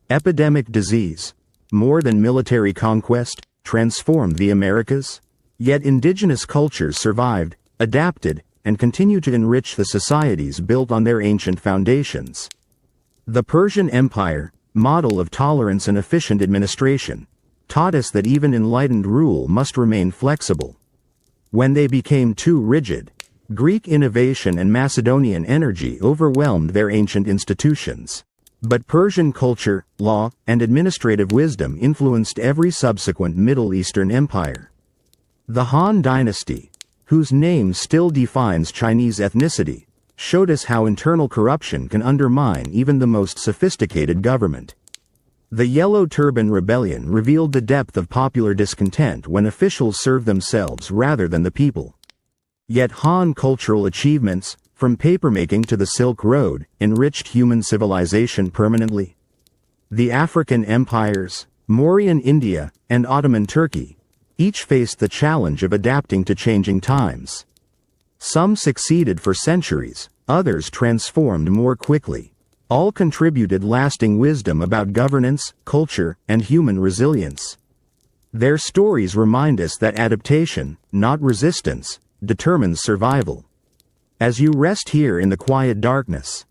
Epidemic disease, more than military conquest, transformed the Americas. Yet indigenous cultures survived, adapted, and continue to enrich the societies built on their ancient foundations. The Persian Empire, model of tolerance and efficient administration, taught us that even enlightened rule must remain flexible. When they became too rigid, Greek innovation and Macedonian energy overwhelmed their ancient institutions. But Persian culture, law, and administrative wisdom influenced every subsequent Middle Eastern empire. The Han Dynasty, whose name still defines Chinese ethnicity, showed us how internal corruption can undermine even the most sophisticated government. The Yellow Turban Rebellion revealed the depth of popular discontent when officials served themselves rather than the people. Yet Han cultural achievements, from papermaking to the Silk Road, enriched human civilization permanently. The African empires, Mauryan India, and Ottoman Turkey, each faced the challenge of adapting to changing times. Some succeeded for centuries, others transformed more quickly. All contributed lasting wisdom about governance, culture, and human resilience. Their stories remind us that adaptation, not resistance, determines survival. As you rest here in the quiet darkness,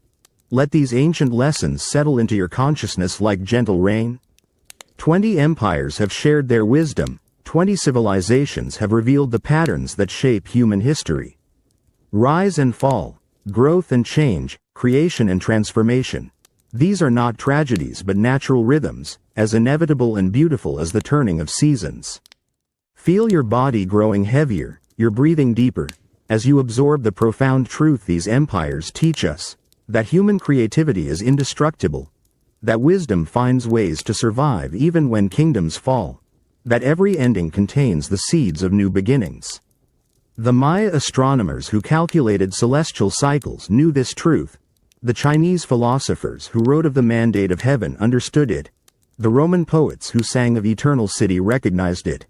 let these ancient lessons settle into your consciousness like gentle rain. 20 empires have shared their wisdom, 20 civilizations have revealed the patterns that shape human history. Rise and fall, growth and change, creation and transformation. These are not tragedies but natural rhythms, as inevitable and beautiful as the turning of seasons. Feel your body growing heavier, your breathing deeper, as you absorb the profound truth these empires teach us, that human creativity is indestructible, that wisdom finds ways to survive even when kingdoms fall, that every ending contains the seeds of new beginnings. The Maya astronomers who calculated celestial cycles knew this truth. The Chinese philosophers who wrote of the mandate of heaven understood it. The Roman poets who sang of eternal city recognized it.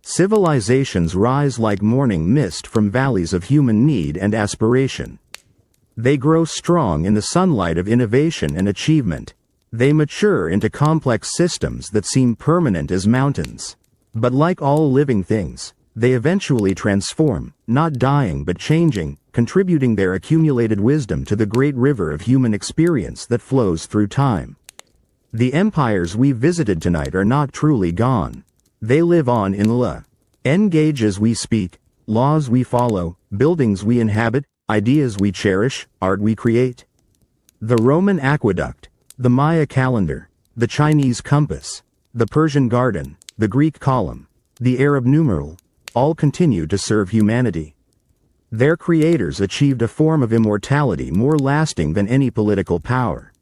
Civilizations rise like morning mist from valleys of human need and aspiration. They grow strong in the sunlight of innovation and achievement. They mature into complex systems that seem permanent as mountains. But like all living things, they eventually transform, not dying but changing, contributing their accumulated wisdom to the great river of human experience that flows through time. The empires we visited tonight are not truly gone. They live on in engage as we speak, laws we follow, buildings we inhabit, ideas we cherish, art we create. The Roman aqueduct, the Maya calendar, the Chinese compass, the Persian garden, the Greek column, the Arab numeral, all continue to serve humanity. Their creators achieved a form of immortality more lasting than any political power.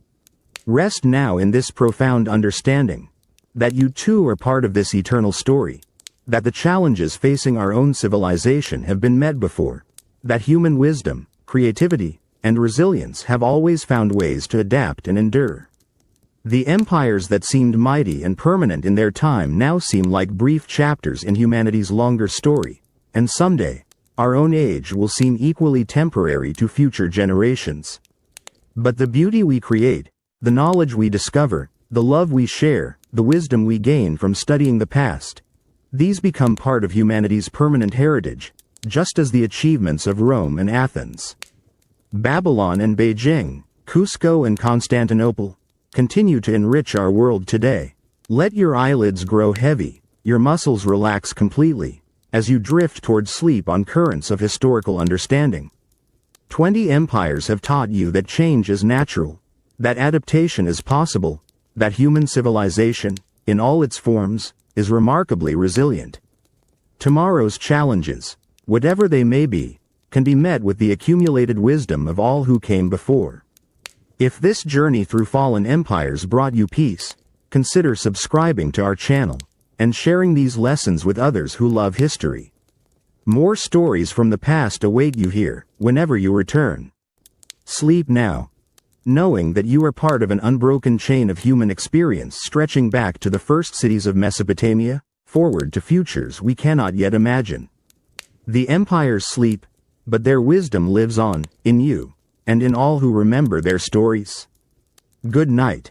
Rest now in this profound understanding that you too are part of this eternal story, that the challenges facing our own civilization have been met before, that human wisdom, creativity, and resilience have always found ways to adapt and endure. The empires that seemed mighty and permanent in their time now seem like brief chapters in humanity's longer story, and someday, our own age will seem equally temporary to future generations. But the beauty we create, the knowledge we discover, the love we share, the wisdom we gain from studying the past, these become part of humanity's permanent heritage, just as the achievements of Rome and Athens, Babylon and Beijing, Cusco and Constantinople, continue to enrich our world today. Let your eyelids grow heavy, your muscles relax completely, as you drift toward sleep on currents of historical understanding. 20 empires have taught you that change is natural, that adaptation is possible, that human civilization, in all its forms, is remarkably resilient. Tomorrow's challenges, whatever they may be, can be met with the accumulated wisdom of all who came before. If this journey through fallen empires brought you peace, consider subscribing to our channel and sharing these lessons with others who love history. More stories from the past await you here, whenever you return. Sleep now, knowing that you are part of an unbroken chain of human experience stretching back to the first cities of Mesopotamia, forward to futures we cannot yet imagine. The empires sleep, but their wisdom lives on, in you, and in all who remember their stories. Good night.